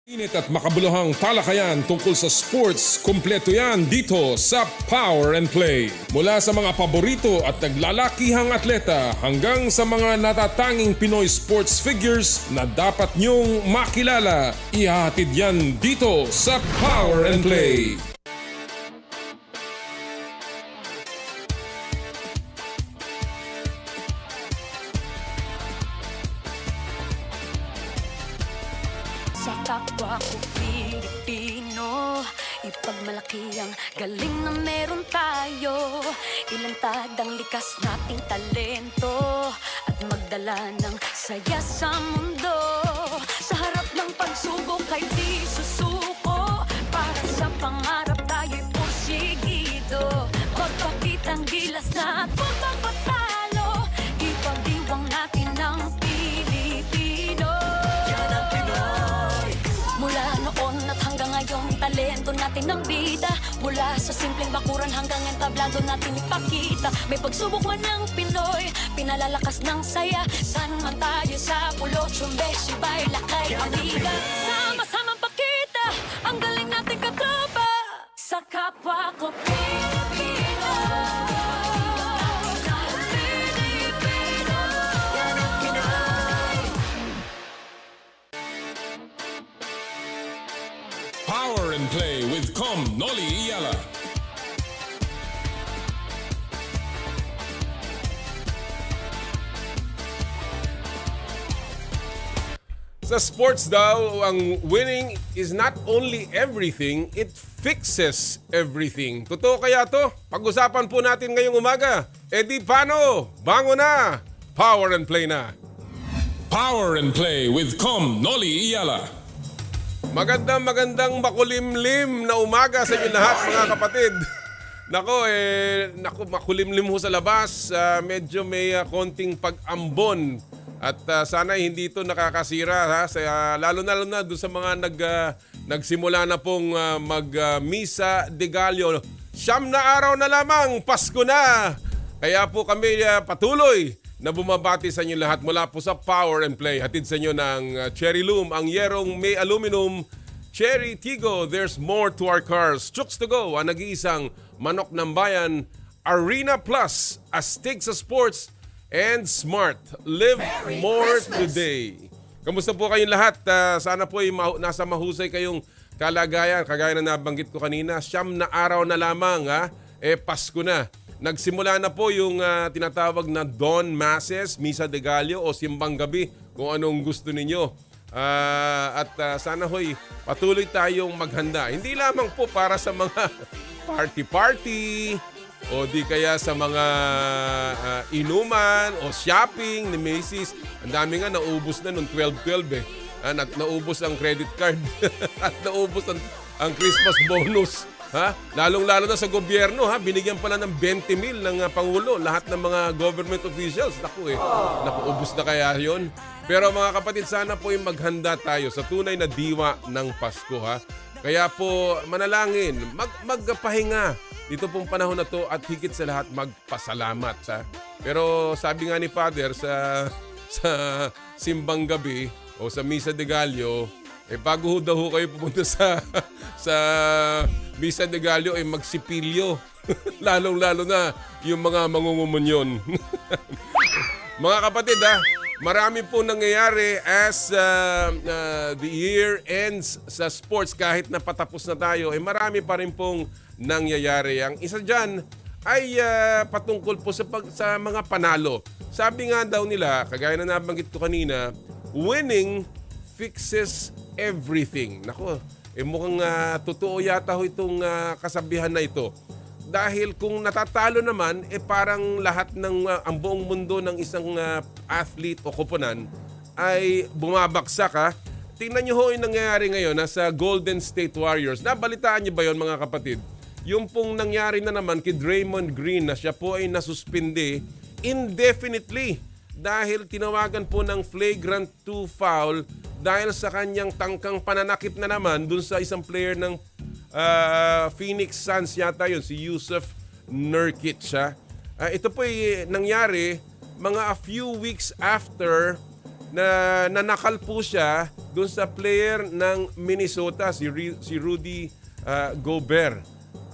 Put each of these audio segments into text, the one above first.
Init at makabuluhang talakayan tungkol sa sports, kumpleto yan dito sa Power and Play. Mula sa mga paborito at naglalakihang atleta hanggang sa mga natatanging Pinoy sports figures na dapat niyong makilala. Ihahatid yan dito sa Power and Play. Sa kapwa ko Pilipino, ipagmalaki ang galing na meron tayo. Ilantad ang likas nating talento at magdala ng saya sa mundo. Sa harap ng pagsubok ay di susuko, para sa pangarap tayo'y porsigido. Magpakitang gilas na at huwag magpatalo, ipagdiwang natin ang Pilipino. Yan ang Pinoy. Mula noon at hanggang ngayon, talento natin ang bida. Mula sa simpleng bakuran hanggang entablado natin ipakita. May pagsubok man ng Pinoy, pinalalakas ng saya. San man tayo sa pulo, chumbe, sibay, lakay, amiga. Sama-samang pakita ang galing natin katropa. Sa kapwa ko Pilipino, Pilipino, yan ang Pinoy. Power and Play with Noli Iyala. Sa sports daw, ang winning is not only everything, it fixes everything. Totoo kaya to? Pag-usapan po natin ngayong umaga. E di paano? Bango na! Power and Play na! Power and Play with Noli Iyala. Magandang makulimlim na umaga sa inyo lahat, mga kapatid. Nako, makulimlim ho sa labas. Medyo may konting pag-ambon. At sana hindi ito nakakasira, ha? Lalo na doon sa mga nagsimula na pong mag-misa de Gallo. 9 na araw na lamang, Pasko na! Kaya po kami patuloy na bumabati sa inyo lahat mula po sa Power and Play. Hatid sa inyo ng Cherry Loom, ang Yerong may aluminum, Cherry Tigo, there's more to our cars. Chooks to go, ang nag-iisang manok ng bayan, Arena Plus, astig sa sports, and smart. Live Merry more Christmas today. Kamusta po kayong lahat? Sana po ay nasa mahusay kayong kalagayan. Kagaya na nabanggit ko kanina, 9 na araw na lamang, ha? Pasko na. Nagsimula na po yung tinatawag na Dawn Masses, Misa de Gallo o Simbang Gabi, kung anong gusto ninyo. Sana ho'y patuloy tayong maghanda. Hindi lamang po para sa mga party-party o di kaya sa mga inuman o shopping ni Macy's. Ang dami nga naubos na noong 12-12 eh. Naubos ang credit card at naubos ang Christmas bonus. Ha? Lalong-lalo na sa gobyerno, ha? Binigyan pala ng 20 mil ng Pangulo, lahat ng mga government officials. Naku ubos na kaya yon. Pero mga kapatid, sana po yung maghanda tayo sa tunay na diwa ng Pasko, ha? Kaya po manalangin, magpahinga dito pong panahon na to at higit sa lahat magpasalamat, ha? Pero sabi nga ni Father sa Simbang Gabi o sa Misa de Gallo, bago daw kayo pupunta sa Misa de Gallo ay magsipilyo. Lalong-lalo na yung mga mangungumunyon. Mga kapatid, marami po nangyayari as the year ends sa sports. Kahit na patapos na tayo, marami pa rin pong nangyayari. Ang isa dyan ay patungkol po sa mga panalo. Sabi nga daw nila, kagaya na nabanggit ko kanina, winning fixes everything. Nako, mukhang totoo yata ho itong kasabihan na ito. Dahil kung natatalo naman, parang lahat ng ang buong mundo ng isang athlete o koponan ay bumabagsak, ha. Tingnan nyo ho yung nangyayari ngayon sa Golden State Warriors. Nabalitaan nyo ba yon, mga kapatid? Yung pong nangyari na naman kay Draymond Green na siya po ay nasuspinde indefinitely dahil tinawagan po ng flagrant 2 foul dahil sa kanyang tangkang pananakit na naman dun sa isang player ng Phoenix Suns yata yun, si Yusuf Nurkic. Ito po ay nangyari mga a few weeks after na nanakal po siya doon sa player ng Minnesota, si Rudy Gobert.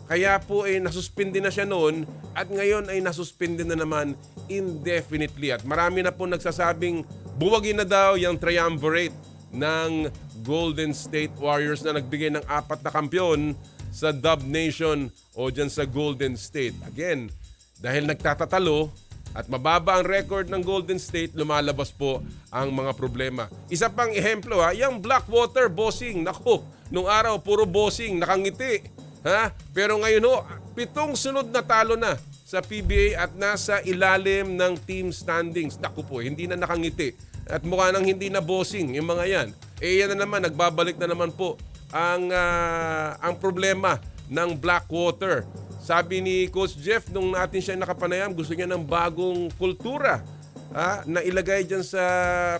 Kaya po ay nasuspindi na siya noon at ngayon ay nasuspindi na naman indefinitely. At marami na po nagsasabing buwagin na daw yung triumvirate ng Golden State Warriors na nagbigay ng 4 na kampyon sa Dub Nation o dyan sa Golden State. Again, dahil nagtatatalo at mababa ang record ng Golden State, lumalabas po ang mga problema. Isa pang ehemplo, yung Blackwater bossing. Naku, nung araw puro bossing, nakangiti. Pero ngayon 7 sunod na talo na sa PBA at nasa ilalim ng team standings. Naku po, hindi na nakangiti. At mukha nang hindi na bossing yung mga yan. Yan na naman, nagbabalik na naman po ang problema ng Blackwater. Sabi ni Coach Jeff, nung natin siya nakapanayam, gusto niya ng bagong kultura na ilagay dyan sa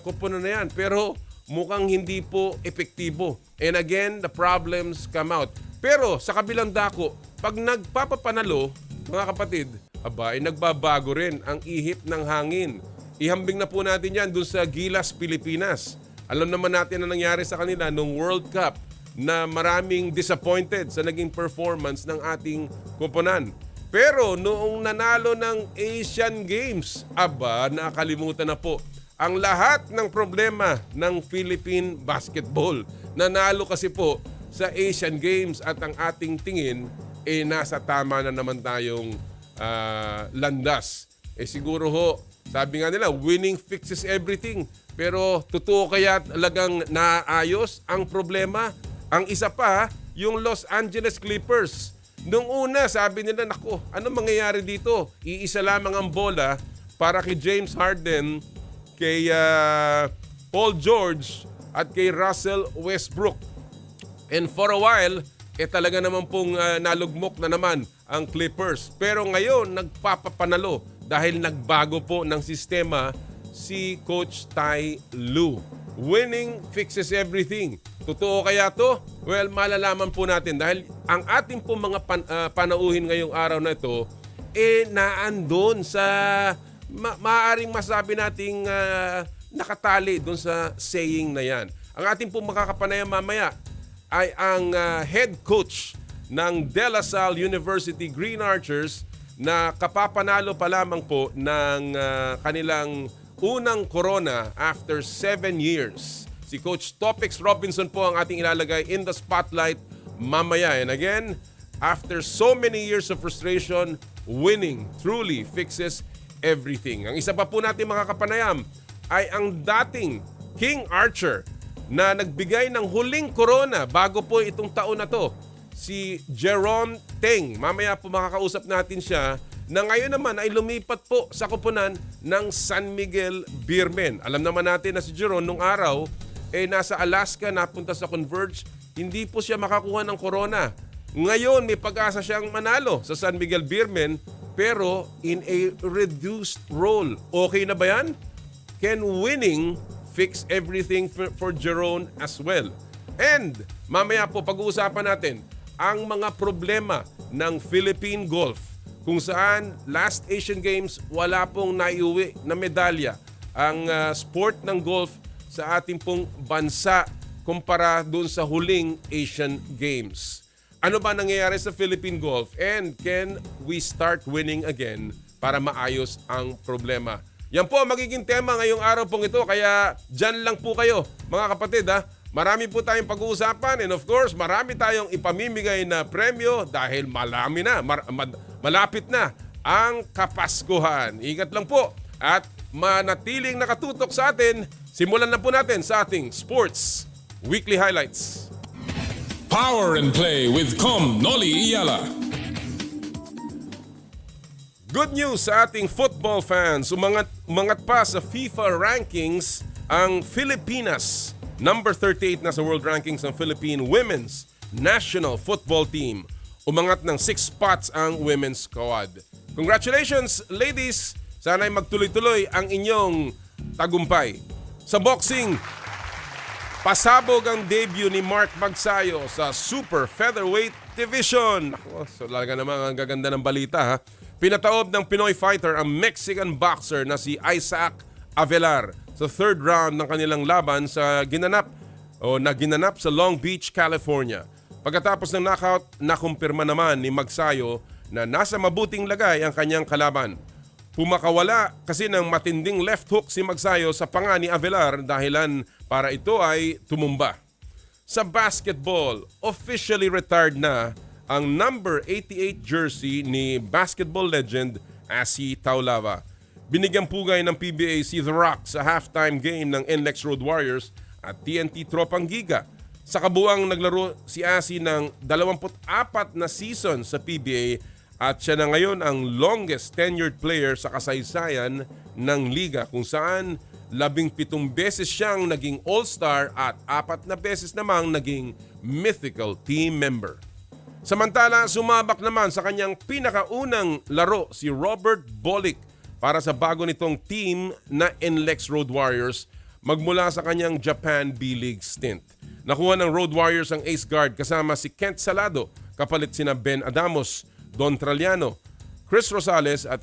kupunan na yan. Pero mukhang hindi po epektibo. And again, the problems come out. Pero sa kabilang dako, pag nagpapapanalo, mga kapatid, ay nagbabago rin ang ihip ng hangin. Ihambing na po natin yan dun sa Gilas, Pilipinas. Alam naman natin na nangyari sa kanila nung World Cup na maraming disappointed sa naging performance ng ating koponan. Pero noong nanalo ng Asian Games, nakalimutan na po ang lahat ng problema ng Philippine basketball. Nanalo kasi po sa Asian Games at ang ating tingin nasa tama na naman tayong landas. Siguro sabi nga nila, winning fixes everything. Pero totoo kaya talagang naayos ang problema? Ang isa pa, yung Los Angeles Clippers. Nung una, sabi nila, naku, ano mangyayari dito? Iisa lamang ang bola para kay James Harden, kay Paul George, at kay Russell Westbrook. And for a while, talaga naman pong nalugmok na naman ang Clippers. Pero ngayon, nagpapapanalo dahil nagbago po ng sistema si Coach Ty Lue. Winning fixes everything. Totoo kaya to? Well, malalaman po natin dahil ang ating po mga panauhin ngayong araw na ito naandun sa maaaring masabi nating nakatali doon sa saying na yan. Ang ating po makakapanayam mamaya ay ang head coach ng De La Salle University Green Archers na kapapanalo pa lamang po ng kanilang unang corona after 7 years. Si Coach Topex Robinson po ang ating ilalagay in the spotlight mamaya. And again, after so many years of frustration, winning truly fixes everything. Ang isa pa po natin makakapanayam ay ang dating King Archer na nagbigay ng huling corona bago po itong taon na to, si Jeron Teng. Mamaya po makakausap natin siya na ngayon naman ay lumipat po sa koponan ng San Miguel Beermen. Alam naman natin na si Jeron nung araw nasa Alaska, napunta sa Converge, hindi po siya makakuha ng corona. Ngayon may pag-asa siyang manalo sa San Miguel Beermen pero in a reduced role. Okay na ba yan? Can winning fix everything for Jeron as well? And mamaya po pag-uusapan natin ang mga problema ng Philippine Golf kung saan last Asian Games wala pong naiuwi na medalya ang sport ng golf sa ating pong bansa kumpara doon sa huling Asian Games. Ano ba nangyayari sa Philippine Golf and can we start winning again para maayos ang problema? Yan po ang magiging tema ngayong araw pong ito kaya dyan lang po kayo mga kapatid ha. Marami po tayong pag-uusapan and of course marami tayong ipamimigay na premyo dahil malapit na ang Kapaskuhan. Ingat lang po at manatiling nakatutok sa atin. Simulan na po natin sa ating Sports Weekly Highlights. Power and Play with Noli Iyala. Good news sa ating football fans. Umangat pa sa FIFA rankings ang Pilipinas. Number 38 na sa world rankings ang Philippine Women's National Football Team. Umangat ng 6 spots ang women's squad. Congratulations, ladies! Sana'y magtuloy-tuloy ang inyong tagumpay. Sa boxing, pasabog ang debut ni Mark Magsayo sa Super Featherweight Division. So talaga naman ang gaganda ng balita ha. Pinataob ng Pinoy fighter ang Mexican boxer na si Isaac Avelar sa third round ng kanilang laban sa ginanap sa Long Beach, California. Pagkatapos ng knockout, nakumpirma naman ni Magsayo na nasa mabuting lagay ang kanyang kalaban. Pumakawala kasi ng matinding left hook si Magsayo sa panga ni Avelar dahilan para ito ay tumumba. Sa basketball, officially retired na ang number 88 jersey ni basketball legend Asi Taulava. Binigyang pugay ng PBA si The Rock sa halftime game ng NLEX Road Warriors at TNT Tropang Giga. Sa kabuang naglaro si Asi ng 24 na season sa PBA at siya na ngayon ang longest tenured player sa kasaysayan ng liga kung saan 17 beses siyang naging All-Star at 4 na beses namang naging mythical team member. Samantala, sumabak naman sa kanyang pinakaunang laro si Robert Bolick para sa bago nitong team na NLEX Road Warriors magmula sa kanyang Japan B-League stint. Nakuha ng Road Warriors ang ace guard kasama si Kent Salado, kapalit sina Ben Adamos, Don Traliano, Chris Rosales at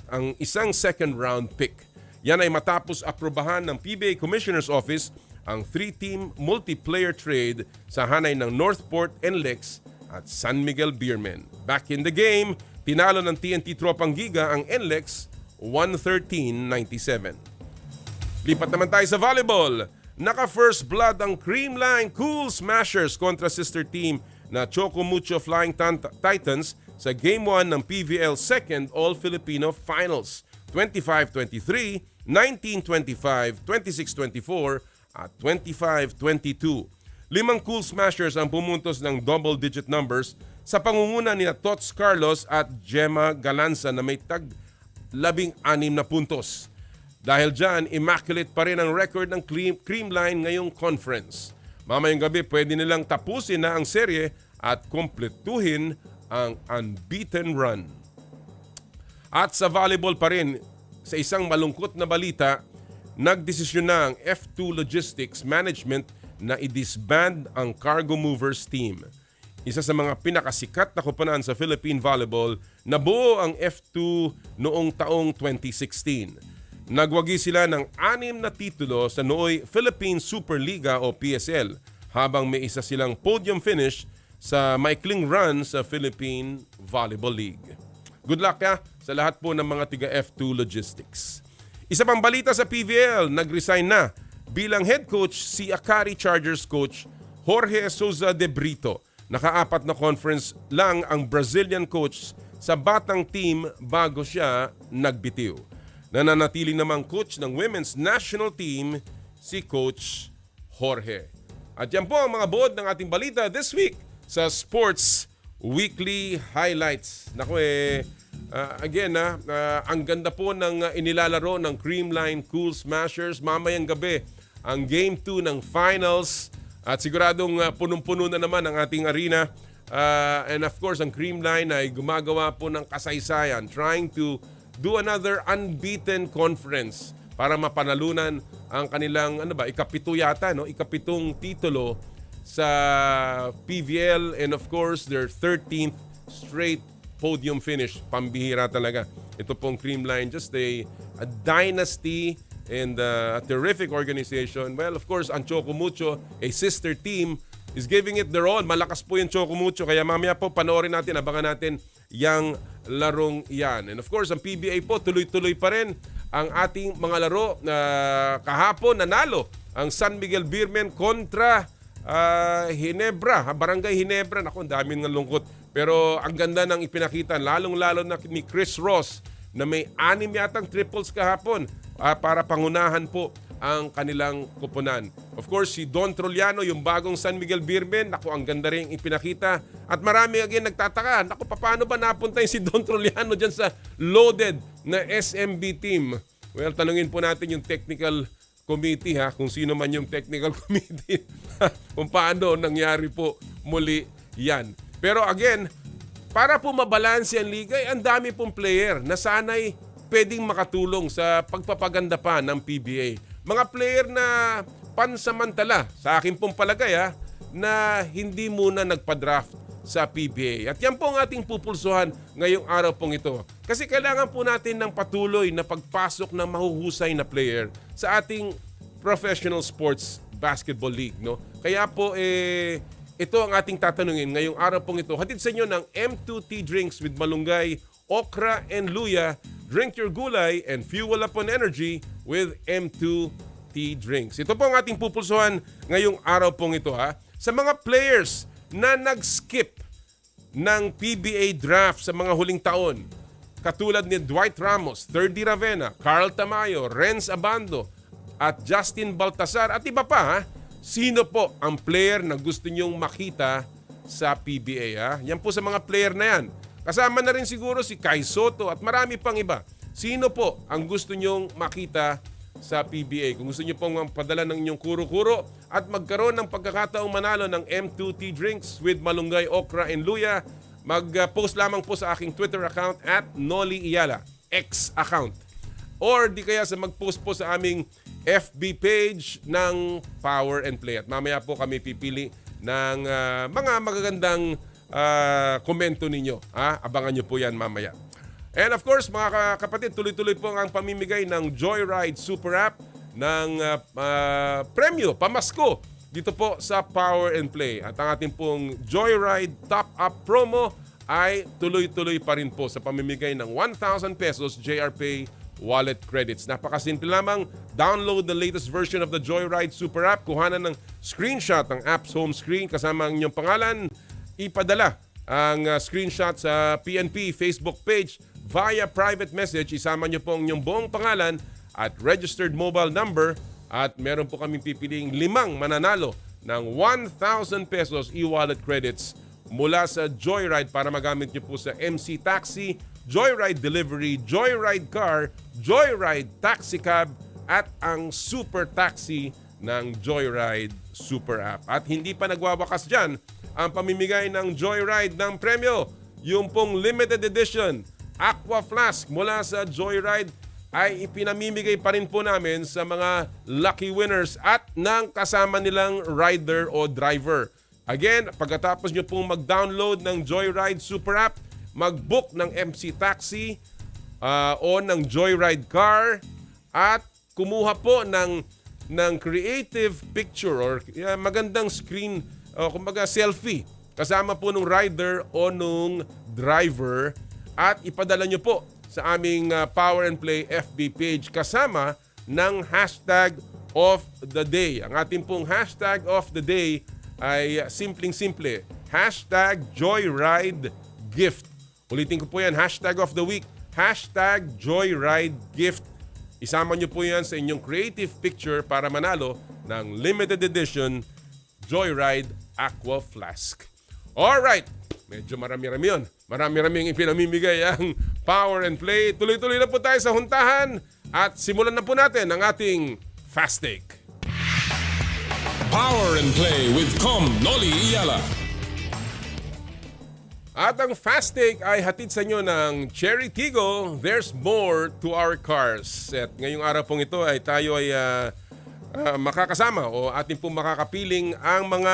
ang isang second round pick. Yan ay matapos aprobahan ng PBA Commissioner's Office ang 3-team multiplayer trade sa hanay ng Northport NLEX at San Miguel Beermen. Back in the game, tinalo ng TNT Tropang Giga ang NLEX 113-97. Lipat naman tayo sa volleyball. Naka-first blood ang Creamline Cool Smashers kontra sister team na Choco Mucho Flying Titans sa Game 1 ng PVL 2nd All-Filipino Finals. 25-23, 19-25, 26-24 at 25-22. 5 Cool Smashers ang pumuntos ng double-digit numbers sa pangunguna ni Tots Carlos at Gemma Galanza na may tag 16 na puntos. Dahil dyan, immaculate pa rin ang record ng Creamline ngayong conference. Mamayang gabi, pwede nilang tapusin na ang serye at kompletuhin ang unbeaten run. At sa volleyball pa rin, sa isang malungkot na balita, nagdesisyon na ang F2 Logistics Management na i-disband ang Cargo Movers team. Isa sa mga pinakasikat na koponan sa Philippine Volleyball, nabuo ang F2 noong taong 2016. Nagwagi sila ng 6 na titulo sa nooy Philippine Superliga o PSL habang may isa silang podium finish sa maikling run sa Philippine Volleyball League. Good luck sa lahat po ng mga tiga F2 Logistics. Isa pang balita sa PVL, nag-resign na bilang head coach si Akari Chargers coach Jorge Souza de Brito. Naka-4 na conference lang ang Brazilian coach sa batang team bago siya nagbitiw. Nananatili namang coach ng women's national team si Coach Jorge. At yan po ang mga buod ng ating balita this week sa Sports Weekly Highlights. Naku ang ganda po ng inilalaro ng Creamline Cool Smashers. Mamayang gabi ang Game 2 ng Finals at siguradong punong-puno na naman ang ating arena. And of course, ang Creamline ay gumagawa po ng kasaysayan, trying to do another unbeaten conference para mapanalunan ang kanilang ikapito yata, ikapitong titulo sa PVL and of course their 13th straight podium finish. Pambihira talaga. Ito pong Creamline, just a dynasty and a terrific organization. Well, of course, ang Choco Mucho, a sister team, is giving it their all. Malakas po yung Choco Mucho. Kaya mamaya po panoorin natin, abangan natin yang larong yan. And of course, ang PBA po, tuloy-tuloy pa rin ang ating mga laro na kahapon nanalo ang San Miguel Beermen kontra Ginebra, Barangay Ginebra. Naku, ang daming ng lungkot. Pero ang ganda ng ipinakita, lalong-lalo na ni Chris Ross na may 6 yatang triples kahapon para pangunahan po ang kanilang kupunan. Of course, si Don Troliano, yung bagong San Miguel Beermen, naku, ang ganda rin ipinakita. At marami again nagtataka, naku, paano ba napunta yung si Don Troliano dyan sa loaded na SMB team? Well, tanungin po natin yung technical committee kung sino man yung technical committee, kung paano nangyari po muli yan. Pero again, para po mabalanse ang liga, ang dami pong player na sana'y pwedeng makatulong sa pagpapaganda pa ng PBA. Mga player na pansamantala, sa akin pong palagay na hindi muna nagpa-draft sa PBA. At yan po ang ating pupulsuhan ngayong araw pong ito. Kasi kailangan po natin ng patuloy na pagpasok ng mahuhusay na player sa ating professional sports basketball league, no? Kaya po ito ang ating tatanungin ngayong araw pong ito. Hatid sa inyo ng M2 Tea Drinks with malunggay, okra and luya. Drink your gulay and fuel up on energy with M2 Tea Drinks. Ito po ang ating pupulsuhan ngayong araw pong ito, ha. Sa mga players na nag-skip ng PBA draft sa mga huling taon, katulad ni Dwight Ramos, Thirdy Ravena, Carl Tamayo, Renz Abando, at Justin Baltasar at iba pa, ha? Sino po ang player na gusto nyong makita sa PBA, ha? Yan po sa mga player na yan. Kasama na rin siguro si Kai Soto at marami pang iba. Sino po ang gusto nyong makita sa PBA? Kung gusto nyo pong padala ng inyong kuro-kuro at magkaroon ng pagkakataong manalo ng M2 Tea Drinks with malunggay, okra, and luya, mag-post lamang po sa aking Twitter account at Noli Iyala, X account. Or di kaya sa mag-post po sa aming FB page ng Power and Play. At mamaya po kami pipili ng mga magagandang komento ninyo. Abangan nyo po yan mamaya. And of course, mga kapatid, tuloy-tuloy po ang pamimigay ng Joyride Super App ng premyo, pamasko, dito po sa Power and Play. At ang ating pong Joyride Top Up promo ay tuloy-tuloy pa rin po sa pamimigay ng 1,000 pesos JRPay wallet credits. Napakasimple lamang. Download the latest version of the Joyride Super App. Kuhanan ng screenshot ng app's home screen kasama ang inyong pangalan. Ipadala ang screenshot sa PNP Facebook page via private message. Isama nyo po ang inyong buong pangalan at registered mobile number. At meron po kaming pipiling 5 mananalo ng 1,000 pesos e-wallet credits mula sa Joyride para magamit nyo po sa MC Taxi, Joyride Delivery, Joyride Car, Joyride Taxi Cab at ang Super Taxi ng Joyride Super App. At hindi pa nagwawakas dyan ang pamimigay ng Joyride ng premyo. Yung pong limited edition Aqua Flask mula sa Joyride ay ipinamimigay pa rin po namin sa mga lucky winners at ng kasama nilang rider o driver. Again, pagkatapos nyo pong mag-download ng Joyride Super App, mag-book ng MC Taxi o ng Joyride Car at kumuha po ng creative picture or magandang screen o kumbaga selfie kasama po nung rider o nung driver at ipadala nyo po sa aming Power and Play FB page kasama ng hashtag of the day. Ang ating pong hashtag of the day ay simpleng-simple. Hashtag Joyride Gift. Ulitin ko po yan. Hashtag of the week. Hashtag Joyride Gift. Isama nyo po yan sa inyong creative picture para manalo ng limited edition Joyride Aqua Flask. Alright. Medyo marami-rami yun. Marami-raming ipinamimigay ang Power and Play. Tuloy-tuloy na po tayo sa huntahan at simulan na po natin ang ating Fast Take. Power and Play with Noli Iyala. At ang Fast Take ay hatid sa inyo ng Cherry Tigo. There's more to our cars. At ngayong araw pong ito ay tayo ay makakasama o ating pong makakapiling ang mga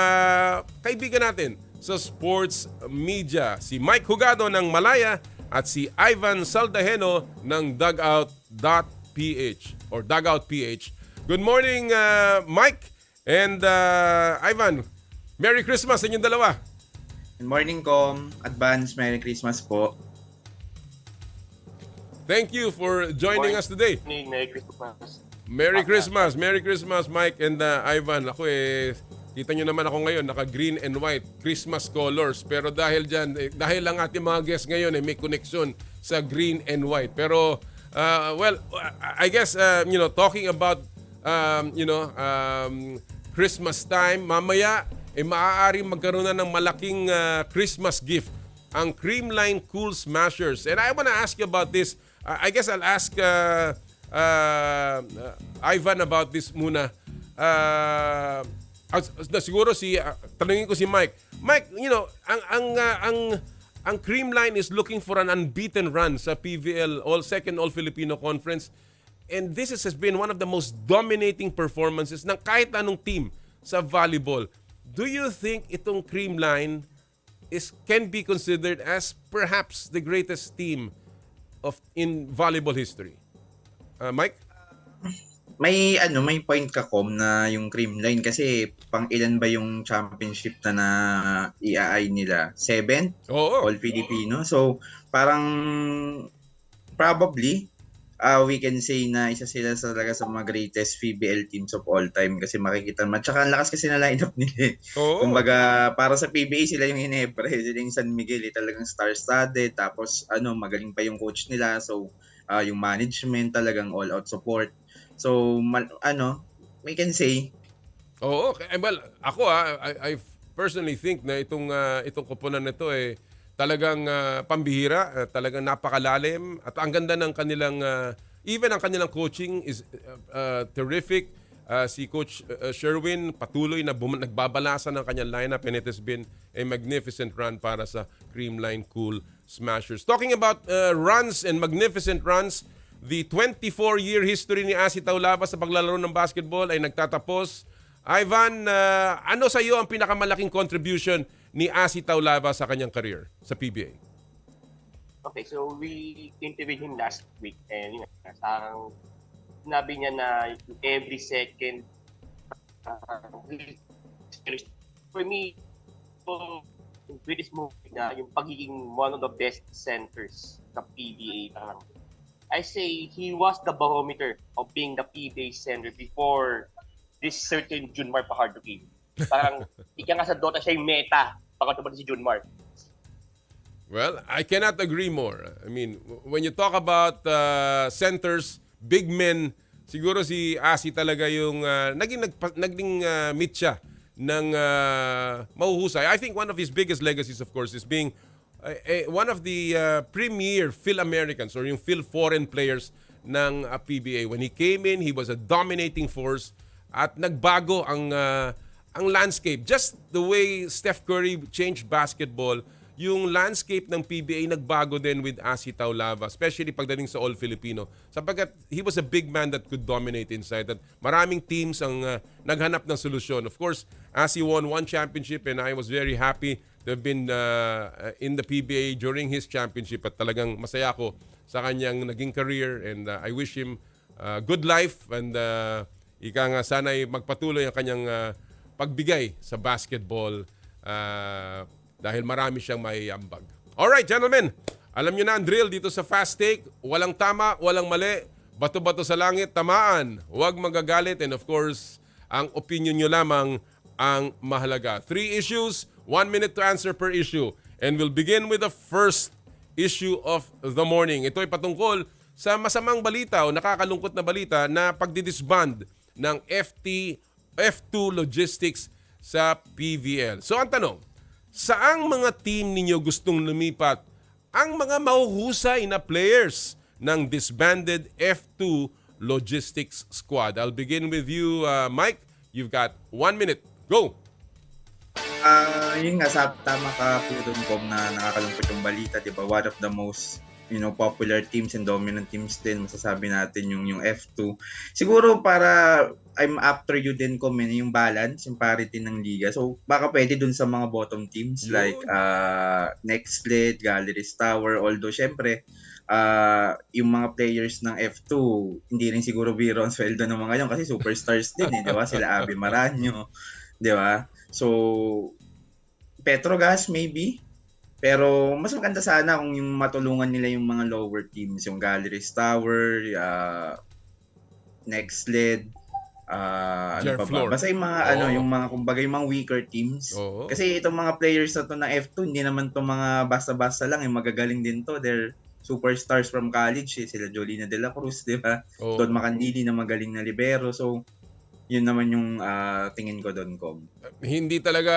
kaibigan natin sa sports media. Si Mike Jugado ng Malaya at si Ivan Saldajeno ng Dugout.ph or Dugout PH. Good morning, Mike and Ivan. Merry Christmas sa inyong dalawa. Good morning, Com. Advance Merry Christmas po. Thank you for joining us today. Merry Christmas. Merry Christmas. Merry Christmas, Mike and Ivan. Ako kita nyo naman ako ngayon, naka green and white, Christmas colors. Pero dahil dyan, dahil lang ating mga guests ngayon may connection sa green and white. Pero, I guess, talking about, Christmas time, mamaya, maaaring magkaroon na ng malaking Christmas gift, ang Creamline Cool Smashers. And I want to ask you about this. I guess I'll ask Ivan about this muna. Siguro tanungin ko si Mike. Mike, ang Creamline is looking for an unbeaten run sa PVL Second All Filipino Conference. And this has been one of the most dominating performances ng kahit anong team sa volleyball. Do you think itong Creamline can be considered as perhaps the greatest team in volleyball history. Mike? May point ka Kom na yung Creamline kasi pang ilan ba yung championship na i-AI nila? 7? Oo. All Filipino. So parang probably we can say na isa sila talaga sa mga greatest PBL teams of all time kasi makikita naman. Tsaka ang lakas kasi na lineup nila. Oo. Kumbaga, para sa PBA sila yung Hinebra, sila yung San Miguel, talagang star-studded. Tapos, magaling pa yung coach nila. So, yung management talagang all-out support. So, we can say. Oo. Well, ako I personally think na itong koponan nito talagang pambihira, talagang napakalalim at ang ganda ng kanilang even ang kanilang coaching is terrific. Si Coach Sherwin patuloy na nagbabalasa ng kanyang lineup and it has been a magnificent run para sa Creamline Cool Smashers. Talking about runs and magnificent runs, the 24-year history ni Asi Taulava sa paglalaro ng basketball ay nagtatapos. Ivan, ano sa iyo ang pinakamalaking contribution ni Asi Taulava sa kanyang career sa PBA? Okay, so we interviewed him last week and parang sinabi niya na every second for me with this movie na yung pagiging one of the best centers sa PBA parang I say he was the barometer of being the PBA center before this certain Junmar Fajardo came. Parang ika nga sa Dota siya yung meta pagkatapos si Junmar. Well, I cannot agree more. I mean, when you talk about centers, big men, siguro si Asi talaga yung naging meet siya ng mahuhusay. I think one of his biggest legacies, of course, is being one of the premier Phil-Americans or yung Phil-foreign players ng PBA. When he came in, he was a dominating force at nagbago ang landscape. Just the way Steph Curry changed basketball, yung landscape ng PBA nagbago din with Asi Taulava, especially pagdating sa All-Filipino. Sapagkat he was a big man that could dominate inside. At maraming teams ang naghanap ng solusyon. Of course, Asi won one championship and I was very happy to have been in the PBA during his championship. At talagang masaya ako sa kanyang naging career and I wish him good life and ika nga sana'y magpatuloy ang kanyang pagbigay sa basketball dahil marami siyang maiambag. Alright, gentlemen. Alam nyo na ang drill dito sa Fast Take. Walang tama, walang mali. Bato-bato sa langit, tamaan. Huwag magagalit. And of course, ang opinion nyo lamang ang mahalaga. 3 issues, 1 minute to answer per issue. And we'll begin with the first issue of the morning. Ito ay patungkol sa masamang balita o nakakalungkot na balita na pagdidisband ng F2 Logistics sa PVL. So ang tanong, saang mga team ninyo gustong lumipat ang mga mahuhusay na players ng disbanded F2 Logistics Squad? I'll begin with you, Mike. You've got 1 minute. Go! Yun nga, tama ka po doon, Kom, na nakakalungkot yung balita, di ba? One of the most popular teams and dominant teams din, masasabi natin yung F2. Siguro para I'm after you din, Kom, yung balance, yung parity ng liga. So baka pwede dun sa mga bottom teams like Next Lead, Galleries Tower, although syempre yung mga players ng F2 hindi rin siguro biro ang sweldo ng mga yun kasi superstars din di ba? Sila Abby Maranyo, di ba? So Petrogas maybe. Pero mas maganda sana kung yung matulungan nila yung mga lower teams, yung Galleries Tower, Next Lead, ano pa ba? Basta yung mga yung mga kumbaga yung mga weaker teams. Oo. Kasi itong mga players na to ng F2 hindi naman to mga basta-basta lang, magagagaling din to. They're superstars from college, sila Jolina De La Cruz, di ba? Don Macandili na magaling na libero. So yun naman yung tingin ko doon, Kom. Hindi talaga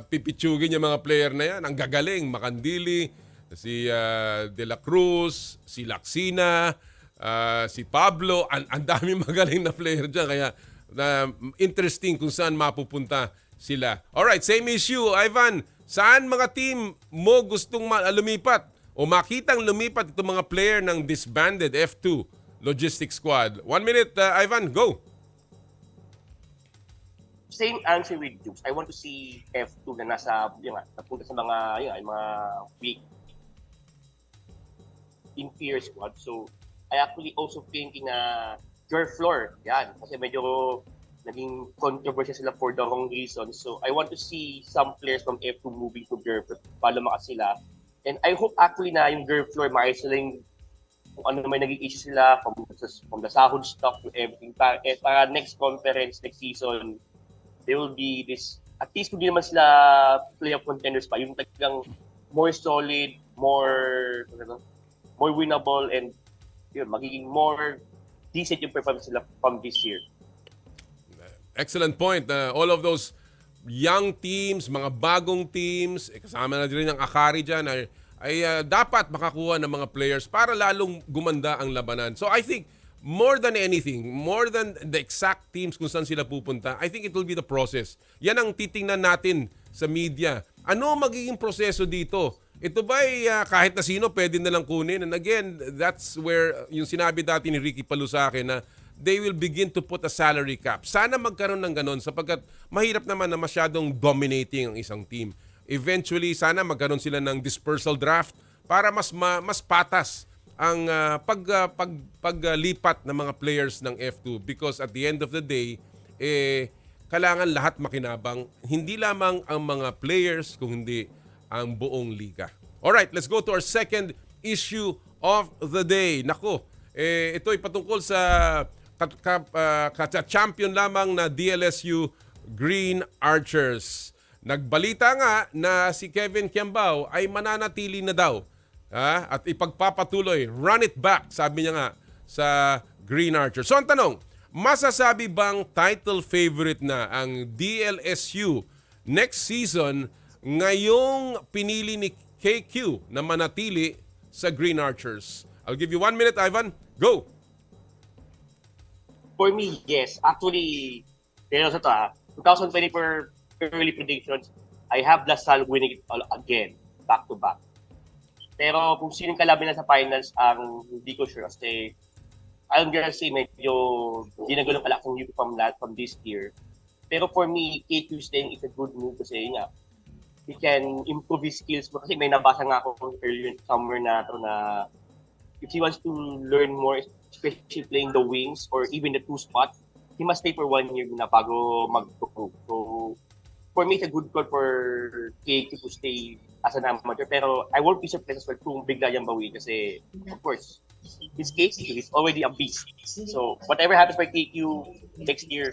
pipitsugin yung mga player na yan. Ang gagaling, Macandili, si De La Cruz, si Laxina, si Pablo. Ang dami magaling na player dyan. Kaya interesting kung saan mapupunta sila. Alright, same issue. Ivan, saan mga team mo gustong lumipat o makitang lumipat itong mga player ng disbanded F2 Logistics Squad? 1 minute, Ivan, go! Same answer with Jukes. I want to see F2 na napunta sa mga weak inferior squad. So, I actually also thinking na Jer Floor, yan. Kasi medyo naging controversial sila for the wrong reasons. So, I want to see some players from F2 moving to Jer Floor para lumakas sila. And I hope actually na yung Jer Floor, maayos sila yung kung ano may naging issue sila from the sahod stock to everything. Para next conference, next season, there will be this, at least kung di naman sila playoff contenders pa, yung talagang more solid, more winnable, and yun, magiging more decent yung performance sila from this year. Excellent point. All of those young teams, mga bagong teams, kasama na rin ang Akari dyan, ay dapat makakuha ng mga players para lalong gumanda ang labanan. So I think more than anything, more than the exact teams kung saan sila pupunta, I think it will be the process. Yan ang titingnan natin sa media. Ano magiging proseso dito? Ito ba kahit na sino pwede na lang kunin? And again, that's where yung sinabi dati ni Ricky Palu sa akin na they will begin to put a salary cap. Sana magkaroon ng ganon sapagkat mahirap naman na masyadong dominating ang isang team. Eventually, sana magkaroon sila ng dispersal draft para mas patas ang paglipat ng mga players ng F2 because at the end of the day, kailangan lahat makinabang. Hindi lamang ang mga players, kung hindi ang buong liga. Alright, let's go to our second issue of the day. Nako, ito ay patungkol sa champion lamang na DLSU Green Archers. Nagbalita nga na si Kevin Kiambao ay mananatili na daw. At ipagpapatuloy, run it back, sabi niya nga sa Green Archers. So ang tanong, masasabi bang title favorite na ang DLSU next season ngayong pinili ni KQ na manatili sa Green Archers? I'll give you 1 minute, Ivan. Go! For me, yes. Actually, pero sa 2024 early predictions, I have LaSalle winning it all again, back to back. Pero kung sinong kalaban na sa finals, ang hindi ko sure kasi I'm gonna say medyo hindi na ganun kalak yung from this year. Pero for me, KQ staying is a good move kasi yun nga, he can improve his skills. Kasi may nabasa nga ako earlier somewhere na ito na if he wants to learn more, especially playing the wings or even the two spots, he must stay for 1 year na bago mag-pro. So, for me, it's a good call for KQ to stay as an amateur. Pero I won't be surprised as well kung bigla niyang bawi kasi, of course, his KQ is already a beast. So, whatever happens for KQ next year,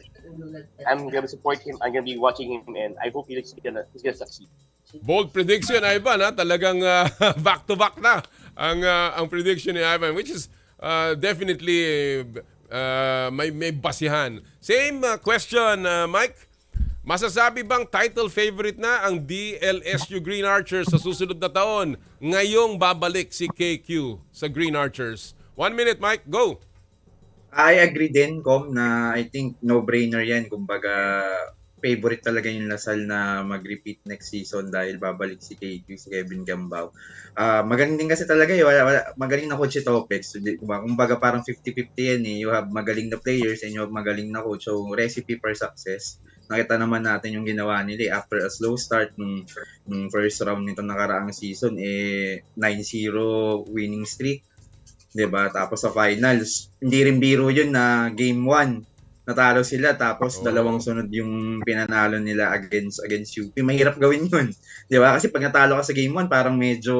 I'm going to support him. I'm going to be watching him and I hope he's gonna succeed. Bold prediction, Ivan. Talagang back-to-back na ang prediction ni Ivan, which is definitely may basihan. Same question, Mike. Masasabi bang title favorite na ang DLSU Green Archers sa susunod na taon ngayong babalik si KQ sa Green Archers? 1 minute, Mike. Go! I agree din, Kom, na I think no-brainer yan. Kumbaga, favorite talaga yung LaSalle na mag-repeat next season dahil babalik si KQ, si Kevin Kiambao. Magaling din kasi talaga magaling na coach si Topex. Kumbaga parang 50-50 yan eh. You have magaling na players and you have magaling na coach. So, recipe for success. Nakita naman natin yung ginawa nila after a slow start nung first round nito nakaraang season 9-0 winning streak, 'di ba? Tapos sa finals, hindi rin biro 'yun na game 1 natalo sila tapos dalawang sunod yung pinanalo nila against UP. Mahirap gawin 'yun, 'di ba? Kasi pag natalo ka sa game 1, parang medyo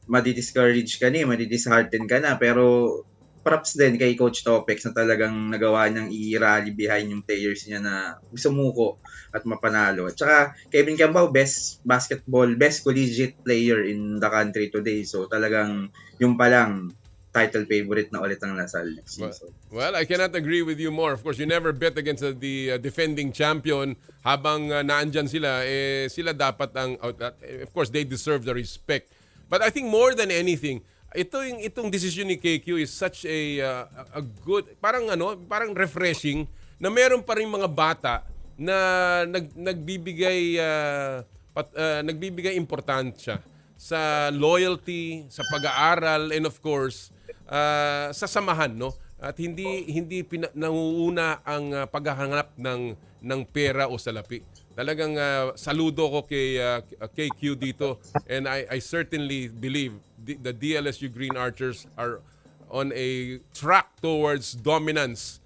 madi-discourage ka na, madi-dishearten ka na, pero props din kay Coach Topex na talagang nagawa niyang i-rally behind yung players niya na sumuko at mapanalo. At saka Kevin Kiambao, best collegiate player in the country today. So talagang yung palang title favorite na ulit ang LaSalle next season. Well, I cannot agree with you more. Of course, you never bet against the defending champion habang naandyan sila. Sila dapat of course, they deserve the respect. But I think more than anything, itong decision ni KQ is such a good, parang refreshing na meron pa rin mga bata na nagbibigay importansya sa loyalty, sa pag-aaral, and of course, sa samahan, no? at nanguuna ang paghahanap ng pera o salapi. Talagang saludo ko kay Q dito, and I certainly believe the DLSU Green Archers are on a track towards dominance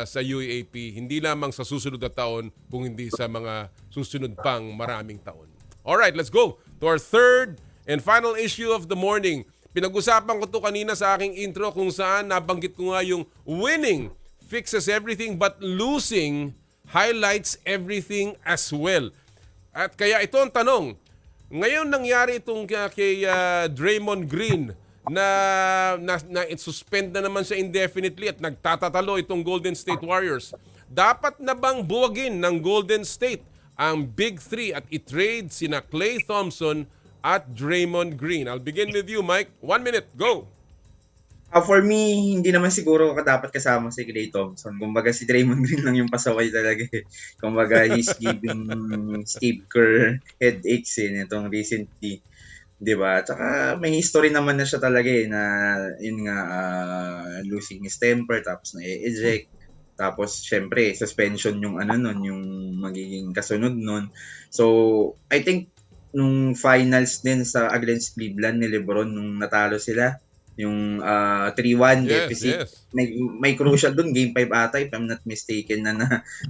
sa UAAP, hindi lamang sa susunod na taon, kung hindi sa mga susunod pang maraming taon. Alright, let's go to our third and final issue of the morning. Pinag-usapan ko to kanina sa aking intro kung saan nabanggit ko nga yung winning fixes everything but losing highlights everything as well. At kaya ito ang tanong, ngayon nangyari itong kay Draymond Green na suspend na naman siya indefinitely at nagtatatalo itong Golden State Warriors. Dapat na bang buwagin ng Golden State ang Big Three at i-trade sina Klay Thompson at Draymond Green? I'll begin with you, Mike. 1 minute, go! For me, hindi naman siguro dapat kasama si Klay Thompson. Kumbaga si Draymond Green lang yung pasaway talaga. Kumbaga he's giving Steve Kerr headaches itong recently. 'Di ba? Tsaka may history naman na siya talaga na yun nga losing his temper tapos na-eject. Tapos syempre suspension yung yung magiging kasunod nun. So, I think nung finals din sa against Cleveland ni LeBron nung natalo sila, yung 3-1 deficit. Yes. May crucial dun, game 5 ata, if I'm not mistaken,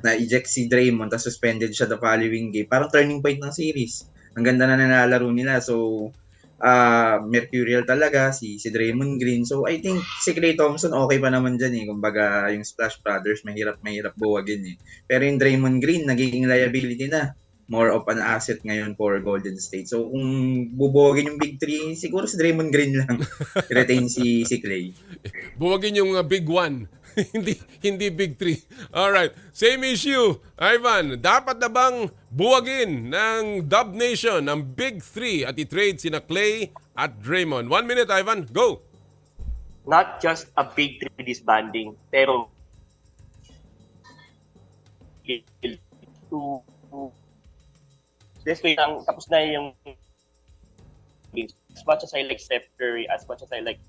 na-eject si Draymond, tapos suspended siya the following game. Parang turning point ng series. Ang ganda na nalalaro nila. So, mercurial talaga si Draymond Green. So, I think si Klay Thompson okay pa naman dyan Kumbaga, yung Splash Brothers, mahirap buwagin Pero yung Draymond Green, nagiging liability na. More of an asset ngayon for Golden State. So, kung bubuwagin yung Big Three, siguro si Draymond Green lang. Retain si Klay. Buwagin yung Big One. hindi Big Three. Alright. Same issue. Ivan, dapat na bang buwagin ng Dub Nation ang Big Three at i-trade sina Klay at Draymond? 1 minute, Ivan. Go! Not just a Big Three disbanding, pero this way lang, tapos na yung as much as I like Steph Curry, as much as I like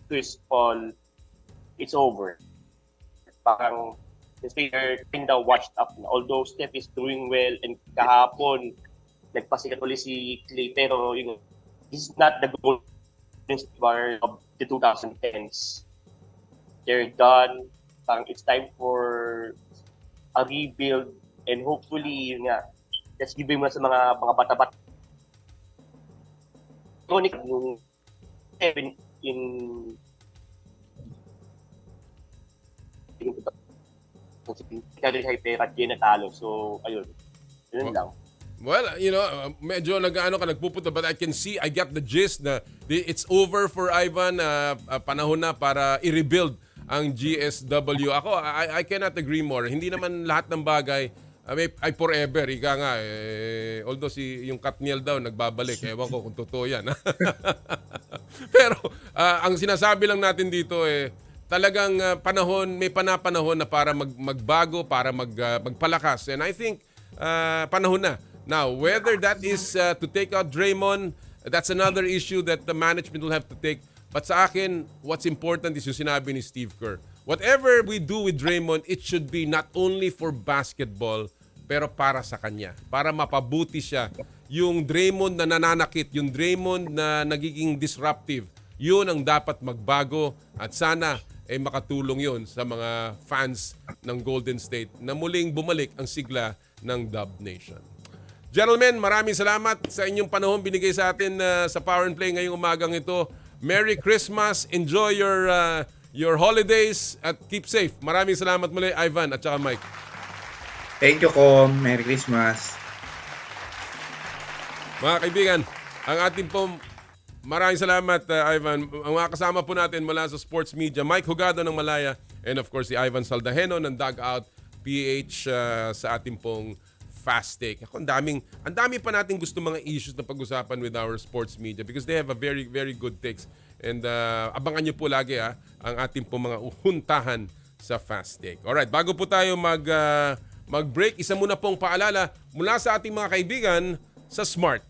Chris Paul, it's over. Parang this way they're kind of washed up na. Although Steph is doing well and kahapon nagpasikat ulit si Klay, pero he's not the Golden State of the 2010s. They're done. Parang it's time for a rebuild and hopefully let's give him sa mga bata-bata. Yung Kevin in Hyper at natalo. So ayun. Yun lang. Well, medyo nagpupunta, but I get the gist na it's over for Ivan. Panahon na para i-rebuild ang GSW. Ako, I cannot agree more. Hindi naman lahat ng bagay ay forever. Ika nga, although yung Katniel daw nagbabalik. Ewan ko kung totoo yan. Pero, ang sinasabi lang natin dito talagang may panahon na para magbago, para magpalakas. And I think, panahon na. Now, whether that is to take out Draymond, that's another issue that the management will have to take. But sa akin, what's important is yung sinabi ni Steve Kerr. Whatever we do with Draymond, it should be not only for basketball, pero para sa kanya. Para mapabuti siya. Yung Draymond na nananakit, yung Draymond na nagiging disruptive, yun ang dapat magbago at sana makatulong yun sa mga fans ng Golden State na muling bumalik ang sigla ng Dub Nation. Gentlemen, maraming salamat sa inyong panahon binigay sa atin sa Power and Play ngayong umagang ito. Merry Christmas. Enjoy your holidays at keep safe. Maraming salamat muli, Ivan at saka Mike. Thank you, Kom. Merry Christmas. Mga kaibigan, ang ating maraming salamat, Ivan. Ang mga kasama po natin mula sa sports media, Mike Jugado ng Malaya and of course si Ivan Saldajeno ng Dugout PH sa ating pong Fast Take. Ako, ang dami pa natin gusto mga issues na pag-usapan with our sports media because they have a very, very good takes. And abangan nyo po lagi ang ating po mga uhuntahan sa Fast Take. Alright, bago po tayo mag-break, isa muna pong paalala mula sa ating mga kaibigan sa Smart.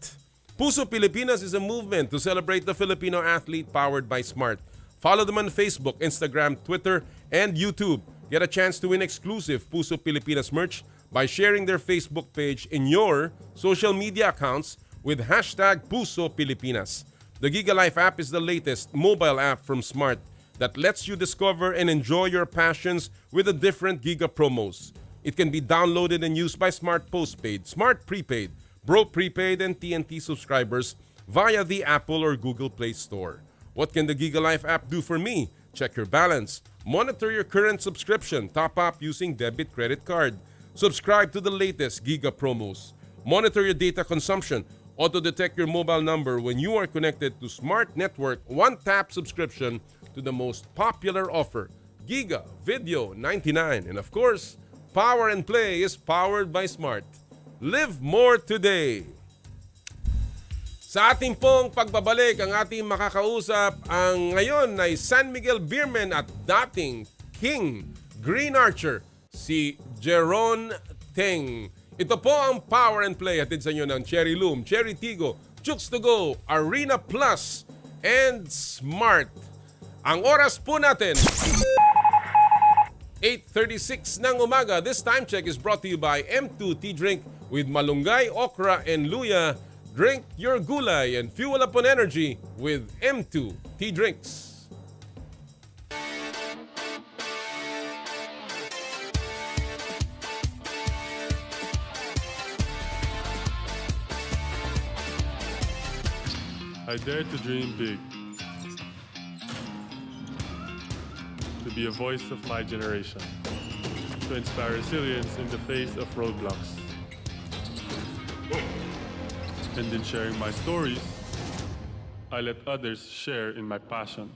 Puso Pilipinas is a movement to celebrate the Filipino athlete powered by Smart. Follow them on Facebook, Instagram, Twitter, and YouTube. Get a chance to win exclusive Puso Pilipinas merch by sharing their Facebook page in your social media accounts with hashtag Puso Pilipinas. The Giga Life app is the latest mobile app from Smart that lets you discover and enjoy your passions with the different Giga promos. It can be downloaded and used by Smart Postpaid, Smart Prepaid, Bro Prepaid, and TNT subscribers via the Apple or Google Play Store. What can the Giga Life app do for me? Check your balance, monitor your current subscription, top up using debit credit card, subscribe to the latest Giga promos, monitor your data consumption, auto-detect your mobile number when you are connected to Smart Network one-tap subscription to the most popular offer, Giga Video 99. And of course, Power and Play is powered by Smart. Live more today! Sa ating pong pagbabalik, ang ating makakausap ang ngayon ay San Miguel Beermen at dating King Green Archer, si Jeron Teng. Ito po ang Power and Play hatid sa inyo ng Cherry Loom, Cherry Tigo, Chooks to Go, Arena Plus, and Smart. Ang oras po natin, 8:36 ng umaga. This time check is brought to you by M2 Tea Drink with malunggay, okra, and luya. Drink your gulay and fuel up on energy with M2 Tea Drinks. I dare to dream big. To be a voice of my generation. To inspire resilience in the face of roadblocks. And in sharing my stories, I let others share in my passion.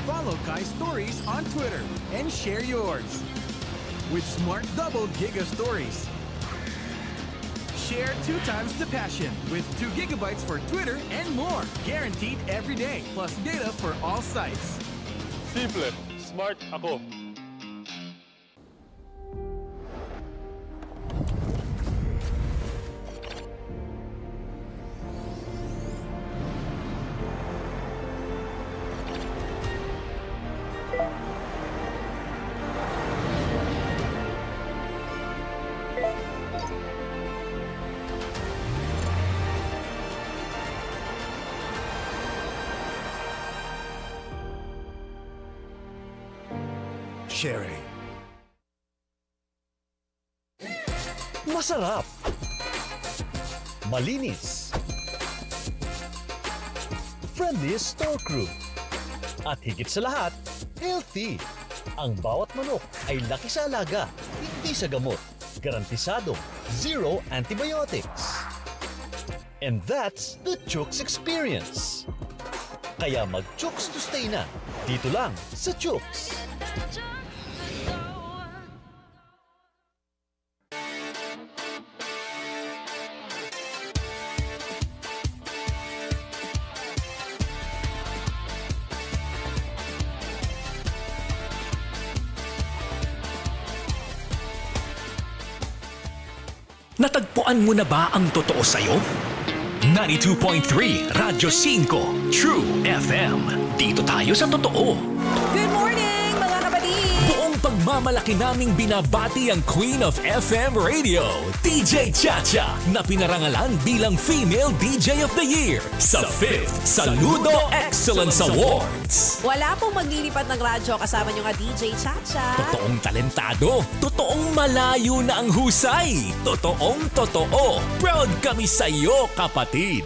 Follow Kai's stories on Twitter and share yours. With Smart Double Giga Stories. Share 2 times the passion with 2 gigabytes for Twitter and more. Guaranteed every day, plus data for all sites. Simple, smart ako. Sherry. Masarap. Malinis. Friendly store crew. At higit sa lahat, healthy. Ang bawat manok ay laki sa alaga, hindi sa gamot. Garantisado, zero antibiotics. And that's the Chooks experience. Kaya mag-Chooks to stay na. Dito lang sa Chooks. Natagpuan mo na ba ang totoo sa'yo? 92.3 Radyo 5 True FM. Dito tayo sa totoo. Good morning, mga kapatid! Buong pagmamalaki naming binabati ang Queen of FM Radio, DJ Chacha, na pinarangalan bilang Female DJ of the Year sa 5th Saludo Excellence Awards. Wala pong maglilipat ng radyo kasama nyo nga DJ Chacha. Totoong talentado, totoong malayo na ang husay, totoong totoo. Proud kami sa iyo, kapatid.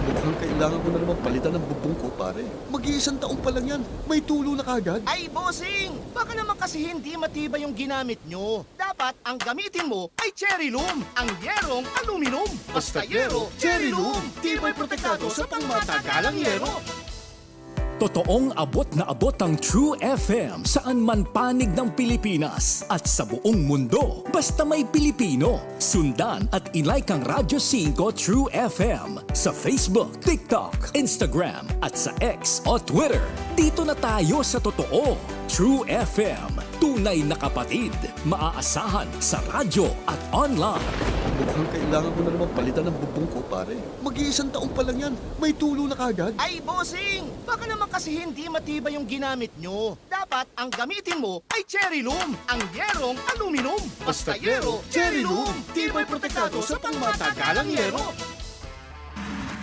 Mukhang kailangan ko na naman palitan ng bubong ko, pare. Mag-iisang taong pa lang yan. May tulo na kagad. Ay, bossing! Baka naman kasi hindi matibay yung ginamit nyo. Dapat ang gamitin mo ay Cherry Loom, ang yerong aluminum. Basta yero, Cherry Loom. Tibay protektado sa pangmatagalang yero. Totoong abot na abot ang True FM saan man panig ng Pilipinas at sa buong mundo. Basta may Pilipino, sundan at ilike ang Radyo 5 True FM sa Facebook, TikTok, Instagram at sa X o Twitter. Dito na tayo sa totoo. True FM, tunay na kapatid. Maaasahan sa radyo at online. Mukhang kailangan ko na naman palitan ng bubong ko, pare. Mag-iisang taon pa lang yan. May tulo na kagad. Ay, bossing! Baka naman kasi hindi matibay yung ginamit nyo. Dapat ang gamitin mo ay Cherry Loom, ang yerong aluminum. Basta yero, Cherry Loom. Tibay protektado sa pangmatagalang yero.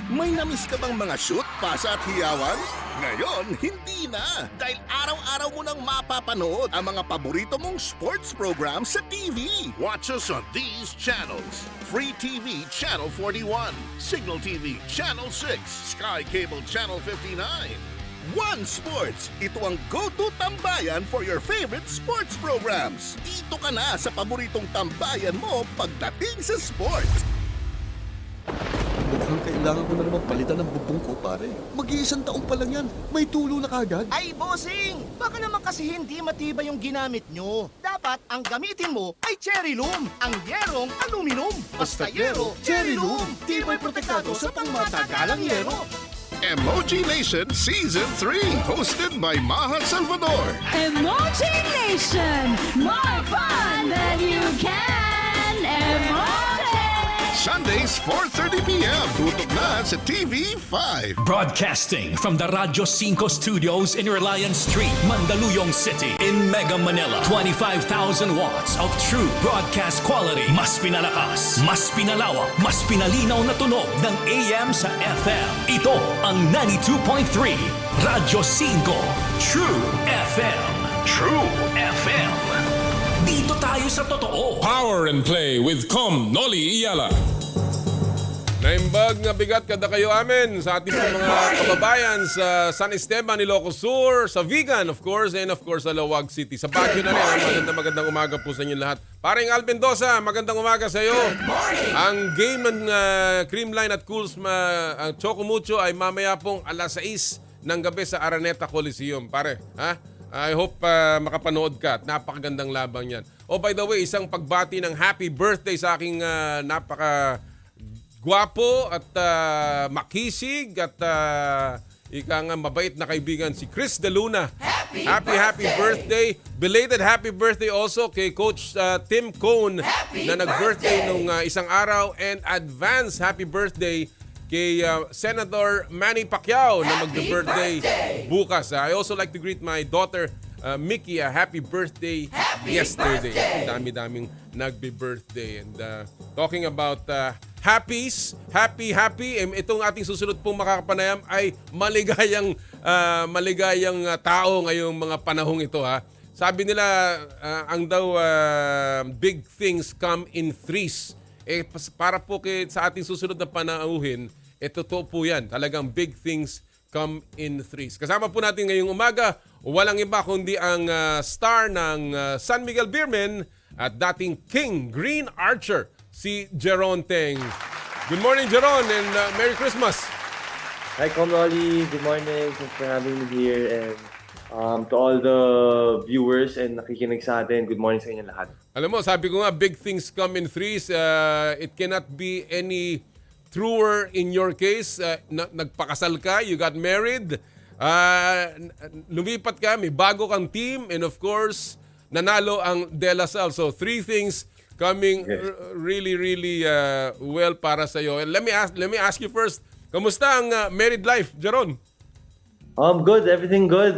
May namiss ka bang mga shoot, pasa at hiyawan? Ngayon, hindi na! Dahil araw-araw mo nang mapapanood ang mga paborito mong sports program sa TV. Watch us on these channels. Free TV Channel 41, Signal TV Channel 6, Sky Cable Channel 59. One Sports! Ito ang go-to tambayan for your favorite sports programs. Dito ka na sa paboritong tambayan mo pagdating sa sports. Mukhang kailangan ko na naman palitan ng bubong ko, pare. Mag-iisang taon pa lang yan. May tulo na kagad. Ay, bossing! Baka naman kasi hindi matibay yung ginamit nyo. Dapat ang gamitin mo ay Cherry Loom, ang yerong aluminum. Basta yero, Cherry Loom. Tibay protektado sa pangmatagalang yero. Emoji Nation Season 3, hosted by Maha Salvador. Emoji Nation! More fun than you can emoji! Sundays, 4:30 p.m. Tutok na sa TV5. Broadcasting from the Radyo 5 studios in Reliance Street, Mandaluyong City, in Mega Manila. 25,000 watts of true broadcast quality. Mas pinalakas, mas pinalawak, mas pinalinaw na tunog ng AM sa FM. Ito ang 92.3 Radyo 5 True FM. True FM. Dito tayo sa totoo. Power and Play with Noli Iyala. Naimbag nga bigat kada kayo amin sa ating mga kababayan sa San Esteban, Ilocos Sur, sa Vigan of course, and of course sa Lawag City. Sa Baguio na rin, magandang umaga po sa inyo lahat. Paring Al Mendoza, magandang umaga sa iyo. Ang game ng Creamline at Cools ang Choco Mucho ay mamaya pong alas 6 ng gabi sa Araneta Coliseum. Pare, ha? I hope makapanood ka at napakagandang labang yan. Oh, by the way, isang pagbati ng happy birthday sa aking gwapo at makisig at ika nga mabait na kaibigan si Chris De Luna. Happy birthday. Belated happy birthday also kay Coach Tim Cone na nag-birthday nung isang araw, and advance happy birthday kay Senator Manny Pacquiao na mag-birthday bukas. I also like to greet my daughter Mickey, happy birthday yesterday. Dami-daming nagbe-birthday. And talking about happy. Itong ating susunod pong makakapanayam ay maligayang tao ngayong mga panahong ito. Ha? Sabi nila, big things come in threes. Para po sa ating susunod na panauhin, totoo po yan. Talagang big things come in threes. Kasama po natin ngayong umaga, walang iba kundi ang star ng San Miguel Beermen at dating King Green Archer, si Jeron Teng. Good morning, Jeron, and Merry Christmas! Hi, Noli. Good morning. Thanks for having me here. And to all the viewers and nakikinig sa atin, good morning sa inyo lahat. Alam mo, sabi ko nga, big things come in threes. It cannot be any truer in your case. Nagpakasal ka, you got married, lumipat ka, may bago kang team, and of course, nanalo ang DLSU. So, three things coming really well para sa iyo. And let me ask you first, kamusta ang married life, Jeron? Good, everything good.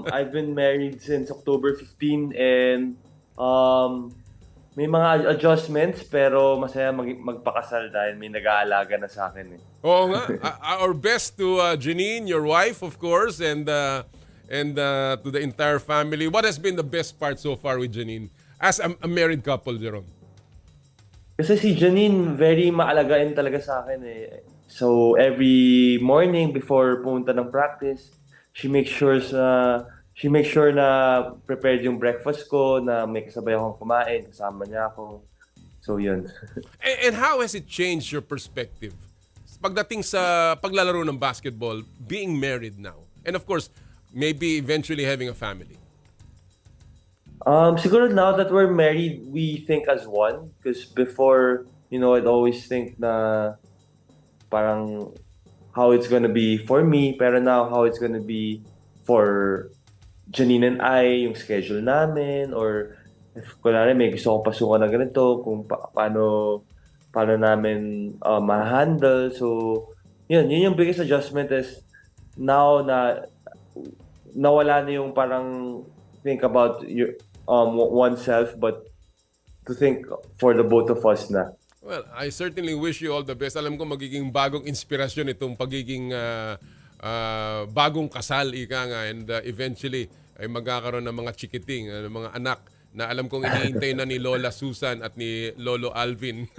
I've been married since October 15 and may mga adjustments pero masaya magpakasal dahil may nag-aalaga na sa akin. Oo nga. Our best to Janine, your wife of course, and to the entire family. What has been the best part so far with Janine as a married couple, Jeron? Kasi si Janine very maalagain talaga sa akin So every morning before pumunta ng practice, she makes sure na prepared yung breakfast ko, na may kasabay akong kumain, kasama niya ako. So yun. And how has it changed your perspective pagdating sa paglalaro ng basketball, being married now? And of course, maybe eventually having a family. Siguro now that we're married, we think as one. Because before, I'd always think na parang how it's gonna be for me, pero now how it's gonna be for Janine and I, yung schedule namin, or if kunwari may gusto kong pasukan na ganito, kung paano namin ma-handle. So, yun yung biggest adjustment is now na nawala na yung parang think about your oneself, but to think for the both of us na. Well, I certainly wish you all the best. Alam ko magiging bagong inspirasyon itong pagiging bagong kasal, ika nga, and eventually ay magkakaroon ng mga chikiting, mga anak na alam kong iniintay na ni Lola Susan at ni Lolo Alvin.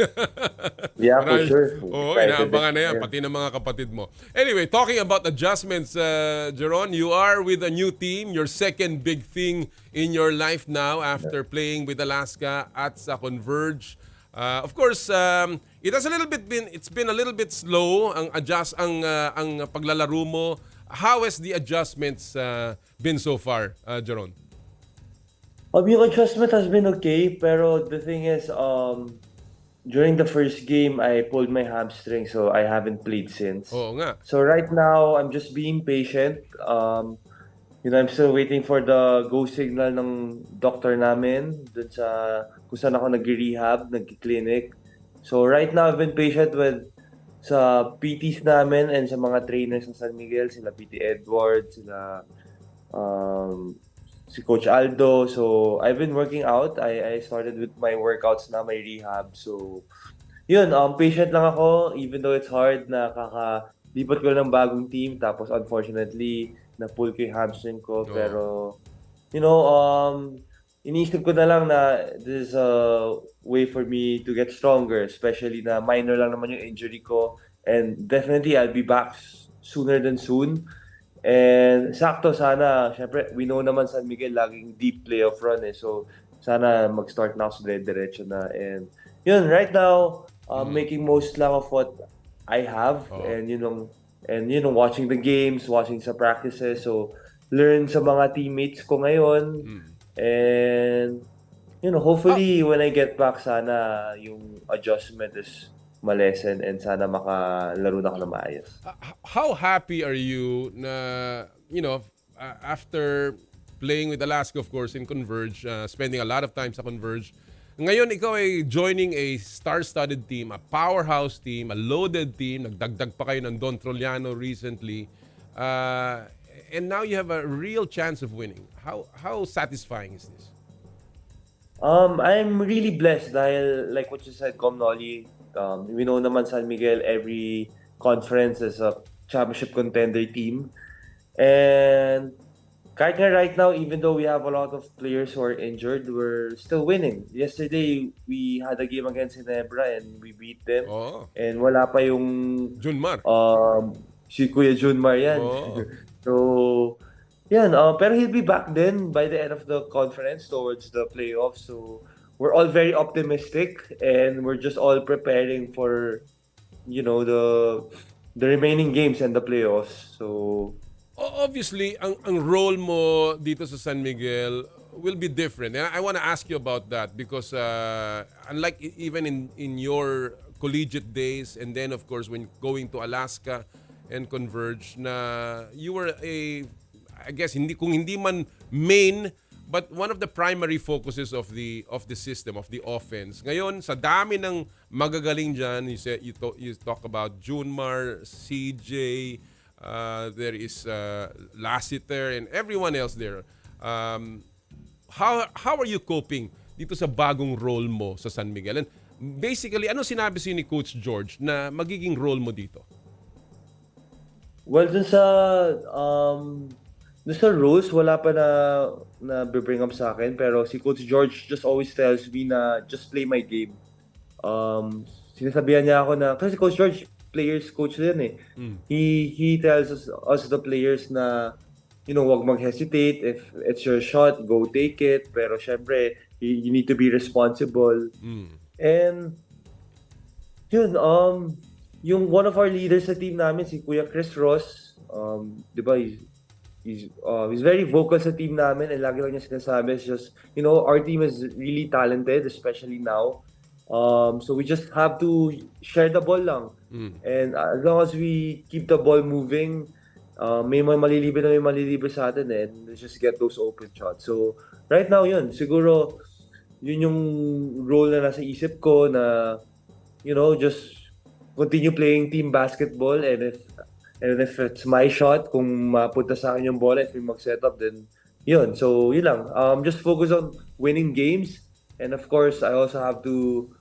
Yeah, for sure. Oo, inaabangan na yan, pati ng mga kapatid mo. Anyway, talking about adjustments, Jeron, you are with a new team, your second big thing in your life now after playing with Alaska at sa Converge. Of course, it's been a little bit slow ang paglalaro mo. How has the adjustments been so far, Jeron? Yung adjustment has been okay, pero the thing is, during the first game, I pulled my hamstring, so I haven't played since. Oo nga. So right now, I'm just being patient. I'm still waiting for the go signal ng doctor namin dun sa kung saan ako nag-rehab, nag-clinic. So right now, I've been patient with sa PTs namin and sa mga trainers ng San Miguel, sila PT Edward, sila si Coach Aldo. So I've been working out. I started with my workouts na, my rehab. So yun, patient lang ako even though it's hard na kakalipat ko ng bagong team. Tapos unfortunately, na-pull ko yung hamstring ko. Pero, iniisip ko na lang na this is a way for me to get stronger. Especially na minor lang naman yung injury ko. And definitely, I'll be back sooner than soon. And sakto sana, syempre, we know naman San Miguel laging deep playoff run eh. So, sana mag-start na ako sa diretso na. And yun, right now, making most lang of what I have. And watching the games, watching sa practices. So, learn sa mga teammates ko ngayon. And, hopefully, when I get back, sana yung adjustment is malesen and sana makalaro na ako na maayos. How happy are you na, after playing with Alaska, of course, in Converge, spending a lot of time sa Converge, ngayon ikaw ay joining a star-studded team, a powerhouse team, a loaded team, nagdagdag pa kayo ng Don Troliano recently, and now you have a real chance of winning. How satisfying is this? I'm really blessed dahil like what you said, Nolly, we know naman San Miguel, every conference is a championship contender team. And kahit nga right now, even though we have a lot of players who are injured, we're still winning. Yesterday, we had a game against Ginebra and we beat them. And wala pa yung Junmar. Si Kuya Junmar yan. So, yan. Pero he'll be back then by the end of the conference towards the playoffs. So, we're all very optimistic and we're just all preparing for, the remaining games and the playoffs. So, obviously, ang role mo dito sa San Miguel will be different. And I want to ask you about that because unlike even in your collegiate days and then of course when going to Alaska and Converge na you were I guess kung hindi man main but one of the primary focuses of the system, of the offense. Ngayon, sa dami ng magagaling dyan, you talk about Junmar, CJ, there is Lassiter, and everyone else there. How are you coping dito sa bagong role mo sa San Miguel? And basically, ano sinabi sa'yo ni Coach George na magiging role mo dito? Well, dun sa rules, wala pa na bring up sa akin. Pero si Coach George just always tells me na just play my game. Sinasabihan niya ako na, kasi Coach George, players coach din eh. He tells us the players na, wag mag-hesitate. If it's your shot, go take it. Pero syempre, you need to be responsible. And, yun, yung one of our leaders sa team namin, si Kuya Chris Ross, di ba, he's very vocal sa team namin and lagi lang niya sinasabi, it's just, our team is really talented, especially now. So we just have to share the ball lang. And as long as we keep the ball moving, May mga malilibre sa atin and let's just get those open shots. So, right now yun, siguro yun yung role na nasa isip ko na, just continue playing team basketball and if it's my shot, kung mapunta sa akin yung bola, if we mag-set up, then yun. So, yun lang. Just focus on winning games and of course, I also have to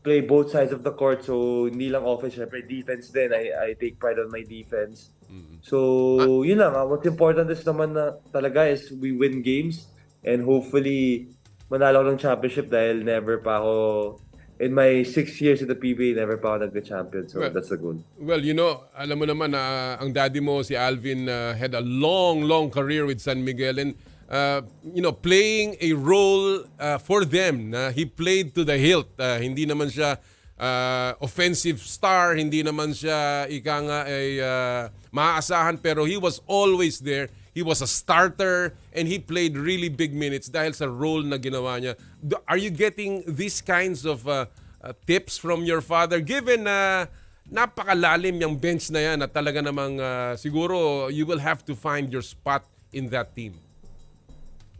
play both sides of the court. So, hindi lang offense, syempre defense din. I take pride on my defense. So, yun lang. What's important is naman na talaga is we win games and hopefully manalo ako ng championship dahil never pa ako, in my 6 years in the PBA, never pa ako nag-champion. So, that's the goal. Well, alam mo naman na ang daddy mo, si Alvin, had a long career with San Miguel and, playing a role for them. He played to the hilt. Hindi naman siya offensive star, hindi naman siya ay maaasahan, pero he was always there. He was a starter and he played really big minutes dahil sa role na ginawa niya. Are you getting these kinds of tips from your father given na napakalalim yung bench na yan at talaga namang siguro you will have to find your spot in that team?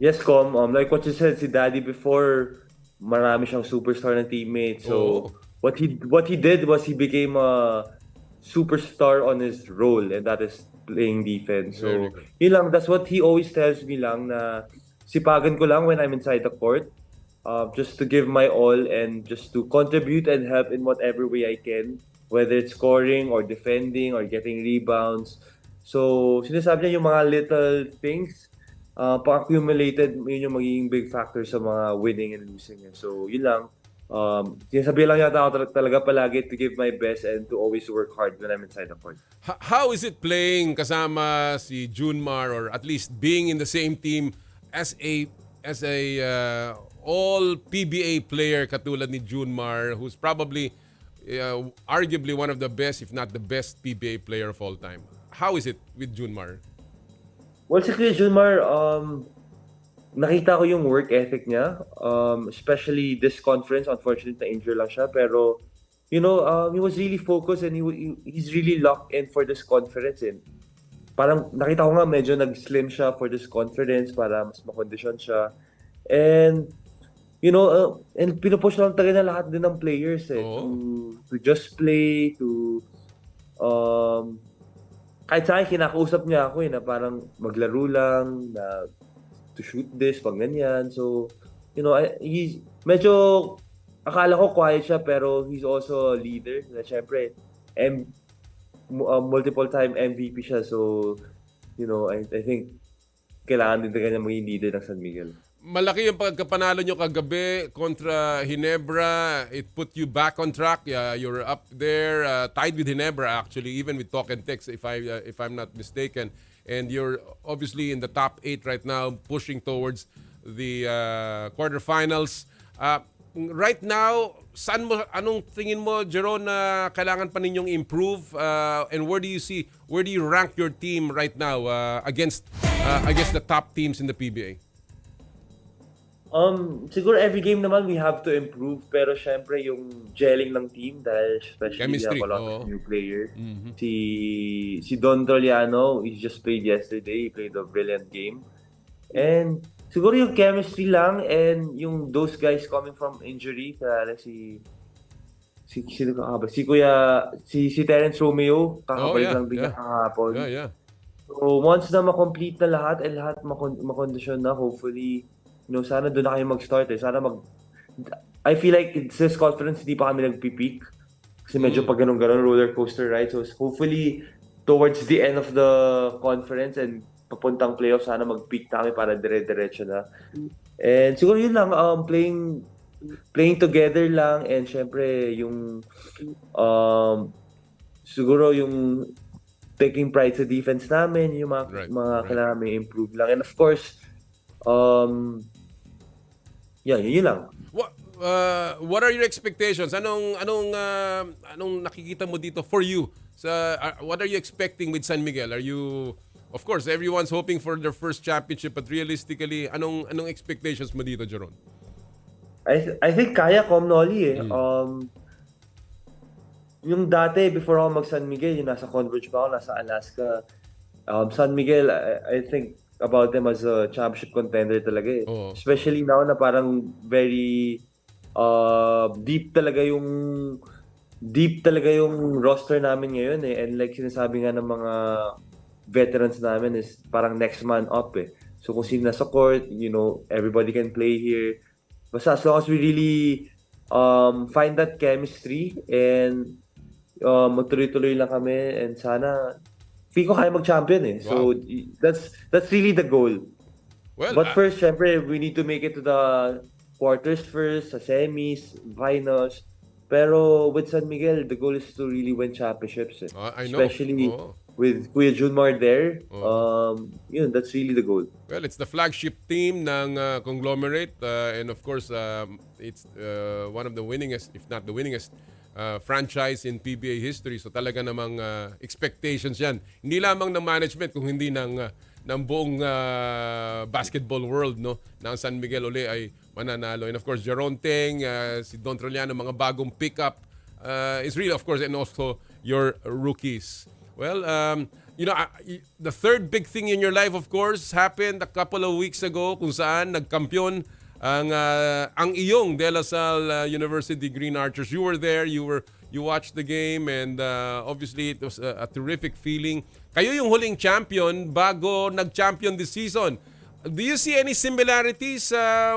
Yes, Com. Like what you said, si Daddy before, marami siyang superstar na teammate. So, what he did was he became a superstar on his role and that is playing defense. So, yun lang, that's what he always tells me lang na sipagan ko lang when I'm inside the court. Just to give my all and just to contribute and help in whatever way I can. Whether it's scoring or defending or getting rebounds. So, sinasabi niya yung mga little things, pa-accumulated, yun yung magiging big factor sa mga winning and losing. So, yun lang. Sinasabi lang yata ako talaga palagi to give my best and to always work hard when I'm inside the court. How is it playing kasama si Junmar or at least being in the same team as a all PBA player katulad ni Junmar, who's probably arguably one of the best, if not the best PBA player of all time? How is it with Junmar? Well, si Kuya Junmar, nakita ko yung work ethic niya, especially this conference. Unfortunately, na-injure lang siya. Pero, he was really focused and he's really locked in for this conference. And parang nakita ko nga medyo nag-slim siya for this conference para mas makondisyon siya. And, and pinupush lang talaga na lahat din ng players to just play, to kahit sa akin, kinakausap niya ako na parang maglaro lang, na to shoot this, pag ganyan. So, he's medyo, akala ko quiet siya, pero he's also a leader. Na syempre, multiple time MVP siya. So, I think, kailangan din kanya maging leader ng San Miguel. Malaki yung pagkapanalo nyo kagabi kontra Ginebra. It put you back on track. You're up there, tied with Ginebra actually, even with Talk and Text, if I'm not mistaken. And you're obviously in the top 8 right now, pushing towards the quarterfinals. Right now, anong tingin mo, Jeron, na kailangan pa ninyong improve? And where do you rank your team right now against the top teams in the PBA? Siguro every game naman we have to improve, pero syempre yung gelling ng team dahil especially we have a lot of new players. Si Don Troliano, he just played yesterday, he played a brilliant game. And siguro yung chemistry lang and yung those guys coming from injury, kaya si Terence Romeo, kakabalik lang din kahapon. So once na ma-complete na lahat and lahat makondisyon na, hopefully sana doon na kayo mag-start I feel like this conference hindi pa kami nag-peak kasi medyo pag ganun roller coaster ride. So hopefully towards the end of the conference and papuntang playoff, sana mag-peak na kami para dire-diretso na. And siguro yun lang, playing together lang and syempre yung siguro yung taking pride sa defense namin, yung mga kailangan namin improve lang. And of course, yun lang. What are your expectations? Anong nakikita mo dito for you? What are you expecting with San Miguel? Of course, everyone's hoping for their first championship, but realistically, anong expectations mo dito, Jeron? I think kaya Noli yung dati before ako mag San Miguel, yung nasa Converge pa ako, nasa Alaska, San Miguel, I think about them as a championship contender talaga eh. Oo. Especially now na parang very deep talaga yung roster namin ngayon eh. And like sinasabi nga ng mga veterans namin is parang next man up eh. So kung sino nasa court, everybody can play here. Basta as long as we really find that chemistry and magtuloy-tuloy lang kami and sana feel ko kaya mag-champion eh. So that's really the goal. Well, But first, syempre, we need to make it to the quarters first, sa semis, finals. Pero with San Miguel, the goal is to really win championships. Eh. I know. Especially with Kuya Junmar there. That's really the goal. Well, it's the flagship team ng conglomerate and of course, it's one of the winningest, if not the winningest, franchise in PBA history. So talaga namang expectations yan. Hindi lamang ng management kung hindi ng buong basketball world, no? Na ang San Miguel uli ay mananalo. And of course, Jeron, Teng, si Don Troliano, mga bagong pickup is really, of course, and also your rookies. Well, the third big thing in your life, of course, happened a couple of weeks ago kung saan nagkampiyon ang iyong De La Salle University Green Archers. You were there, you watched the game, and obviously it was a terrific feeling. Kayo yung huling champion bago nag-champion this season. Do you see any similarities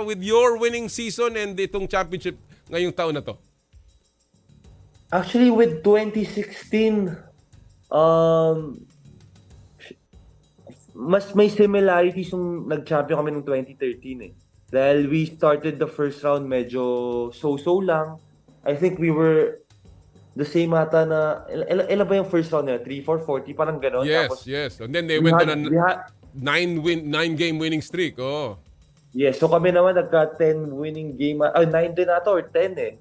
with your winning season and itong championship ngayong taon na to? Actually, with 2016, mas may similarities yung nag-champion kami noong 2013 eh. Dahil we started the first round medyo so-so lang. I think we were the same ata na, ilan ba yung first round nila? 3-4-40, parang gano'n. Yes, Tapos, yes. And then they went on a 9-game winning streak. Oh. Yes, so kami naman nagka 10 winning game. 9 din ata or 10 eh.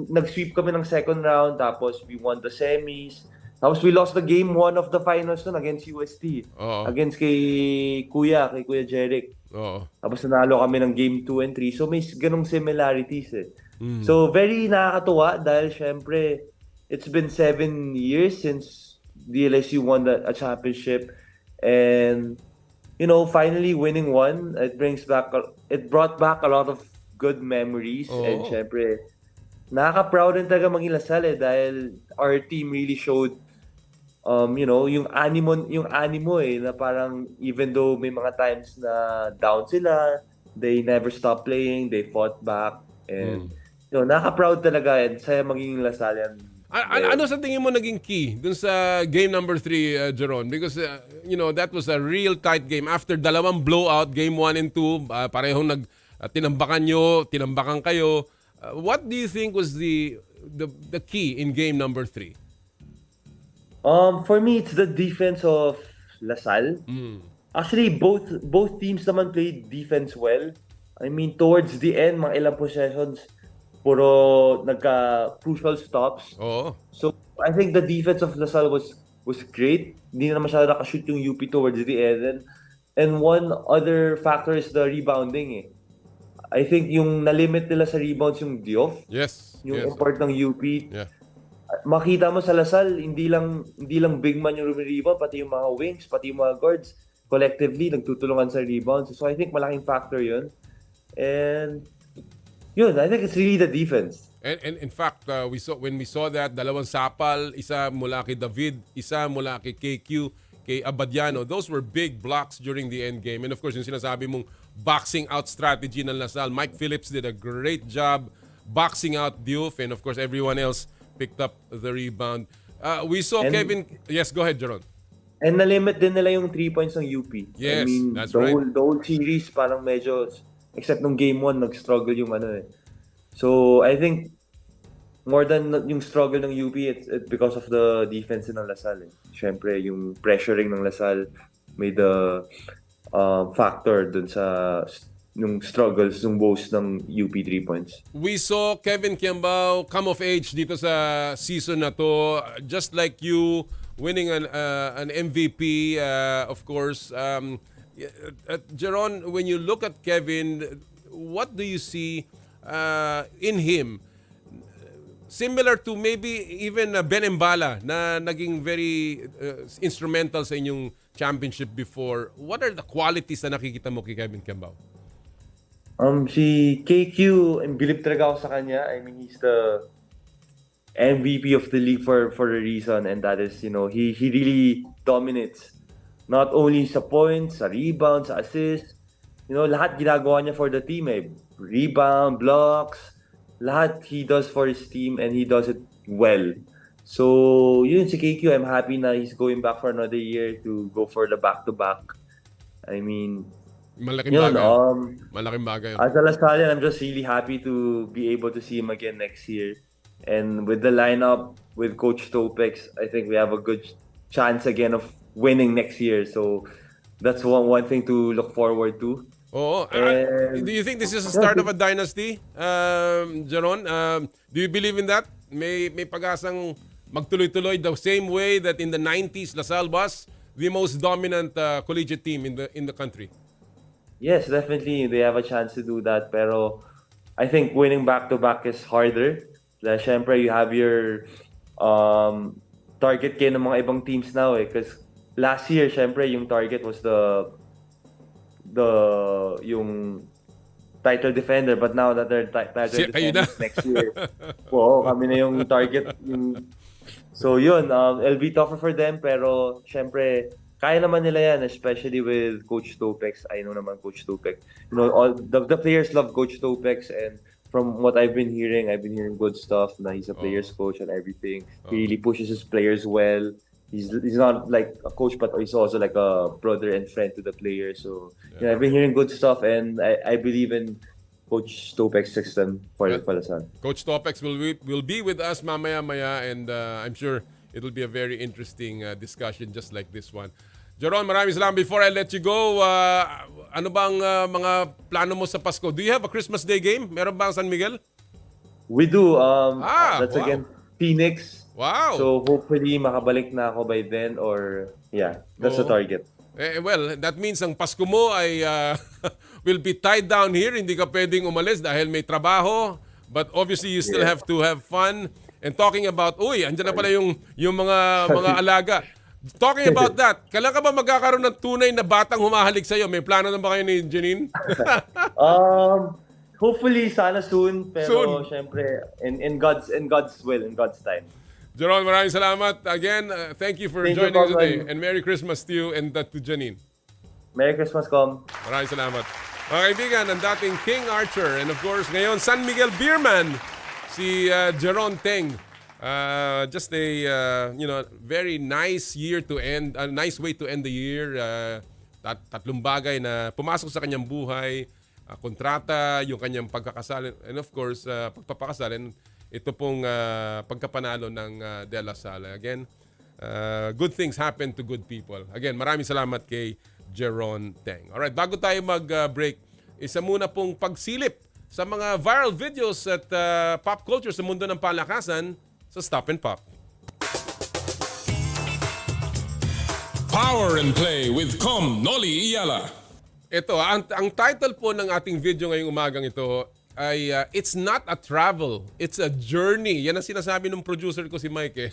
Nag-sweep kami ng second round, tapos we won the semis. Tapos we lost the game 1 of the finals nun against UST. Against kay Kuya Jeric. Tapos nanalo kami ng game 2 and 3. So may ganong similarities eh. So very nakakatuwa dahil syempre it's been 7 years since DLSU won a championship. And finally winning one, it brought back a lot of good memories. And syempre nakaka-proud din talaga maging Lasal eh dahil our team really showed yung animo eh na parang even though may mga times na down sila, they never stopped playing, they fought back and nakaka-proud talaga and saya maging Lasal yan. Ano sa tingin mo naging key dun sa game number 3, Jeron? Because that was a real tight game after dalawang blowout, game 1 and 2, parehong tinambakan kayo. What do you think was the key in game number 3? For me, it's the defense of Lasal. Actually, both teams naman played defense well. I mean, towards the end, mga ilang possessions, puro nagka-crucial stops. So, I think the defense of Lasal was great. Hindi na masyado nakashoot yung UP towards the end. And one other factor is the rebounding eh. I think yung na-limit nila sa rebounds yung Diof. Yes. Yung import ng UP. Yeah. Makita mo sa Lasal, hindi lang big man yung rebound, pati yung mga wings, pati yung mga guards, collectively nagtutulungan sa rebounds. So I think malaking factor yun. And I think it's really the defense. And in fact, when we saw that, dalawang sapal, isa mula kay David, isa mula kay KQ, kay Abadiano, those were big blocks during the end game. And of course, yung sinasabi mong boxing out strategy ng Lasal, Mike Phillips did a great job boxing out Diouf, and of course, everyone else picked up the rebound. We saw Kevin... Yes, go ahead, Jeron. And na-limit din nila yung 3 points ng UP. Yes, I mean, that's right. The whole series parang medyo, except nung game 1, nag-struggle yung eh. So, I think, more than yung struggle ng UP, it's because of the defense ng Lasal. Eh. Siyempre, yung pressuring ng Lasal made the factor dun sa yung struggles, yung woes ng UP 3 points. We saw Kevin Kiambao come of age dito sa season na to, just like you, winning an MVP, of course. Jeron, when you look at Kevin, what do you see in him similar to maybe even Ben Embala na naging very instrumental sa inyong championship before. What are the qualities na nakikita mo kay Kevin Kembao? Si KQ, bilib talaga ako sa kanya. I mean, he's the MVP of the league for a reason, and that is, he really dominates. Not only sa points, sa rebounds, sa assists. Lahat ginagawa niya for the team. Rebound, blocks, lahat he does for his team, and he does it well. So, yun si KQ, I'm happy na he's going back for another year to go for the back-to-back. I mean, Malaking yun, bagay. Malaking bagay. As a Lasallian, I'm just really happy to be able to see him again next year. And with the lineup, with Coach Topex, I think we have a good chance again of winning next year. So that's one thing to look forward to. Oo. Do you think this is the start of a dynasty, Jeron? Do you believe in that? May pag-asang magtuloy-tuloy the same way that in the 90s, LaSalle was the most dominant collegiate team in the country? Yes, definitely. They have a chance to do that. Pero I think winning back-to-back is harder. Siyempre, you have your target kayo ng mga ibang teams now Because last year, siyempre, yung target was yung title defender. But now that they're title defenders next year, kami na yung target. So yun, it'll be tougher for them. Pero siyempre, kaya naman nila yan, especially with Coach Topex. I know naman Coach Topex. All the players love Coach Topex, and from what I've been hearing good stuff. Na he's a players coach and everything. He really pushes his players well. He's not like a coach, but he's also like a brother and friend to the players. So I've been hearing good stuff, and I believe in Coach Topex system for Lasalle. Coach Topex will be with us mamaya-maya, and I'm sure it'll be a very interesting discussion just like this one. Jeron, maraming salamat. Before I let you go, ano bang mga plano mo sa Pasko? Do you have a Christmas Day game? Meron ba ang San Miguel? We do. That's again Phoenix. Wow. So hopefully makabalik na ako by then, or that's the target. Well, that means ang Pasko mo ay will be tied down here. Hindi ka pwedeng umalis dahil may trabaho. But obviously you still have to have fun. And talking about, andyan na pala yung mga alaga. Talking about that, kailan ka ba magkakaroon ng tunay na batang humahalik sa'yo? May plano na ba kayo ni Janine? Hopefully, sana soon. Pero syempre, in God's will, in God's time. Jeron, maraming salamat. Again, thank you for joining us today. And Merry Christmas to you and to Janine. Merry Christmas, Com. Maraming salamat. Mga kaibigan, ang dating King Archer. And of course, ngayon, San Miguel Beermen, si Jeron Teng. Just a very nice year to end, a nice way to end the year. Tatlong bagay na pumasok sa kanyang buhay, kontrata, yung kanyang pagkakasal, and of course pagpapakasalin, ito pong pagkapanalo ng De La Salle. Again, good things happen to good people. Again, maraming salamat kay Jeron Teng. Alright, bago tayo mag-break, isa muna pong pagsilip sa mga viral videos at pop culture sa mundo ng palakasan sa Stop and Pop. Power and Play with Noli Iyala. Ito, ang title po ng ating video ngayong umagang ito ay It's Not a Travel, It's a Journey. Yan ang sinasabi ng producer ko si Mike.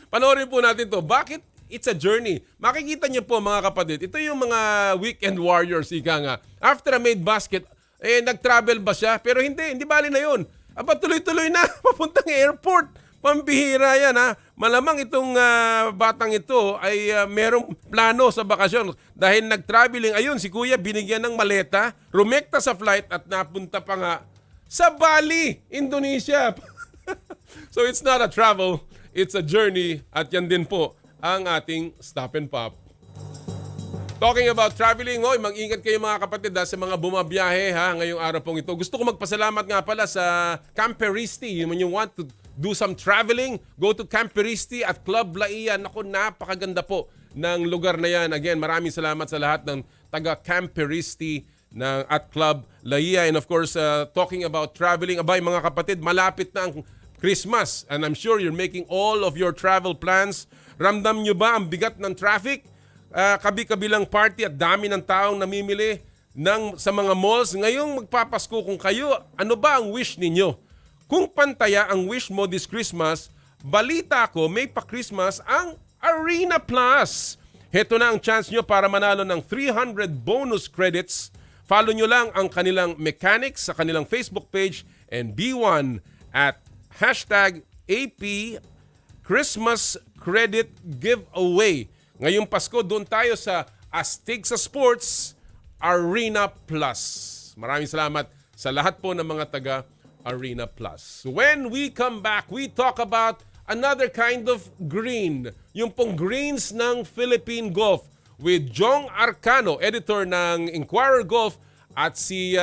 Panoorin po natin to. Bakit it's a journey? Makikita niyo po mga kapatid, ito yung mga weekend warriors, ika nga. After a made basket, nag-travel ba siya? Pero hindi bali na yun. Aba, tuloy-tuloy na, papuntang airport. Pambihira yan ha. Malamang itong batang ito ay merong plano sa bakasyon. Dahil nag-traveling, ayun si kuya binigyan ng maleta, rumekta sa flight at napunta pa nga sa Bali, Indonesia. So it's not a travel, it's a journey. At yan din po ang ating Stop and Pop. Talking about traveling, mag-ingat kayo mga kapatid sa mga bumabiyahe ngayong araw pong ito. Gusto ko magpasalamat nga pala sa Camperisti. When you want to do some traveling, go to Camperisti at Club Laia. Naku, napakaganda po ng lugar na yan. Again, maraming salamat sa lahat ng taga Camperisti at Club Laia. And of course, talking about traveling, abay mga kapatid, malapit na ang Christmas. And I'm sure you're making all of your travel plans. Ramdam nyo ba ang bigat ng traffic? Kabi-kabilang party at dami ng taong namimili sa mga malls. Ngayong magpapasko kung kayo, ano ba ang wish ninyo? Kung pantaya ang wish mo this Christmas, balita ko may pa-Christmas ang Arena Plus. Heto na ang chance nyo para manalo ng 300 bonus credits. Follow nyo lang ang kanilang mechanics sa kanilang Facebook page and B1 at #AP Christmas Credit Giveaway. Ngayong Pasko, doon tayo sa Astig sa Sports Arena Plus. Maraming salamat sa lahat po ng mga taga Arena Plus. When we come back, we talk about another kind of green. Yung pong greens ng Philippine Golf with Jong Arcano, editor ng Inquirer Golf, at si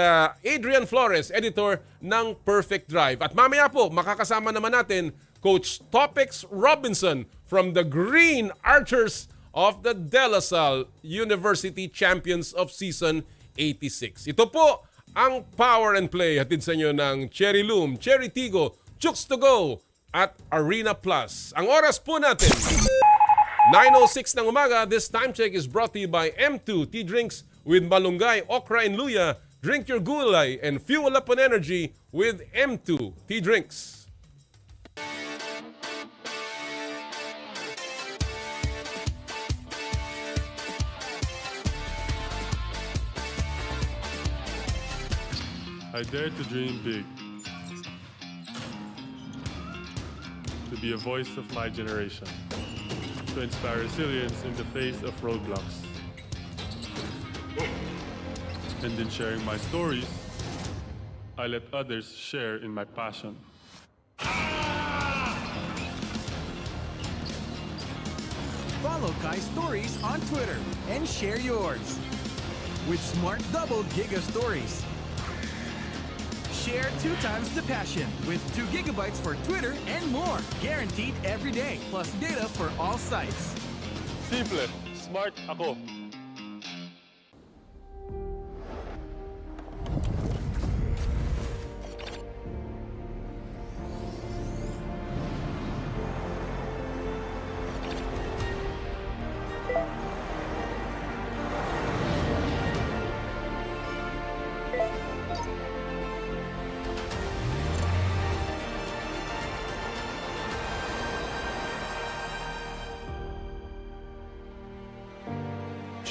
Adrian Flores, editor ng Perfect Drive. At mamaya po, makakasama naman natin Coach Topex Robinson from the Green Archers of the DLSU University Champions of Season 86. Ito po ang Power and Play hatid sa inyo ng Cherry Loom, Cherry Tigo, Chooks to Go at Arena Plus. Ang oras po natin, 9:06 ng umaga. This time check is brought to you by M2 Tea Drinks with malunggay, okra, and luya. Drink your gulay and fuel up on energy with M2 Tea Drinks. I dare to dream big. To be a voice of my generation. To inspire resilience in the face of roadblocks. And in sharing my stories, I let others share in my passion. Follow Kai Stories on Twitter and share yours. With Smart Double Giga Stories. Share 2 times the passion with 2 gigabytes for Twitter and more. Guaranteed every day, plus data for all sites. Simple, smart ako.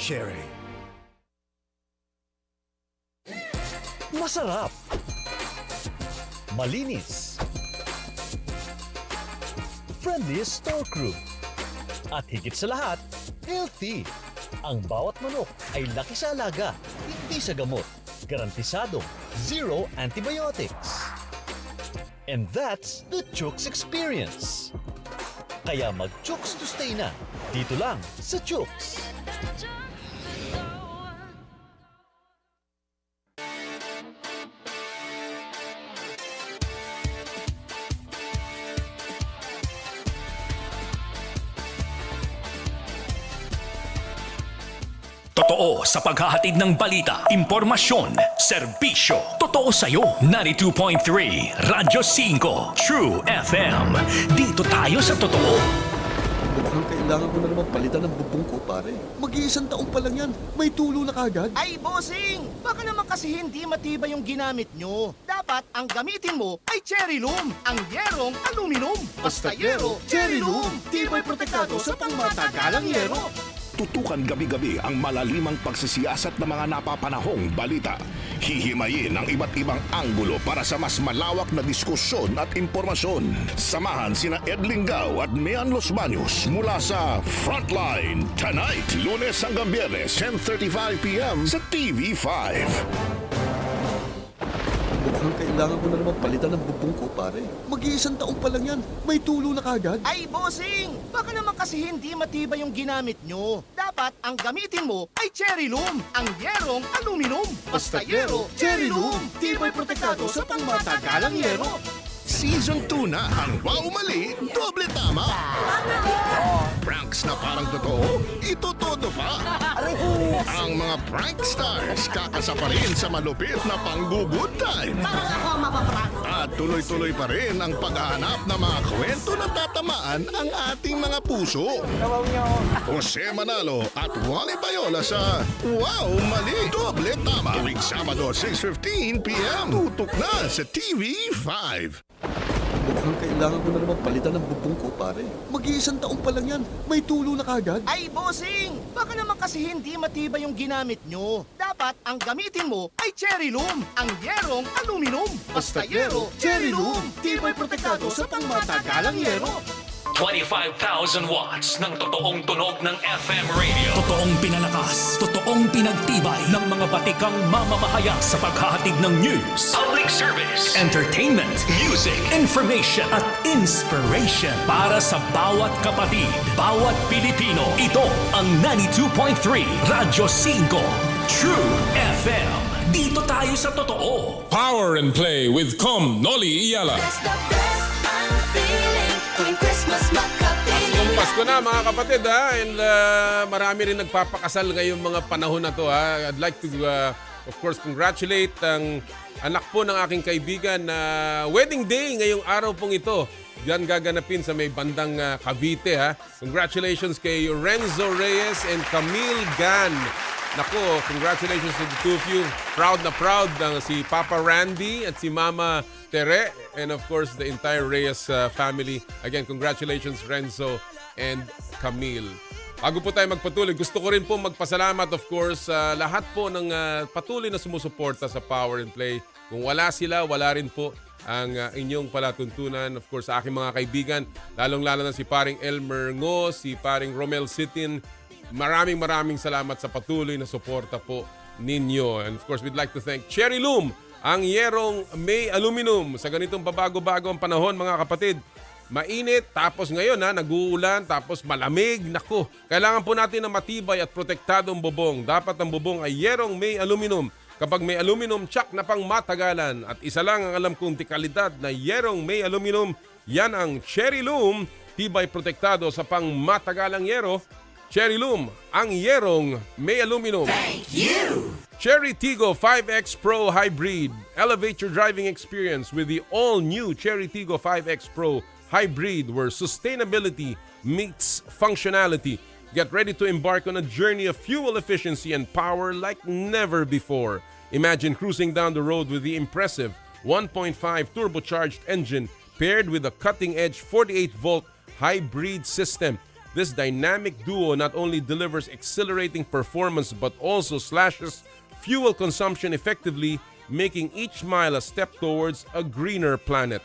Sherry. Masarap. Malinis. Friendliest store crew. At higit sa lahat, healthy. Ang bawat manok ay laki sa alaga, hindi sa gamot. Garantisado, zero antibiotics. And that's the Chooks experience. Kaya mag-Chooks to stay na. Dito lang sa Chooks. Totoo sa paghahatid ng balita, impormasyon, serbisyo. Totoo sa'yo. 92.3 Radyo 5 True FM. Dito tayo sa totoo. Mukhang kailangan ko na naman palitan ng bubong ko, pare. Mag-iisang taon pa lang yan. May tulo na kagad. Ay, bossing! Baka naman kasi hindi matibay yung ginamit nyo. Dapat ang gamitin mo ay Cherry Loom, ang yerong aluminum. Basta yero, Cherry Loom. Tibay protektado sa pangmatagalang yero. Tutukan gabi-gabi ang malalimang pagsisiyasat ng mga napapanahong balita. Hihimayin ang iba't ibang anggulo para sa mas malawak na diskusyon at impormasyon. Samahan sina Ed Lingao at Mian Los Baños mula sa Frontline. Tonight, Lunes hanggang Biyernes, 10:35 p.m. sa TV5. Mukhang kailangan ko na naman palitan ng bubong ko, pare. Mag-iisang taon pa lang yan. May tulo na kagad. Ay, bossing! Baka naman kasi hindi matibay yung ginamit nyo. Dapat ang gamitin mo ay Cherry Loom, ang yerong aluminum. Basta yero, Cherry Loom. Tibay protektado sa pangmatagalang yero. Season 2 na ang Wow Mali, Doble Tama. Pranks na parang totoo, ito todo pa. Ang mga prank stars kakasapa rin sa malupit na pang-good time. At tuloy-tuloy pa rin ang paghahanap ng mga kwento na tatamaan ang ating mga puso. Jose Manalo at Wally Bayola sa Wow Mali, Doble Tama. Tuwing Sabado 6:15 p.m. Tutok na sa TV5. Mukhang kailangan ko na naman palitan ng bubong ko, pare. Mag-iisang taon pa lang yan. May tulo na kagad. Ay, bossing! Baka naman kasi hindi matibay yung ginamit nyo. Dapat ang gamitin mo ay Cherry Loom, ang yerong aluminum. Basta yero, Cherry Loom. Tibay protektado sa pangmatagalang yero. 25,000 watts ng totoong tunog ng FM radio. Totoong pinalakas, totoong pinagtibay ng mga batikang mamamahayag sa paghahatid ng news, public service, entertainment, music, information at inspiration para sa bawat kapatid, bawat Pilipino. Ito ang 92.3 Radyo 5 True FM. Dito tayo sa totoo. Power and Play with Noli Iyala. Pasko na mga kapatid ha, and marami rin nagpapakasal ngayong mga panahon na to ha. I'd like to of course congratulate ang anak po ng aking kaibigan na wedding day ngayong araw pong ito. Diyan gaganapin sa may bandang Cavite ha. Congratulations kay Renzo Reyes and Camille Gan. Nako, congratulations to the two of you. Proud na proud si Papa Randy at si Mama Tere, and of course the entire Reyes family. Again, congratulations Renzo and Camille. Bago po tayo magpatuloy, gusto ko rin po magpasalamat of course sa lahat po ng patuloy na sumusuporta sa Power and Play. Kung wala sila, wala rin po ang inyong palatuntunan. Of course, sa aking mga kaibigan, lalong-lalo na si paring Elmer Ngo, si paring Romel Sitin. Maraming salamat sa patuloy na suporta po ninyo. And of course, we'd like to thank Cherry Loom, ang yerong may aluminum. Sa ganitong babago-bago ang panahon mga kapatid, mainit, tapos ngayon nag-uulan, tapos malamig. Naku, kailangan po natin ng matibay at protektadong bubong. Dapat ang bubong ay yerong may aluminum. Kapag may aluminum, tsak na pang matagalan. At isa lang ang alam kong dekalidad na yerong may aluminum, yan ang Cherry Loom, tibay protektado sa pang matagalang yero. Cherry Loom, ang yerong may aluminum. Thank you! Cherry Tiggo 5X Pro Hybrid. Elevate your driving experience with the all-new Cherry Tiggo 5X Pro Hybrid, where sustainability meets functionality. Get ready to embark on a journey of fuel efficiency and power like never before. Imagine cruising down the road with the impressive 1.5 turbocharged engine paired with a cutting-edge 48-volt hybrid system. This dynamic duo not only delivers exhilarating performance but also slashes fuel consumption effectively, making each mile a step towards a greener planet.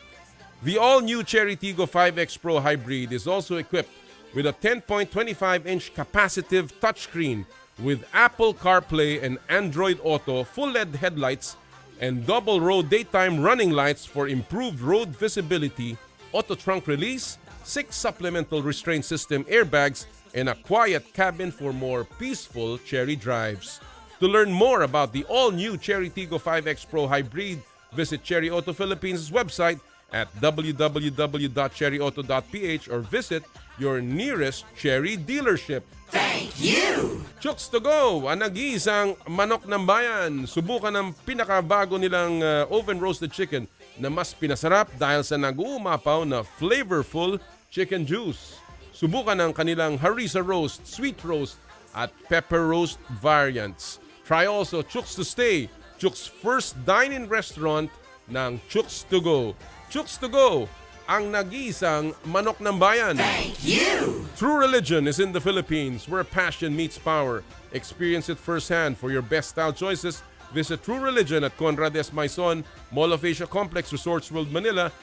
The all-new Cherry Tiggo 5X Pro Hybrid is also equipped with a 10.25-inch capacitive touchscreen with Apple CarPlay and Android Auto, full LED headlights, and double-row daytime running lights for improved road visibility, auto trunk release, 6 supplemental restraint system airbags, and a quiet cabin for more peaceful Cherry drives. To learn more about the all-new Cherry Tiggo 5X Pro Hybrid, visit Cherry Auto Philippines' website at www.cherryauto.ph or visit your nearest Cherry dealership. Thank you! Chooks to go, ang nag-iisang manok ng bayan. Subukan ang pinakabago nilang oven-roasted chicken na mas pinasarap dahil sa nag-uumapaw na flavorful chicken juice. Subukan ang kanilang harissa roast, sweet roast, at pepper roast variants. Try also Chooks to Stay, Chooks' first dine-in restaurant ng Chooks to Go. Chooks to Go, ang nag-iisang manok ng bayan. Thank you! True religion is in the Philippines, where passion meets power. Experience it firsthand. For your best style choices, visit True Religion at Conrad S. Maison, Mall of Asia Complex, Resorts World Manila,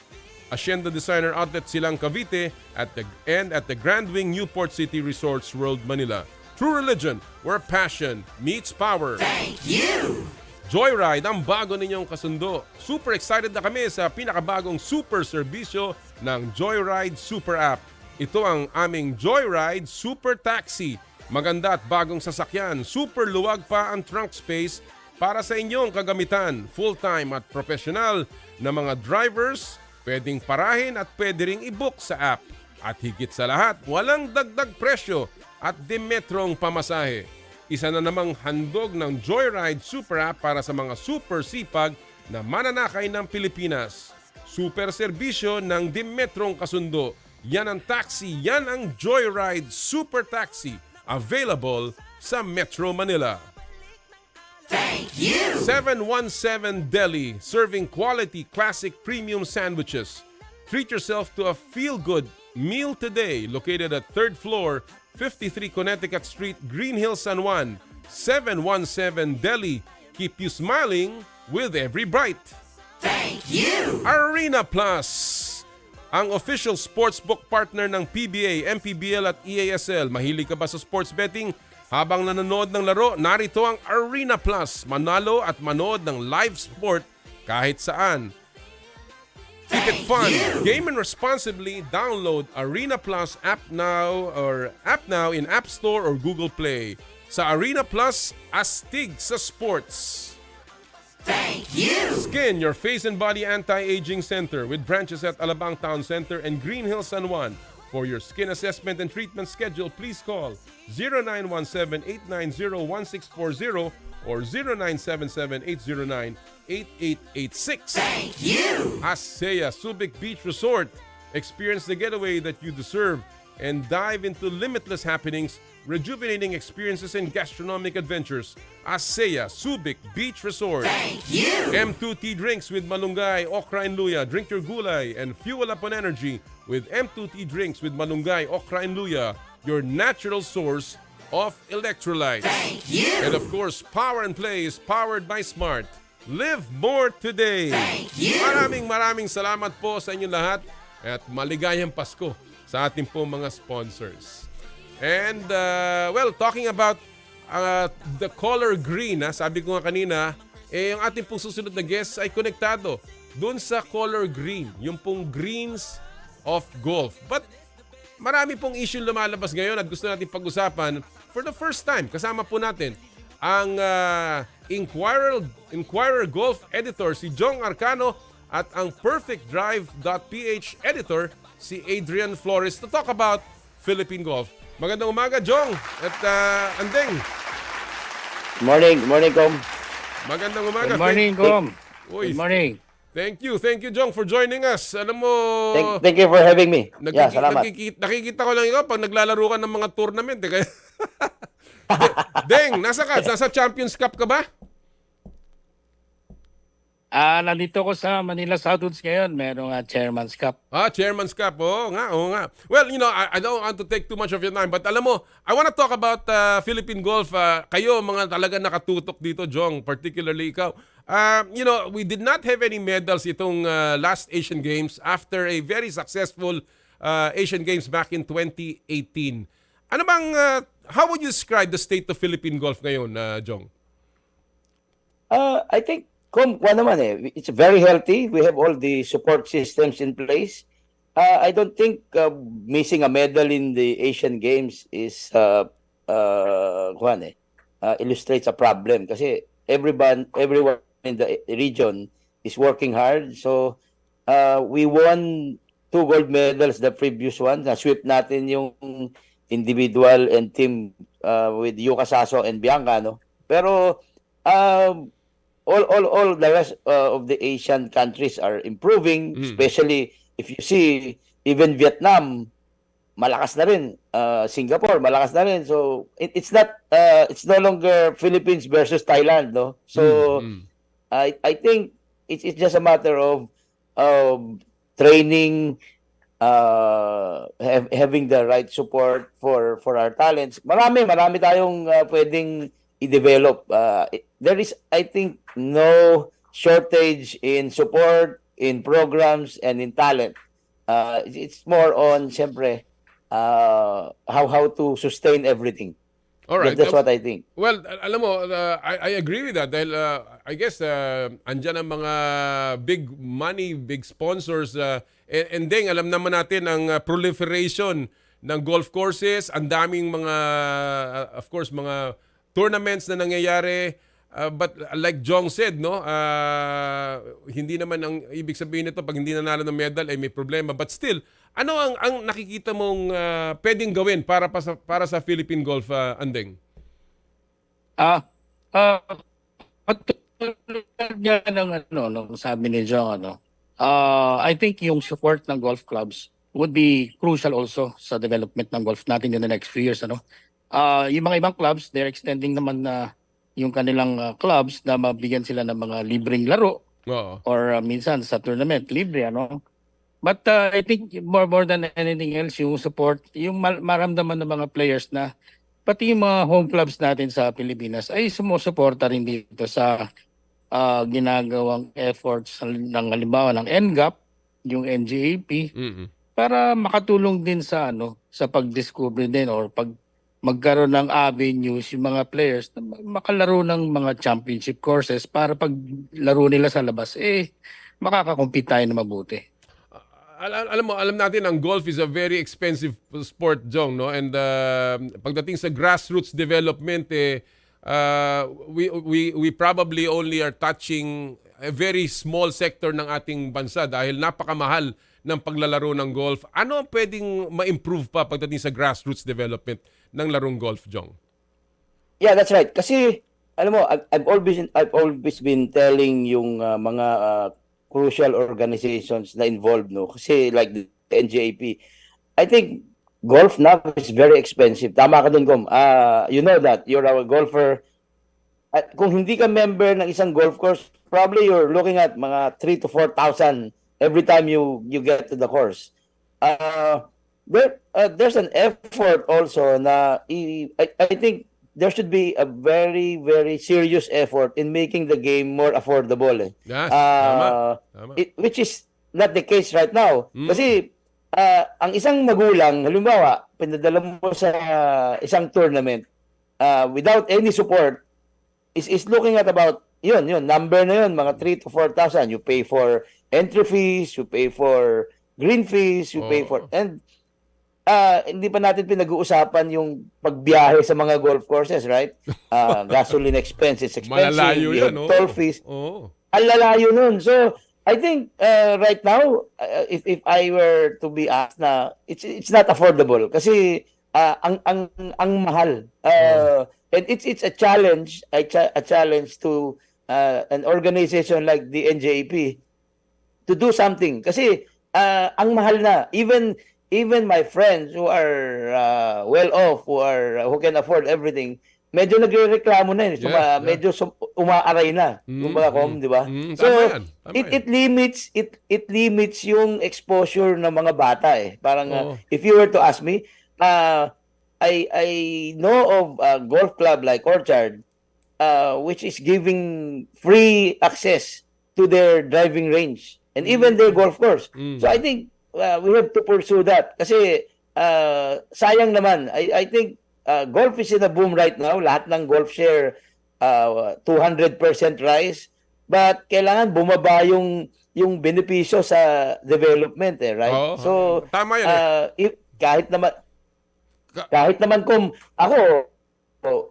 Hacienda Designer Outlet Silang Cavite, at the Grand Wing Newport City Resorts World Manila. True Religion, where passion meets power. Thank you! Joyride, ang bago ninyong kasundo. Super excited na kami sa pinakabagong super serbisyo ng Joyride Super App. Ito ang aming Joyride Super Taxi. Maganda at bagong sasakyan. Super luwag pa ang trunk space para sa inyong kagamitan. Full-time at professional na mga drivers, pwedeng parahin at pwede ring i-book sa app. At higit sa lahat, walang dagdag presyo at dimetrong pamasahe. Isa na namang handog ng Joyride Super App para sa mga super sipag na mananakay ng Pilipinas. Super serbisyo ng dimetrong kasundo. Yan ang taxi, yan ang Joyride Super Taxi. Available sa Metro Manila. Thank you! 717 Deli, serving quality classic premium sandwiches. Treat yourself to a feel-good meal today, located at 3rd floor, 53 Connecticut Street, Green Hills, San Juan. 717 Deli. Keep you smiling with every bite. Thank you! Arena Plus, ang official sportsbook partner ng PBA, MPBL at EASL. Mahilig ka ba sa sports betting? Habang nanonood ng laro, narito ang Arena Plus. Manalo at manood ng live sport kahit saan. Keep it fun. Game and responsibly. Download Arena Plus app now in App Store or Google Play. Sa Arena Plus, astig sa sports. Thank you! Skin, your face and body anti-aging center with branches at Alabang Town Center and Green Hills, San Juan. For your skin assessment and treatment schedule, please call 0917-890-1640 or 0977-809-8886. Thank you! Asea Subic Beach Resort. Experience the getaway that you deserve and dive into limitless happenings, rejuvenating experiences and gastronomic adventures. Asea Subic Beach Resort. Thank you! M2T Drinks with Malunggay, Okra and Luya. Drink your gulay and fuel up on energy with M2T Drinks with Malunggay, Okra and Luya, your natural source of electrolytes. Thank you! And of course, Power and Play is powered by Smart. Live more today. Thank you! Maraming salamat po sa inyong lahat at maligayang Pasko sa ating po mga sponsors. And, talking about the color green, sabi ko nga kanina, yung ating pong susunod na guest ay konektado doon sa color green, yung pong greens of golf. But marami pong issue lumalabas ngayon at gusto natin pag-usapan for the first time. Kasama po natin ang Inquirer Golf Editor si Jong Arcano at ang PerfectDrive.ph Editor si Adrian Flores to talk about Philippine golf. Magandang umaga, Jong at Andeng. Morning, Com. Magandang umaga. Good morning, Com. Uy, Good morning. Thank you, Jong, for joining us. Alam mo, Thank you for having me. Salamat. Nakikita ko lang ikaw pag naglalaro ka ng mga tournament. Kaya Deng, nasa Champions Cup ka ba? Nandito ko sa Manila Southwoods ngayon. Merong Chairman's Cup. Chairman's Cup. Oo nga. Well, I don't want to take too much of your time. But alam mo, I want to talk about Philippine golf. Kayo, mga talaga nakatutok dito, Jong. Particularly ikaw. We did not have any medals itong last Asian Games after a very successful Asian Games back in 2018. Ano bang, how would you describe the state of Philippine golf ngayon, Jong? I think, it's very healthy. We have all the support systems in place. I don't think missing a medal in the Asian Games is illustrates a problem kasi everyone in the region is working hard. So we won 2 gold medals the previous one. Na-sweep natin yung individual and team with Yuka Saso and Bianca, no? Pero all the rest of the Asian countries are improving, especially if you see even Vietnam malakas na rin, Singapore malakas na rin. So it's no longer Philippines versus Thailand, no? So I think it's just a matter of training, having the right support for our talents. Marami tayong pwedeng i-develop. There is, I think, no shortage in support, in programs, and in talent. It's more on, siyempre, how to sustain everything. All right. That's what I think. Well, alam mo, I agree with that dahil I guess andyan ang mga big money, big sponsors and then alam naman natin ang proliferation ng golf courses, ang daming mga of course mga tournaments na nangyayari. But like Jong said, no, hindi naman ang ibig sabihin nito pag hindi nanalo ng medal ay may problema. But still, ano ang nakikita mong pwedeng gawin para sa Philippine golf, Andeng? Yan ang sabi ni Jong, I think yung support ng golf clubs would be crucial also sa development ng golf natin in the next few years, yung mga ibang clubs, they're extending naman na yung kanilang clubs na mabigyan sila ng mga libreng laro or minsan sa tournament libre But I think more than anything else, yung support, yung maramdaman ng mga players na pati yung mga home clubs natin sa Pilipinas ay sumusuporta rin dito sa ginagawang efforts ng halimbawa ng NGAP, yung NGAP, para makatulong din sa sa pag-discover din or pag magkaroon ng avenues yung mga players na makalaro ng mga championship courses para pag laro nila sa labas makakakompete tayo na mabuti. Alam natin ang golf is a very expensive sport, Jong, no? And pagdating sa grassroots development we probably only are touching a very small sector ng ating bansa dahil napakamahal ng paglalaro ng golf. Ano ang pwedeng ma-improve pa pagdating sa grassroots development ng larong golf, Jong? Yeah, that's right. Kasi alam mo, I've always been telling yung mga crucial organizations na involved, no? Kasi like the NJAP, I think golf now is very expensive. Tama ka dun, Kom. You know that. You're a golfer. At kung hindi ka member ng isang golf course, probably you're looking at mga 3,000 to 4,000 every time you get to the course. There's an effort also na I think there should be a very, very serious effort in making the game more affordable. Yes, tama. Which is not the case right now. Kasi ang isang magulang, halimbawa, pinadala mo sa isang tournament without any support, is looking at about, yun, number na yun, mga 3,000 to 4,000. You pay for entry fees, you pay for green fees, you pay for... And hindi pa natin pinag-uusapan yung pagbiyahe sa mga golf courses, right? Gasoline expense, it's expensive. Malalayo yan, no? Toll fees. Ang lalayo nun. So, I think right now, if I were to be asked na, it's not affordable kasi ang mahal. And it's a challenge, a challenge to an organization like the NJAP to do something. Kasi ang mahal na. Even my friends who are well off, who can afford everything, medyo nagrereklamo na yun. Medyo umaaray na. Yung mga di ba? So, it limits yung exposure ng mga bata Parang, if you were to ask me, I know of a golf club like Orchard, which is giving free access to their driving range and even their golf course. So I think we have to pursue that kasi sayang naman. I think golf is in a boom right now. Lahat ng golf share 200% rise, but kailangan bumaba yung benepisyo sa development right? So tama yan kahit naman kung ako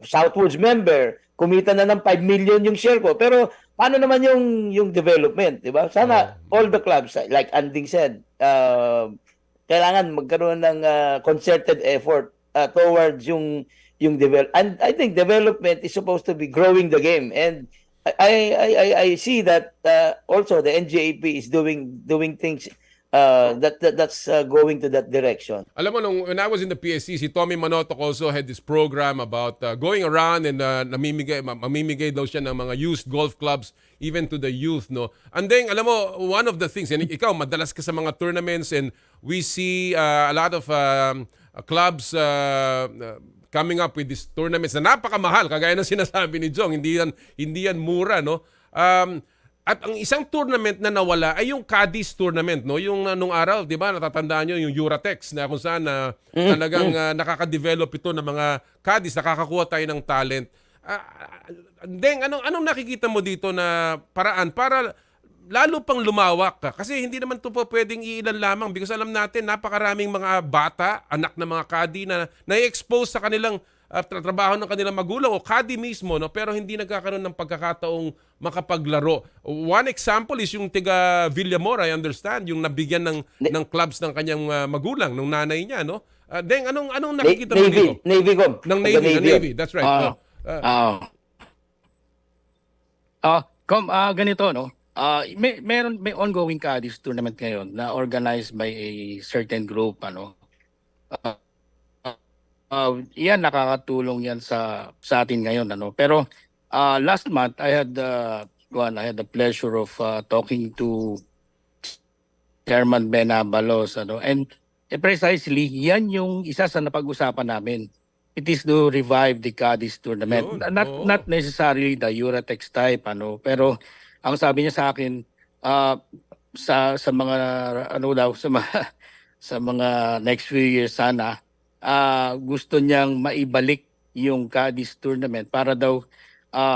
Southwoods member, kumita na ng 5 million yung share ko, pero paano naman yung development, di ba? Sana all the clubs, like Anding said, kailangan magkaroon ng concerted effort towards yung develop. And I think development is supposed to be growing the game. And I see that also the NJAP is doing things that's going to that direction. Alam mo, when I was in the PSC, si Tommy Manotoc also had this program about going around and mamimigay daw siya ng mga used golf clubs even to the youth, no? And then, alam mo, one of the things, and ikaw, madalas ka sa mga tournaments and we see a lot of clubs coming up with these tournaments na napakamahal, kagaya ng sinasabi ni Jong, hindi yan mura, no? At ang isang tournament na nawala ay yung Cadiz tournament, no? Yung nung araw, 'di ba? Natatandaan niyo yung Euratex na kung saan talagang nakaka-develop ito ng mga Cadiz, nakakakuha tayo ng talent. Deng, anong nakikita mo dito na paraan para lalo pang lumawak ka? Kasi hindi naman ito po pwedeng iilan lamang because alam natin napakaraming mga bata, anak ng mga Cadi na na-expose sa kanilang trabaho ng kanilang magulang o Cadi mismo, no? Pero hindi nagkakaroon ng pagkakataong makapaglaro. One example is yung tiga Villamor, I understand, yung nabigyan ng clubs ng kanyang magulang, ng nanay niya, no? Deng, anong nakikita mo dito? Navy. Ng Navy, that's right. Ganito, no? May ongoing Cadiz tournament ngayon na organized by a certain group, yan nakakatulong yan sa atin ngayon, pero last month I had the pleasure of talking to Chairman Ben Abalos, and precisely yan yung isa sa napag-usapan namin. It is to revive the Cadiz tournament. Not necessarily the Eurotex type, pero ang sabi niya sa akin, sa mga sa mga sa mga next few years sana, gusto niyang maibalik yung Cadiz tournament para daw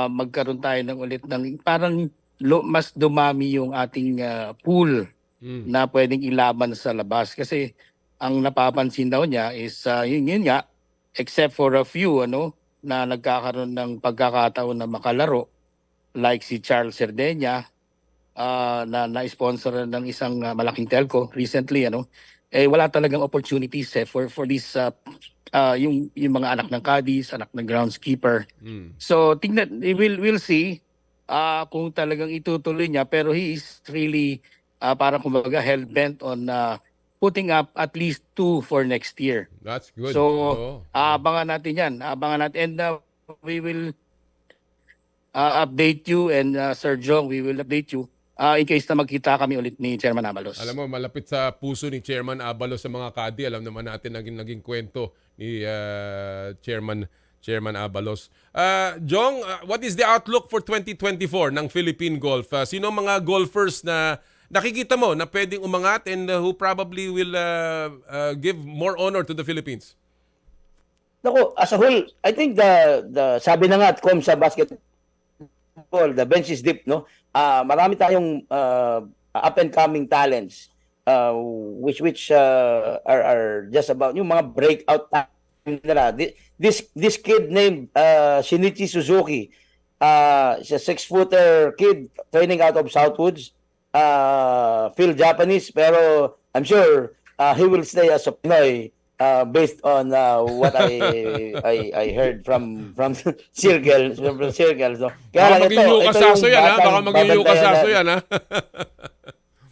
magkaroon tayo ng ulit ng parang mas dumami yung ating pool na pwedeng ilaban sa labas, kasi ang napapansin daw niya is yun nga, except for a few na nagkakaroon ng pagkakataon na makalaro, like si Charles Cerdeña, na na-sponsor ng isang malaking telco recently, wala talagang opportunities for this yung mga anak ng Cadiz, anak ng groundskeeper. So tingnan, we'll see kung talagang itutuloy niya, pero he is really parang kumbaga hell-bent on putting up at least 2 for next year. That's good. So abangan natin yan. Abangan natin, and we will update you, and Sir Jong, we will update you in case na magkita kami ulit ni Chairman Abalos. Alam mo, malapit sa puso ni Chairman Abalos sa mga kadi. Alam naman natin naging kwento ni Chairman Abalos. Jong, what is the outlook for 2024 ng Philippine Golf? Sino mga golfers na nakikita mo na pwedeng umangat and who probably will give more honor to the Philippines? Naku, as a whole, I think the sabi na nga at Com sa basketball, the bench is deep, no? Marami tayong up and coming talents which are just about yung mga breakout nila. This kid named Shinichi Suzuki, he's a 6-footer kid training out of Southwoods, feel Japanese, pero I'm sure he will stay as a Pinoy. Based on what I heard from circles. So, baka maging Lucas Sasso yan, ha? Baka maging Lucas Sasso yan, ha?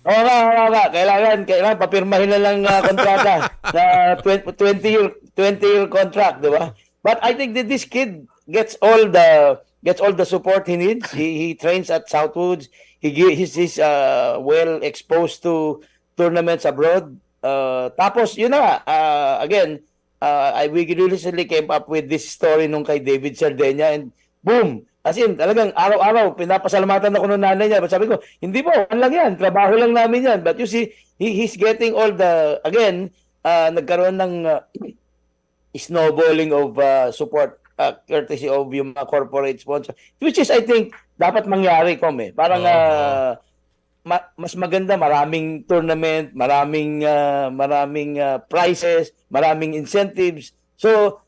Oo nga. Kailangan papirmahin na lang kontrata na 20-year contract, di ba? But I think that this kid gets all the support he needs. He trains at Southwoods. He's well exposed to tournaments abroad. Tapos yun na again, we recently came up with this story nung kay David Cerdeña, and boom, as in talagang araw-araw pinapasalamatan ako ng nanay niya. But sabi ko, hindi po, lang yan, trabaho lang namin yan. But you see, he's getting all the, again, nagkaroon ng snowballing of support courtesy of yung mga corporate sponsor, which is I think dapat mangyari, parang mas maganda, maraming tournament, maraming prizes, maraming incentives. So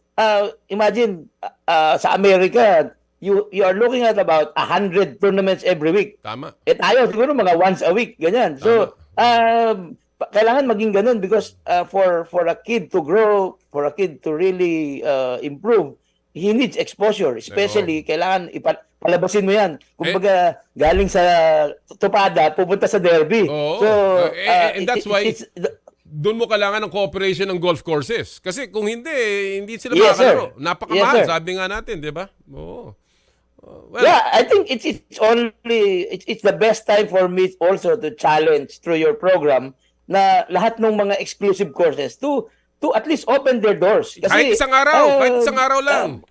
imagine sa America, you are looking at about 100 tournaments every week. Tama. Tayo siguro mga once a week, ganyan. So kailangan maging ganun, because for a kid to grow, for a kid to really improve, he needs exposure. Especially, kailangan palabasin mo yan. Kumbaga, galing sa tupada, pupunta sa derby. So, and that's why doon mo kailangan ng cooperation ng golf courses. Kasi kung hindi sila makakalaro. Napakamahal, sabi nga natin, di ba? Oo. Well, yeah, I think it's the best time for me also to challenge through your program na lahat ng mga exclusive courses to at least open their doors. Kasi, kahit isang araw lang.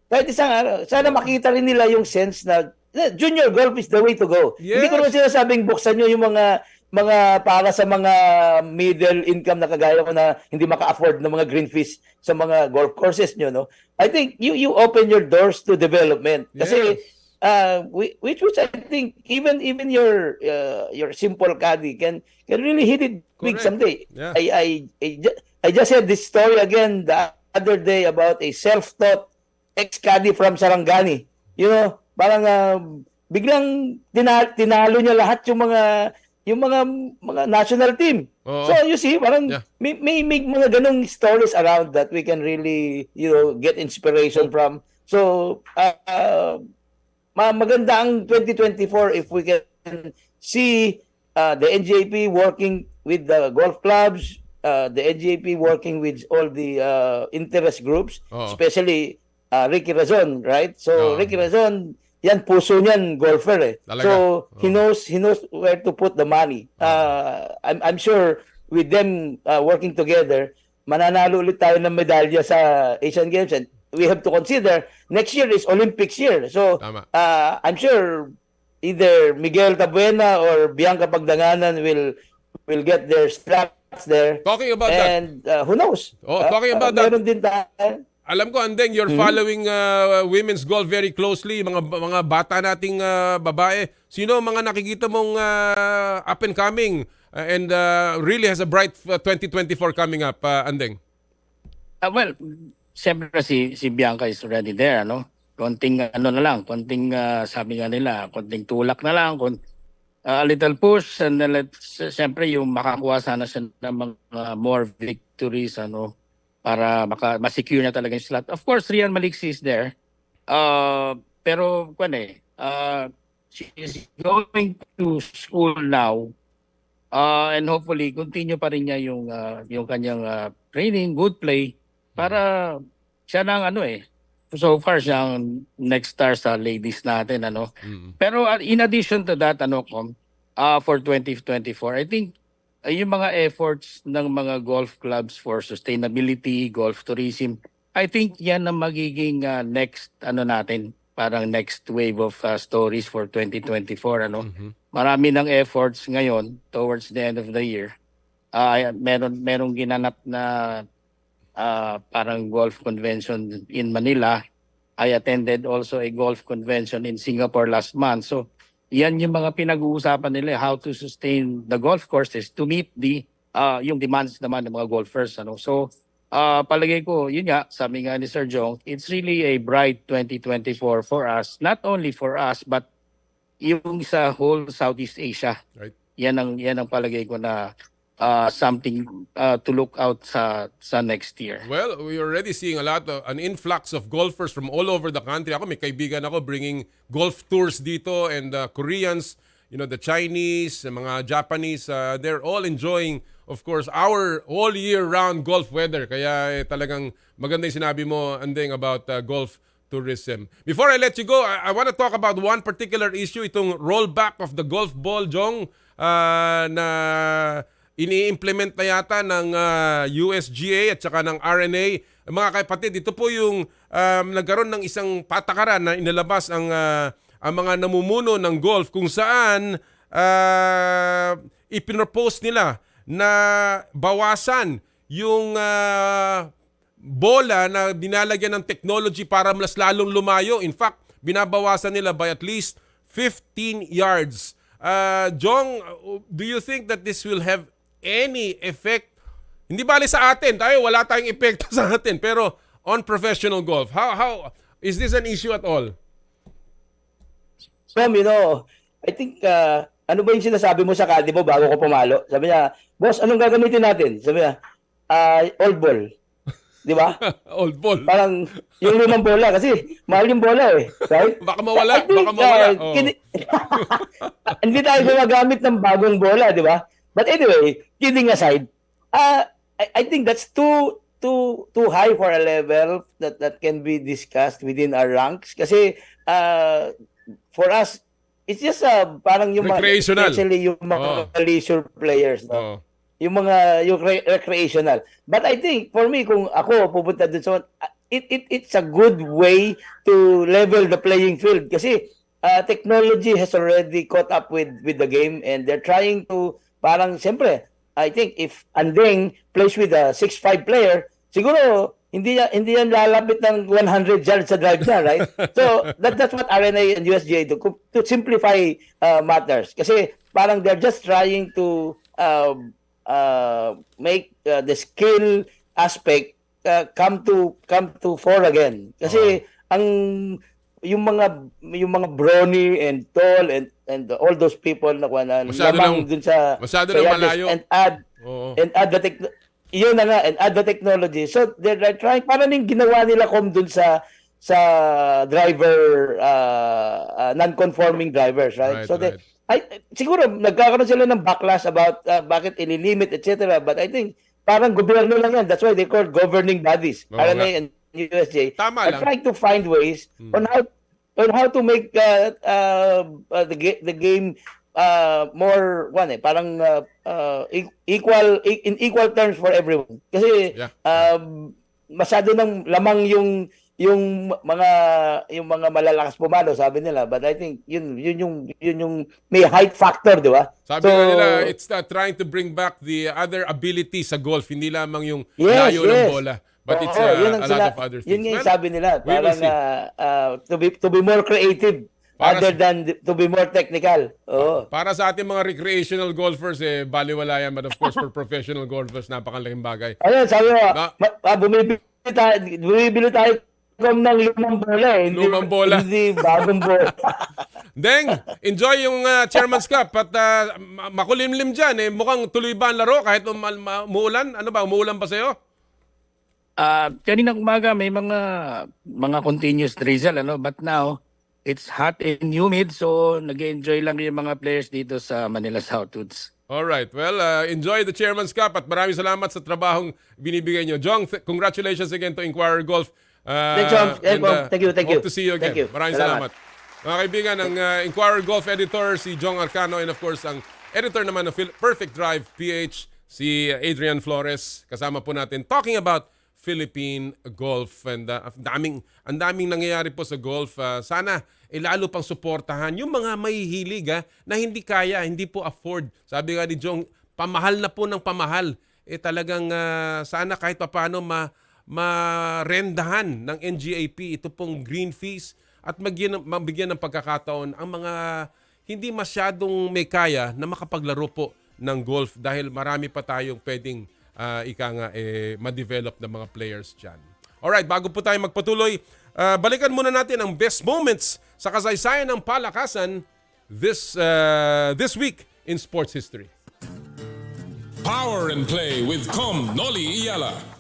Kahit isang araw. Sana makita rin nila yung sense na junior golf is the way to go. Yes. Hindi ko naman sinasabing buksan nyo yung mga para sa mga middle income na kagaya ko na hindi maka-afford ng mga green fees sa mga golf courses nyo, no? I think you open your doors to development. Kasi which I think even your simple caddy can really hit it big someday. Yeah. I just had this story again the other day about a self-taught ex-caddy from Sarangani. You know, parang biglang tinalo niya lahat yung mga national team. So you see, parang may mga ganong stories around that we can really, get inspiration from. So maganda ang 2024 if we can see the NJP working with the golf clubs, the NJP working with all the interest groups, especially Ricky Razon, right? So Ricky Razon yan puso niyan golfer eh. Talaga? So he knows where to put the money. I'm sure with them working together, mananalo ulit tayo ng medalya sa Asian Games, and we have to consider next year is Olympics year. So I'm sure either Miguel Tabuena or Bianca Pagdanganan will get their straps there. Talking about and who knows? Talking about that. Meron din tayo. Alam ko, Andeng, you're following women's golf very closely, mga bata nating babae. Sino mga nakikita mong up and coming and really has a bright 2024 coming up, Andeng? Well, siyempre si Bianca is already there, ano? Konting ano na lang, konting sabi nga nila, konting tulak na lang, a little push, and then siyempre yung makakuha sana siya ng mga more victories, ano, para ma-secure na talaga yung slot. Of course, Rian Maliksi is there. Pero she is going to school now. And hopefully continue pa rin niya yung kanyang training, good play para siya nang so far siya ang next star sa ladies natin, ano. Pero in addition to that, for 2024, I think yung mga efforts ng mga golf clubs for sustainability, golf tourism, I think yan ang magiging next natin, parang next wave of stories for 2024, ano. Marami ng efforts ngayon towards the end of the year. Merong ginanap na parang golf convention in Manila. I attended also a golf convention in Singapore last month. So yan yung mga pinag-uusapan nila, how to sustain the golf courses to meet yung demands naman ng mga golfers, ano. So palagay ko, yun nga, sabi nga ni Sir Jong, it's really a bright 2024 for us, not only for us but yung sa whole Southeast Asia. Right. Yan ang palagay ko na something to look out sa next year. Well, we're already seeing an influx of golfers from all over the country. Ako, may kaibigan ako bringing golf tours dito, and Koreans, the Chinese, mga Japanese, they're all enjoying, of course, our all year-round golf weather. Kaya talagang maganda yung sinabi mo, Andeng, about golf tourism. Before I let you go, I want to talk about one particular issue, itong rollback of the golf ball, Jong, na ini-implement na yata ng USGA at saka ng RNA. Mga kapatid, ito po yung nagkaroon ng isang patakaran na inilabas ang mga namumuno ng golf, kung saan ipinropose nila na bawasan yung bola na dinalagyan ng technology para mas lalong lumayo. In fact, binabawasan nila by at least 15 yards. Jong, do you think that this will have any effect? Hindi bali sa atin, wala tayong epekto sa atin, pero on professional golf, how is this an issue at all? Tom, I think ano ba yung sinasabi mo sa kalye mo bago ko pumalo? Sabi niya, boss, anong gagamitin natin? Sabi niya, old ball. Di ba? Old ball. Parang yung 5 bola kasi mahal yung bola eh. Right? Baka mawala. Hindi tayo gumagamit ng bagong bola, di ba? But anyway, kidding aside, I think that's too high for a level that can be discussed within our ranks. Kasi for us, it's just parang yung recreational. Especially yung mga leisure players. No? Yung recreational. But I think, for me, kung ako pupunta dun sa it's a good way to level the playing field. Kasi technology has already caught up with the game, and they're trying to parang, siyempre, I think if Andeng plays with a 6'5 player, siguro hindi yan lalapit ng 100 yards sa drive niya, right? So that's what RNA and USGA do to simplify matters. Kasi parang they're just trying to make the skill aspect come to fore again. Kasi yung mga brawny and tall and all those people na lamang dun sa masyado na malayo and add the technology. So they're trying, parang yung ginawa nila dun sa driver non-conforming drivers, right? So siguro nagkakaroon sila ng backlash about bakit ililimit, etc. But I think parang gobyerno lang yan. That's why they call governing bodies. RNA and USJ are trying to find ways on on how to make the game more parang equal in equal terms for everyone. Kasi masyado nang lamang yung mga malalakas pumalo, sabi nila, but I think yun yung may height factor, di ba? Sabi nga nila, it's trying to bring back the other abilities sa golf, hindi lamang yung layo ng bola. But it's a lot of other things. Yun nga yung sabi nila, parang to be more creative other than to be more technical. Para sa ating mga recreational golfers, baliwala yan. But of course, for professional golfers, napakalaking bagay. Ayun, sabi mo, bumibili tayo ng lumang bola Lumang bola. Hindi bagong bola. Deng, enjoy yung Chairman's Cup at makulimlim dyan. Mukhang tuloy ba ang laro kahit umuulan? Ano ba, umuulan ba sa'yo? Kaninang umaga may mga continuous drizzle, but now it's hot and humid, so nag-enjoy lang yung mga players dito sa Manila Southwoods. Alright, well, enjoy the Chairman's Cup at maraming salamat sa trabahong binibigay nyo. Jong, congratulations again to Inquirer Golf. Thank you. Hope to see you again. Thank you. Maraming salamat. Mga kaibigan, ang Inquirer Golf editor, si Jong Arcano, and of course, ang editor naman ng Perfect Drive PH, si Adrian Flores. Kasama po natin talking about Philippine golf. And ang daming nangyayari po sa golf. Sana lalo pang suportahan yung mga mahihilig na hindi kaya, hindi po afford. Sabi nga ni Jong, pamahal na po ng pamahal. Talagang sana kahit papaano marendahan ng NGAP ito pong green fees at mabigyan ng pagkakataon ang mga hindi masyadong may kaya na makapaglaro po ng golf dahil marami pa tayong pwedeng ma-develop ng mga players dyan. Alright, bago po tayo magpatuloy, balikan muna natin ang best moments sa kasaysayan ng palakasan this week in sports history. Power and Play with Noli Iyala.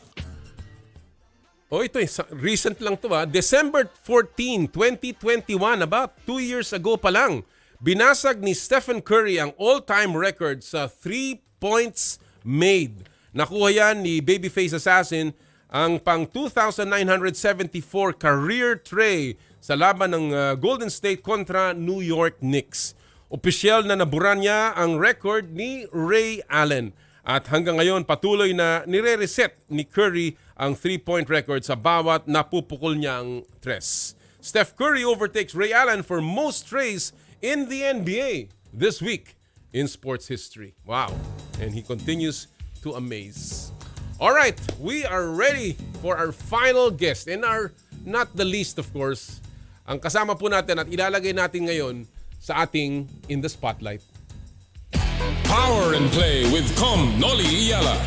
Ito recent lang to December 14, 2021, about 2 years ago pa lang, binasag ni Stephen Curry ang all-time record sa 3 points made. Nakuha yan ni Babyface Assassin ang pang 2,974 career tray sa laban ng Golden State kontra New York Knicks. Opisyal na nabura niya ang record ni Ray Allen. At hanggang ngayon patuloy na nire-reset ni Curry ang 3-point record sa bawat napupukol niyang tres. Steph Curry overtakes Ray Allen for most trays in the NBA this week in sports history. Wow. And he continues to amaze. All right, we are ready for our final guest and our not the least of course, ang kasama po natin at ilalagay natin ngayon sa ating In the Spotlight. Power and Play with Noli Iyala.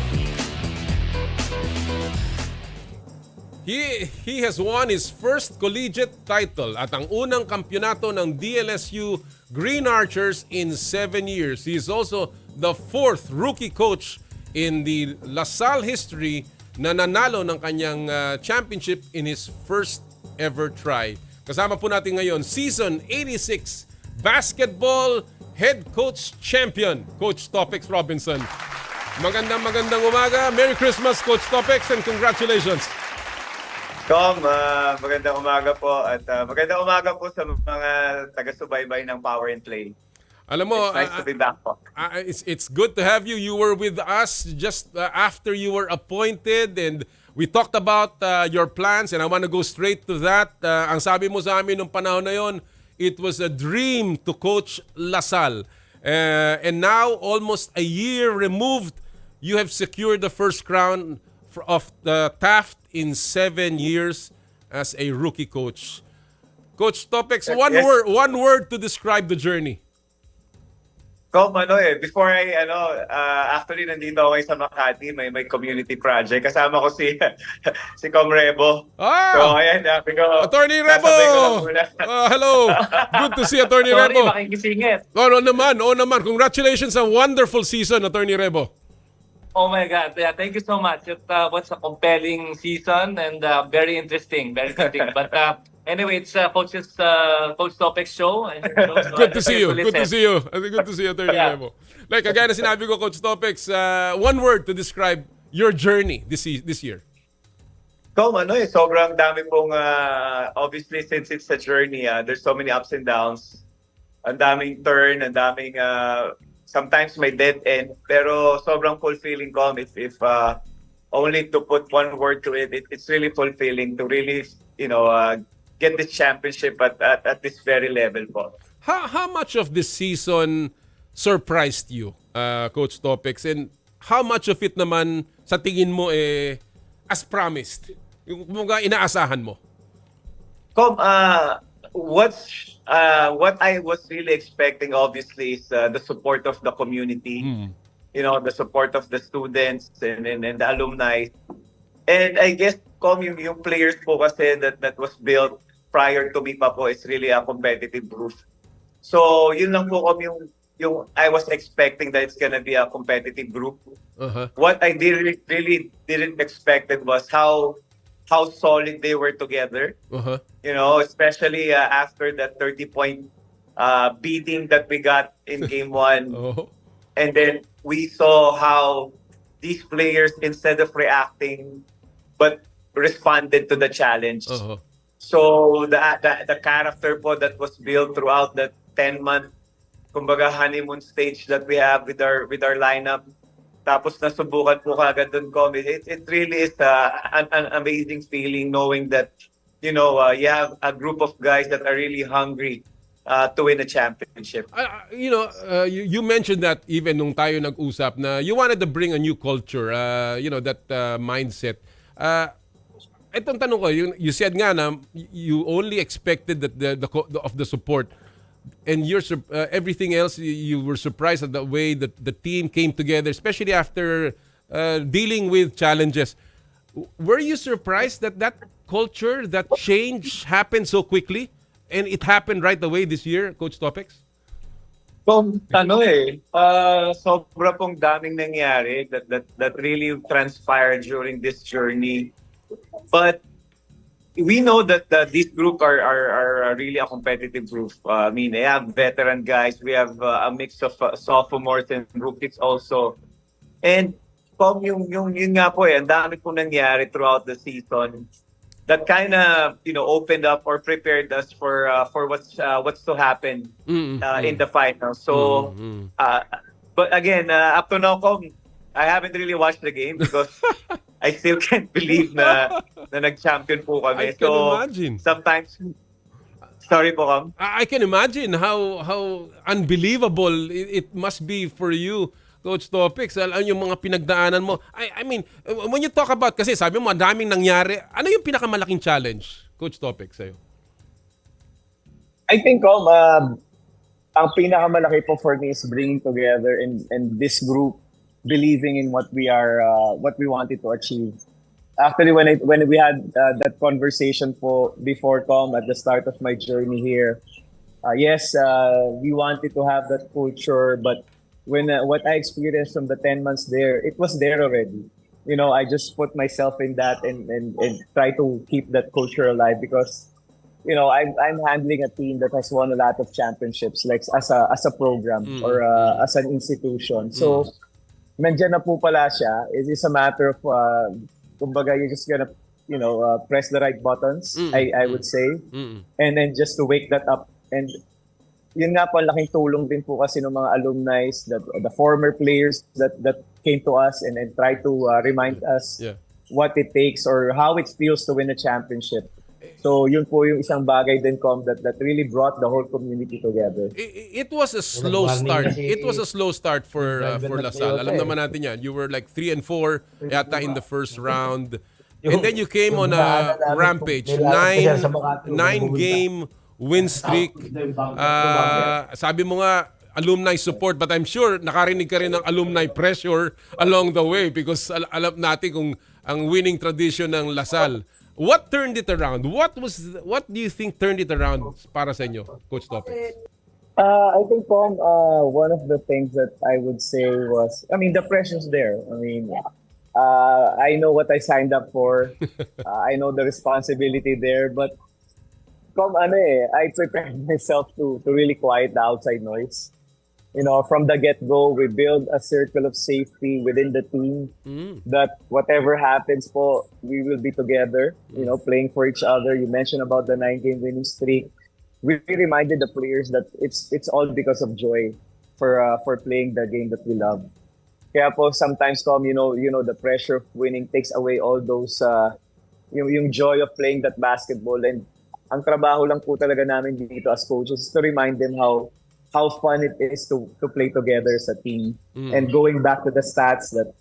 He has won his first collegiate title at ang unang kampyonato ng DLSU Green Archers in 7 years. He is also the 4th rookie coach in the LaSalle history na nanalo ng kanyang championship in his first ever try. Kasama po natin ngayon, Season 86 Basketball Head Coach Champion, Coach Topex Robinson. Magandang umaga. Merry Christmas, Coach Topex, and congratulations. Magandang umaga po at magandang umaga po sa mga taga-subaybay ng Power and Play. Alam mo, it's nice to be back po. It's good to have you. You were with us just after you were appointed and we talked about your plans and I want to go straight to that. Ang sabi mo sa amin nung panahon na yon, it was a dream to coach LaSalle. And now, almost a year removed, you have secured the first crown of the Taft in 7 years as a rookie coach. Coach Topex, one word to describe the journey. Before actually nandito ako sa Makati, may community project. Kasama ko si Com Rebo. So, ayan, sabi ko. Attorney Rebo! Hello! Good to see Attorney Rebo. Sorry, makikisingit. Oo naman. Congratulations sa wonderful season, Attorney Rebo. Oh my God. Yeah, thank you so much. It was a compelling season and very interesting. But anyway, it's Coach Topex show. Good to see you. Good to see you. Good to see you, Attorney Rebo. Like, kagaya na sinabi ko, Coach Topex, one word to describe your journey this year. Tom, sobrang dami pong, obviously, since it's a journey, there's so many ups and downs. Ang daming turn, ang daming, sometimes may dead end. Pero sobrang fulfilling, Tom, if only to put one word to it, it's really fulfilling to really, get this championship at this very level po. How much of this season surprised you, Coach Topex? And how much of it naman sa tingin mo as promised? Yung mga inaasahan mo? What I was really expecting, obviously, is the support of the community. The support of the students and the alumni. And I guess, yung players po kasi that was built prior to me pa po is really a competitive group. So, yun lang po, yung I was expecting that it's gonna be a competitive group. What I really didn't expect it was how solid they were together. Especially after that 30-point beating that we got in game 1. And then we saw how these players, instead of reacting, but responded to the challenge. So the character po that was built throughout that 10-month kumbaga honeymoon stage that we have with our lineup. Tapos nasubukan po kagad doon kami. It really is an amazing feeling knowing that you have a group of guys that are really hungry to win a championship. You mentioned that even nung tayo nag-usap na you wanted to bring a new culture, that mindset. Itong tanong ko, you said nga na you only expected that the support, and everything else, you were surprised at the way that the team came together, especially after dealing with challenges. Were you surprised that culture, that change happened so quickly? And it happened right away this year, Coach Topex? Sobra pong daming nangyari that really transpired during this journey. But we know that this group are really a competitive group. I mean, they have veteran guys. We have a mix of sophomores and rookies also. And yun nga po ang dami pong nangyari throughout the season that kind of opened up or prepared us for what's to happen in the final. So, but again, up to now, I haven't really watched the game because I still can't believe na nag-champion po kami. I can imagine. Sometimes, sorry po, Kam. I can imagine how unbelievable it must be for you, Coach Topex. Yung mga pinagdaanan mo. I mean, when you talk about, kasi sabi mo, daming nangyari. Ano yung pinakamalaking challenge, Coach Topex, sa'yo? I think, ang pinakamalaki po for me is bringing together and this group believing in what we wanted to achieve. Actually, when we had that conversation before Tom at the start of my journey here, yes, we wanted to have that culture, but when what I experienced from the 10 months there, it was there already. I just put myself in that and try to keep that culture alive because I'm handling a team that has won a lot of championships, like as a program or as an institution. So nandiyan na po pala siya. It is a matter of kumbaga you're just gonna press the right buttons, I would say, and then just to wake that up. And yun nga po, laking tulong din po kasi ng mga alumni, the former players that came to us and try to remind us what it takes or how it feels to win a championship. So yun po yung isang bagay din, that really brought the whole community together. It was a slow start. It was a slow start for LaSalle. Alam naman natin yan. You were like 3-4 yata in the first round. And then you came on a rampage. 9-game win streak. Sabi mo nga, alumni support, but I'm sure nakarinig ka rin ng alumni pressure along the way because alam natin kung ang winning tradition ng LaSalle. What turned it around? What do you think turned it around para sa inyo, Coach Topex? I think, one of the things that I would say was, the pressure's there. I know what I signed up for. I know the responsibility there, but I prepared myself to really quiet the outside noise. from the get-go, we build a circle of safety within the team that whatever happens po, we will be together, playing for each other. You mentioned about the 9-game winning streak. We reminded the players that it's all because of joy for playing the game that we love. Kaya po sometimes the pressure of winning takes away all those yung joy of playing that basketball, and ang trabaho lang po talaga namin dito as coaches is to remind them how fun it is to play together as a team. And going back to the stats, that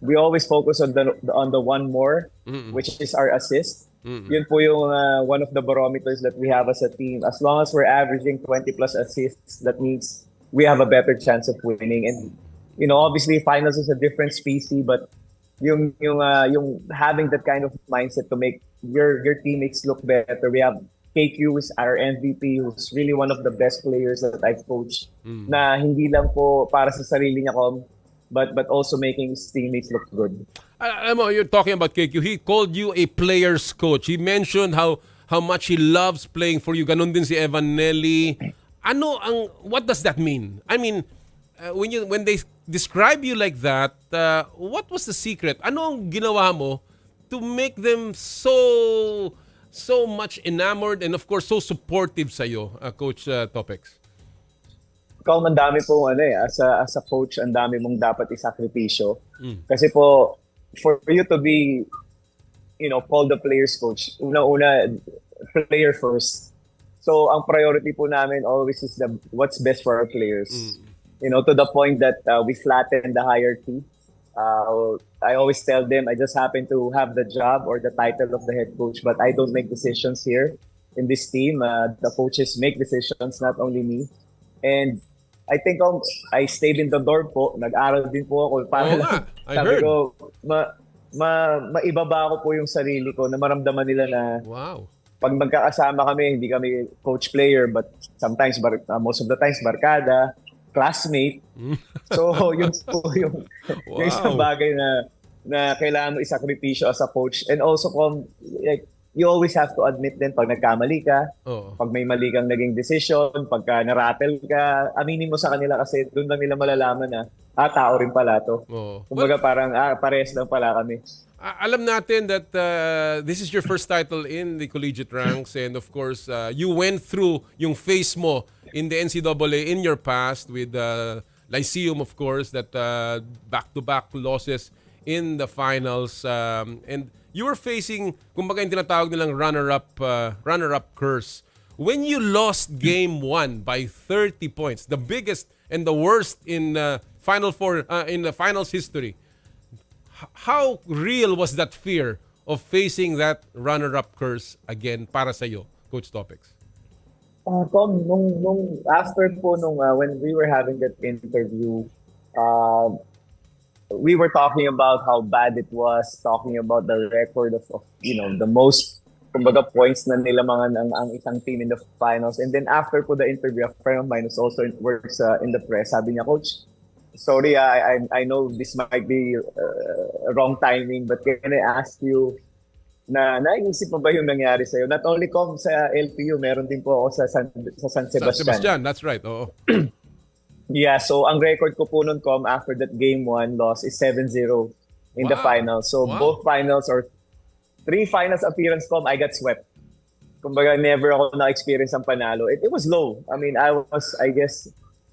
we always focus on the one more, which is our assist. Yun po yung one of the barometers that we have as a team. As long as we're averaging 20 plus assists, that means we have a better chance of winning. And obviously finals is a different species, but yung having that kind of mindset to make your teammates look better. We have KQ is our MVP, who's really one of the best players that I've coached. Na hindi lang po para sa sarili niya but also making his teammates look good. You're talking about KQ. He called you a player's coach. He mentioned how much he loves playing for you. Ganon din si Evan Nelly. What does that mean? I mean, when they describe you like that, what was the secret? Ano ang ginawa mo to make them so much enamored and of course so supportive sa iyo, Coach Topex? Ikaw, ang dami po as a coach, ang dami mong dapat isakripisyo. Kasi po for you to be called the player's coach, una player first. So ang priority po namin always is what's best for our players. To the point that we flatten the hierarchy. I always tell them I just happen to have the job or the title of the head coach, but I don't make decisions here in this team. The coaches make decisions, not only me. And I think I stayed in the dorm po. Nag-aral din po ako. Para sabi ko, maibaba ko po yung sarili ko na maramdaman nila na pag magkakasama kami, hindi kami coach-player, but sometimes, most of the times, barkada, classmate. So, yun po yung isang bagay na kailangan mo isakripisyo as a coach. And also, you always have to admit din pag nagkamali ka, pag may mali kang naging decision, pagka narattle ka, aminin mo sa kanila kasi doon lang nila malalaman na, tao rin pala to. Kumbaga parang, parehas lang pala kami. Alam natin that this is your first title in the collegiate ranks, and of course, you went through yung phase mo in the NCAA in your past with Lyceum, of course, that back-to-back losses in the finals. And you were facing, kumbaga yung tinatawag nilang runner-up curse. When you lost game 1 by 30 points, the biggest and the worst in Final Four in the finals history, how real was that fear of facing that runner-up curse again para sa iyo, Coach Topex? Tom, nung after po when we were having that interview, we were talking about how bad it was, talking about the record of the most kumbaga points na nilamangan ang isang team in the finals. And then after po the interview, a friend of mine who also works in the press, sabi niya, Coach, sorry, I know this might be wrong timing, but can I ask you, naisip mo ba yung nangyari sa'yo? Not only sa LPU, meron din po ako sa San Sebastian. San Sebastian, that's right. Oo. Yeah, so ang record ko po nun, after that game 1 loss is 7-0 in the finals. So both finals or 3 finals appearance, I got swept. Kumbaga, never ako na-experience ang panalo. It was low. I mean, I was, I guess,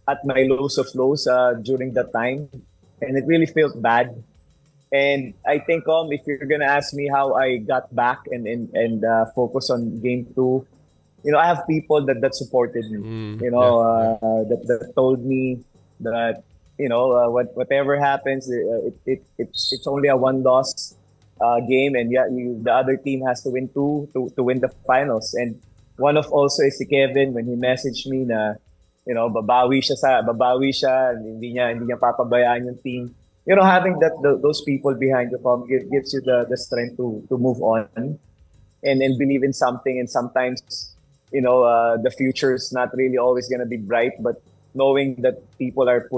at my lows of lows during that time. And it really felt bad. And I think if you're gonna ask me how I got back and focus on game 2, I have people that supported me. That told me that whatever happens, it's only a 1-loss game, and the other team has to win 2 to win the finals. And one of also is si Kevin when he messaged me na babawi siya, hindi niya papabayaan yung team. Having those people behind you gives you the strength to move on and believe in something. And sometimes, the future is not really always going to be bright, but knowing that people are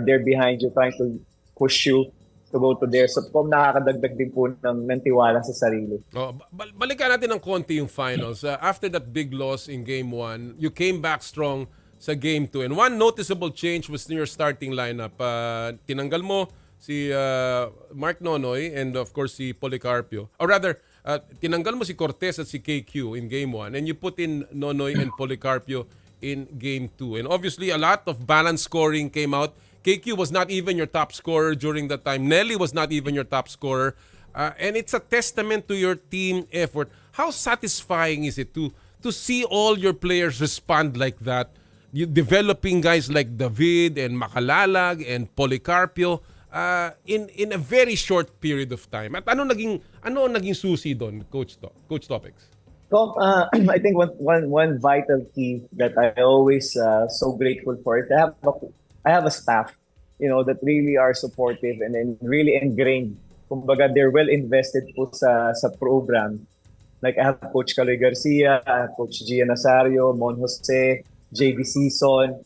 there behind you, trying to push you to go to there. So, nakakadagdag din po ng tiwala sa sarili. Balikan natin ng konti yung finals. After that big loss in game 1, you came back strong sa Game 2. And one noticeable change was in your starting lineup. Tinanggal mo si Mark Nonoy and of course si Policarpio. Or rather, tinanggal mo si Cortez at si KQ in Game 1 and you put in Nonoy and Policarpio in Game 2. And obviously, a lot of balanced scoring came out. KQ was not even your top scorer during that time. Nelly was not even your top scorer. And it's a testament to your team effort. How satisfying is it to see all your players respond like that? You developing guys like David and Makalalag and Policarpio in a very short period of time. At ano naging susi doon, Coach Topex? I think one vital key that I always so grateful for is I have a staff, that really are supportive and then really ingrained. Kumbaga, they're well invested po sa program. Like I have Coach Kaloy Garcia, Coach Gia Nazario, Mon Jose, JD Season,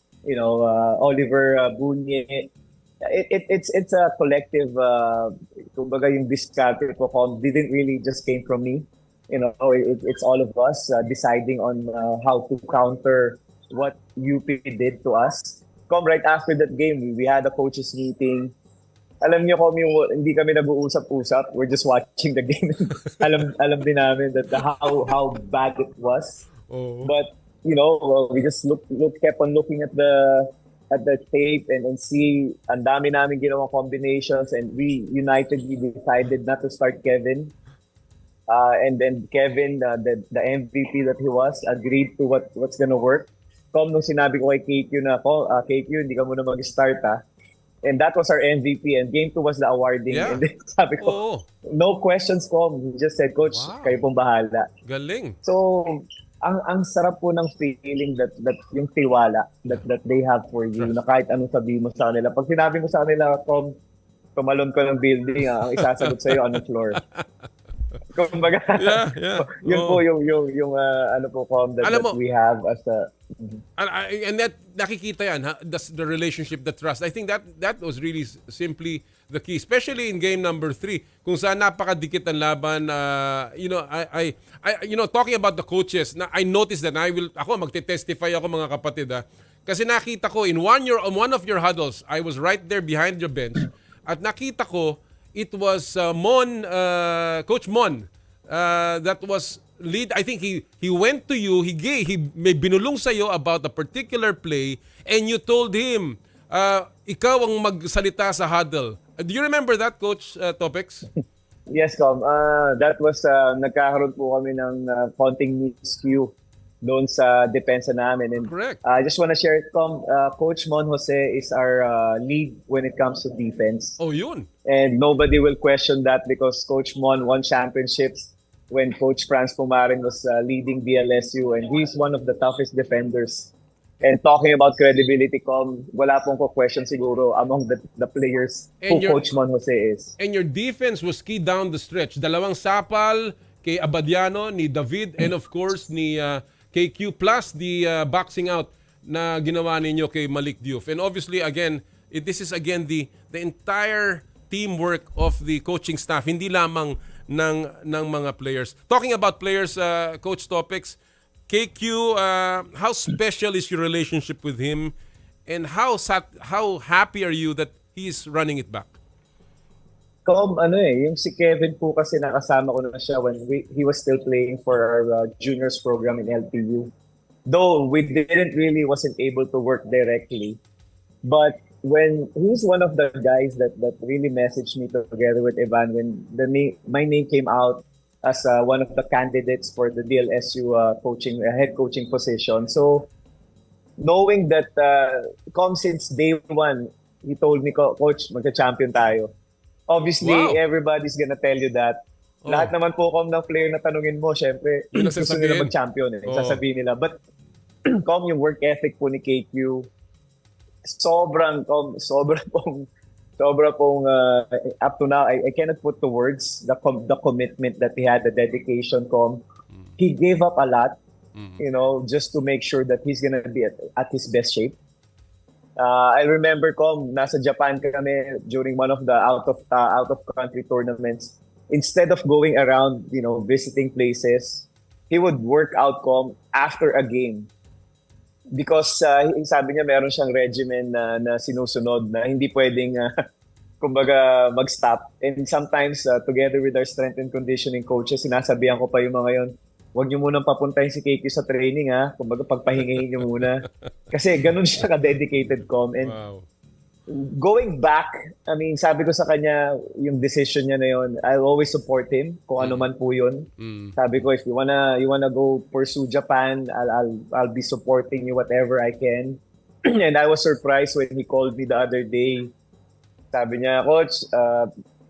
Oliver Bunye. It's a collective. Kumbaga, yung discarte po didn't really just came from me. It's all of us deciding on how to counter what UP did to us. Right after that game, we had a coaches meeting. Alam niyo hindi kami nag-uusap-usap. We're just watching the game. alam din namin that how bad it was. Oh. But we just kept on looking at the tape and see ang dami namin ginawang combinations, and we unitedly decided not to start Kevin. And then Kevin, the MVP that he was, agreed to what's gonna work. Nung sinabi ko kay KQ na KQ, hindi ka muna mag-start And that was our MVP, and Game 2 was the awarding. Yeah. And then sabi ko, no questions, He just said, Coach, kayo pong bahala. Galing. So, ang sarap po ng feeling that yung tiwala that they have for you, na kahit anong sabihin mo sa kanila. Pag sinabi mo sa kanila, tumalon ko ng building, ang isasagot sa'yo, anong floor. Kumbaga, yun po yung that we have as a... And that nakikita yan, the relationship, the trust. I think that was really simply the key, especially in game number 3, kung saan napakadikit ang laban. I talking about the coaches, I noticed that ako magte-testify ako, mga kapatid, kasi nakita ko in one of your huddles, I was right there behind your bench, at nakita ko it was Coach Mon that was lead. I think he went to you, he may binulong sa iyo about a particular play, and you told him ikaw ang magsalita sa huddle. Do you remember that, Coach Topex? Yes, Com. That was nagkakaroon po kami ng konting miscue doon sa depensa namin. And correct. I just want to share it, Com. Coach Mon Jose is our lead when it comes to defense. Oh, yun. And nobody will question that because Coach Mon won championships when Coach Franz Pumarin was leading DLSU, and he's one of the toughest defenders. And talking about credibility, wala pong question siguro among the players Coach Mon Jose is. And your defense was key down the stretch. Dalawang sapal kay Abadiano, ni David, and of course ni KQ, plus the boxing out na ginawa ninyo kay Malik Diouf. And obviously, again, this is again the entire teamwork of the coaching staff, hindi lamang ng mga players. Talking about players, Coach Topex, KQ, how special is your relationship with him, and how happy are you that he's running it back? Yung si Kevin po kasi nakasama ko na siya when he was still playing for our juniors program in LPU. Though we wasn't able to work directly, but when he's one of the guys that really messaged me together with Ivan when my name came out as one of the candidates for the DLSU head coaching position. So knowing that since day one, he told me, Coach, magka-champion tayo. Obviously, everybody's gonna tell you that. Lahat naman po ng player na tanungin mo, syempre, gusto nila mag-champion. Sasabihin nila. But yung work ethic po ni KQ, sobra pong up to now I cannot put to words the commitment that he had, the dedication. He gave up a lot, just to make sure that he's gonna be at his best shape. I remember nasa Japan kami during one of the out of country tournaments. Instead of going around visiting places, he would work out after a game. because sabi niya meron siyang regimen na sinusunod na hindi pwedeng kumbaga mag-stop. And sometimes together with our strength and conditioning coaches, sinasabihan ko pa yung mga yon, huwag niyo munang papuntahin si KQ sa training ha. Kumbaga pagpahingahin niyo muna. Kasi ganun siya ka-dedicated, Com. And going back, I mean, sabi ko sa kanya, yung decision niya na yun, I'll always support him kung ano man po yun. Sabi ko, if you wanna go pursue Japan, I'll be supporting you whatever I can. And I was surprised when he called me the other day. Sabi niya, Coach,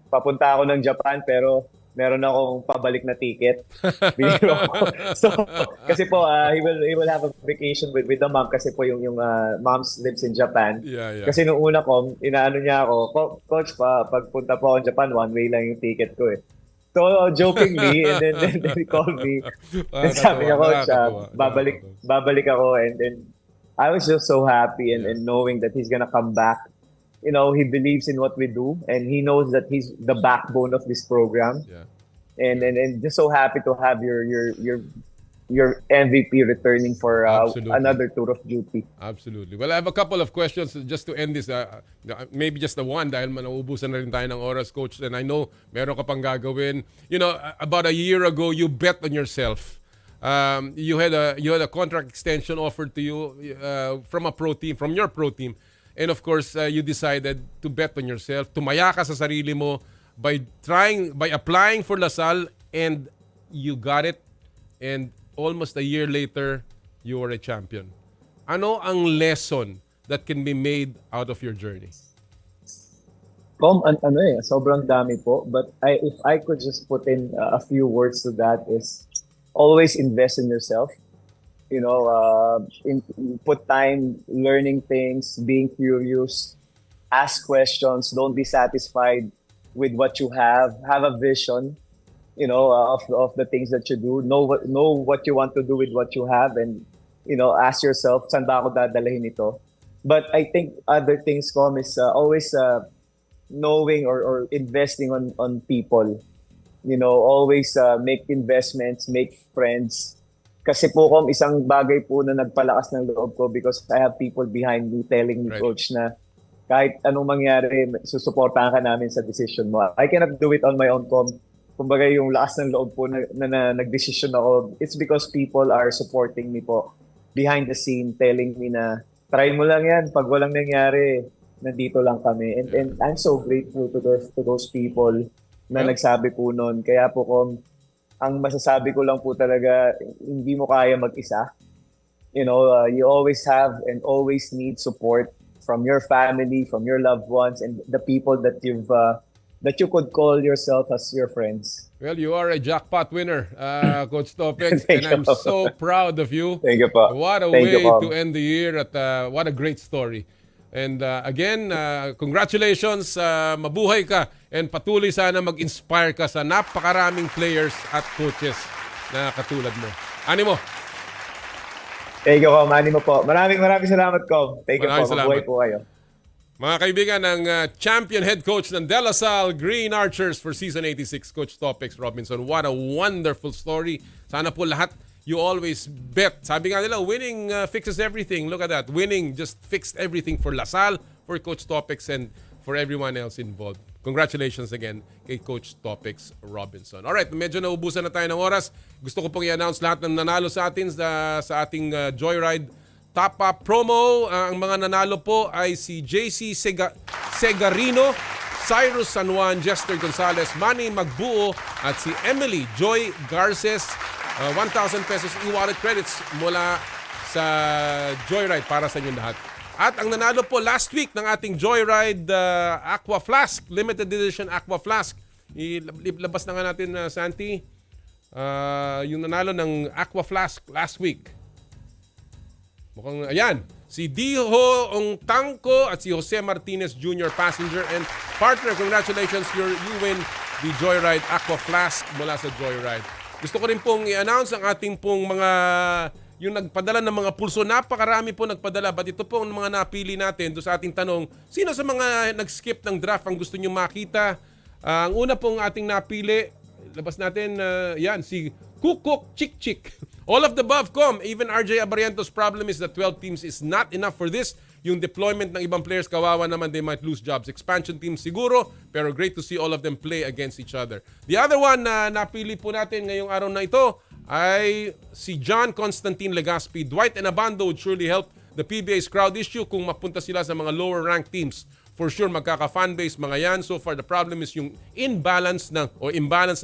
papunta ako ng Japan pero meron akong pabalik na ticket. Biro ko. So, kasi po, he will have a vacation with the mom kasi po yung mom's lives in Japan. Yeah. Kasi nung una ko, inaano niya ako, Coach, pagpunta po ako Japan, one way lang yung ticket ko eh. So, jokingly, and then he called me. And sabi niya, Coach, babalik ako. And then, I was just so happy and knowing that he's gonna come back. You know, he believes in what we do and he knows that he's the backbone of this program. Yeah. And just so happy to have your MVP returning for another tour of duty. Absolutely. Well, I have a couple of questions just to end this. Maybe just the one dahil nauubusan na rin tayo ng oras, Coach. And I know meron ka pang gagawin. You know, about a year ago, you bet on yourself. You had a contract extension offered to you from your pro team. And of course, you decided to bet on yourself. Tumaya ka sa sarili mo by applying for LaSalle, and you got it. And almost a year later, you were a champion. Ano ang lesson that can be made out of your journey? Sobrang dami po. But if I could just put in a few words to that is always invest in yourself. You know, put time learning things, being curious, ask questions, don't be satisfied with what you have a vision, you know, of the things that you do, know what you want to do with what you have, and, you know, ask yourself, saan ba ako dadalhin ito? But I think other things, Com, is always knowing or investing on people, you know, always make investments, make friends. Kasi po, Com, isang bagay po na nagpalakas ng loob ko because I have people behind me telling me, Coach, na kahit anong mangyari, susuportahan ka namin sa decision mo. I cannot do it on my own, Com. Kumbaga yung lakas ng loob po na nag-decision ako, it's because people are supporting me po behind the scene, telling me na try mo lang yan, pag walang nangyari, nandito lang kami. And I'm so grateful to those people na nagsabi po nun. Kaya po, Com, ang masasabi ko lang po talaga, hindi mo kaya mag-isa. You know, you always have and always need support from your family, from your loved ones, and the people that you could call yourself as your friends. Well, you are a jackpot winner, Coach Topex, and I'm so proud of you. Thank you po. What a way to end the year at what a great story. And again, congratulations, mabuhay ka, and patuloy sana mag-inspire ka sa napakaraming players at coaches na katulad mo. Animo. Thank you, Com. Animo po. Maraming salamat, Com. Thank you po. Mabuhay po kayo. Mga kaibigan, ng champion head coach ng De La Salle Green Archers for season 86, Coach Topex Robinson. What a wonderful story. Sana po lahat, you always bet. Sabi nga nila, winning fixes everything. Look at that. Winning just fixed everything for La Salle, for Coach Topex, and for everyone else involved. Congratulations again kay Coach Topex Robinson. Alright, medyo naubusan na tayo ng oras. Gusto ko pong i-announce lahat ng nanalo sa atin sa ating Joyride Top-Up promo. Ang mga nanalo po ay si JC Segarino, Cyrus San Juan, Jester Gonzalez, Manny Magbuo, at si Emily Joy Garces. 1,000 pesos e-wallet credits mula sa Joyride para sa inyo lahat. At ang nanalo po last week ng ating Joyride Aqua Flask, limited edition Aqua Flask. Ilabas na nga natin, Santi, yung nanalo ng Aqua Flask last week. Mukhang, ayan, si Diho Ongtangko at si Jose Martinez Jr. passenger and partner. Congratulations, you win the Joyride Aqua Flask mula sa Joyride. Gusto ko rin pong i-announce ang ating pong mga yung nagpadala ng mga pulso. Napakarami po nagpadala. But ito po ang mga napili natin doon sa ating tanong. Sino sa mga nag-skip ng draft ang gusto nyo makita? Ang una pong ating napili, labas natin, yan, si Kukuk Chik Chik. All of the above, even RJ Abariento's problem is that 12 teams is not enough for this. Yung deployment ng ibang players, kawawa naman, they might lose jobs. Expansion teams siguro, pero great to see all of them play against each other. The other one na napili po natin ngayong araw na ito ay si John Constantine Legaspi. Dwight and Abando would surely help the PBA's crowd issue kung mapunta sila sa mga lower ranked teams. For sure, magkaka-fanbase mga yan. So far, the problem is yung imbalance ng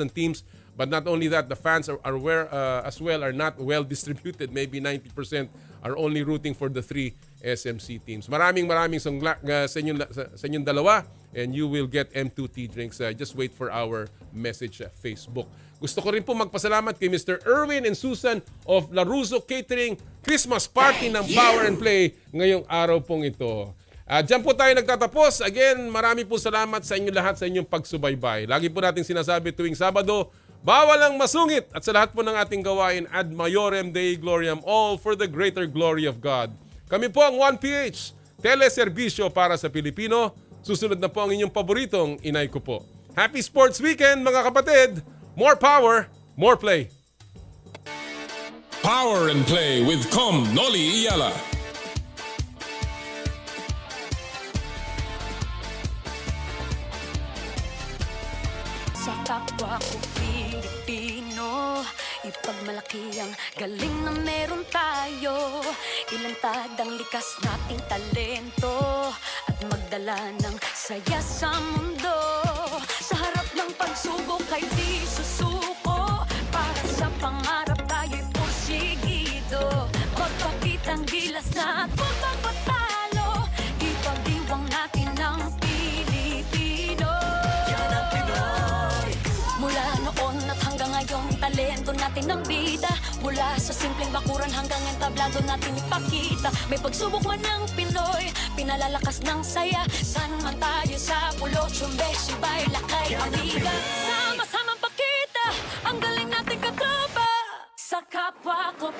teams. But not only that, the fans are aware as well are not well distributed. Maybe 90% are only rooting for the 3 SMC teams. Maraming sangla sa inyong dalawa, and you will get M2T drinks. Just wait for our message sa Facebook. Gusto ko rin po magpasalamat kay Mr. Erwin and Susan of Laruso Catering Christmas Party ng Power and Play ngayong araw pong ito. Diyan po tayo nagtatapos. Again, marami po salamat sa inyo lahat sa inyong pagsubaybay. Lagi po natin sinasabi tuwing Sabado, bawal ang masungit. At sa lahat po ng ating gawain, ad maiorem Dei gloriam, all for the greater glory of God. Kami po ang 1PH, teleserbisyo para sa Pilipino. Susunod na po ang inyong paboritong inay ko po. Happy Sports Weekend mga kapatid! More power, more play! Power and Play with Noli Iyala. Sa kapwa ko Pilipino, ipagmalaki ang galing na meron tayo. Ilantad ang likas nating talento at magdala ng saya sa mundo. Sa harap ng pagsubok ay di susuko, para sa pangarap tayo'y porsigido. Magpakitang gilas na at huwag magpatalo, ipagdiwang natin ang Pilipino. Yan ang Pinoy. Mula noon at hanggang ngayon, talento natin ang bida. Mula sa simpleng bakuran hanggang entablado natin ipakita. May pagsubok man ng Pinoy, pinalalakas ng saya. San man tayo sa pulot, sumbe, sibay, lakay, amiga. Sama-samang pakita ang galing nating katropa. Sa kapwa ko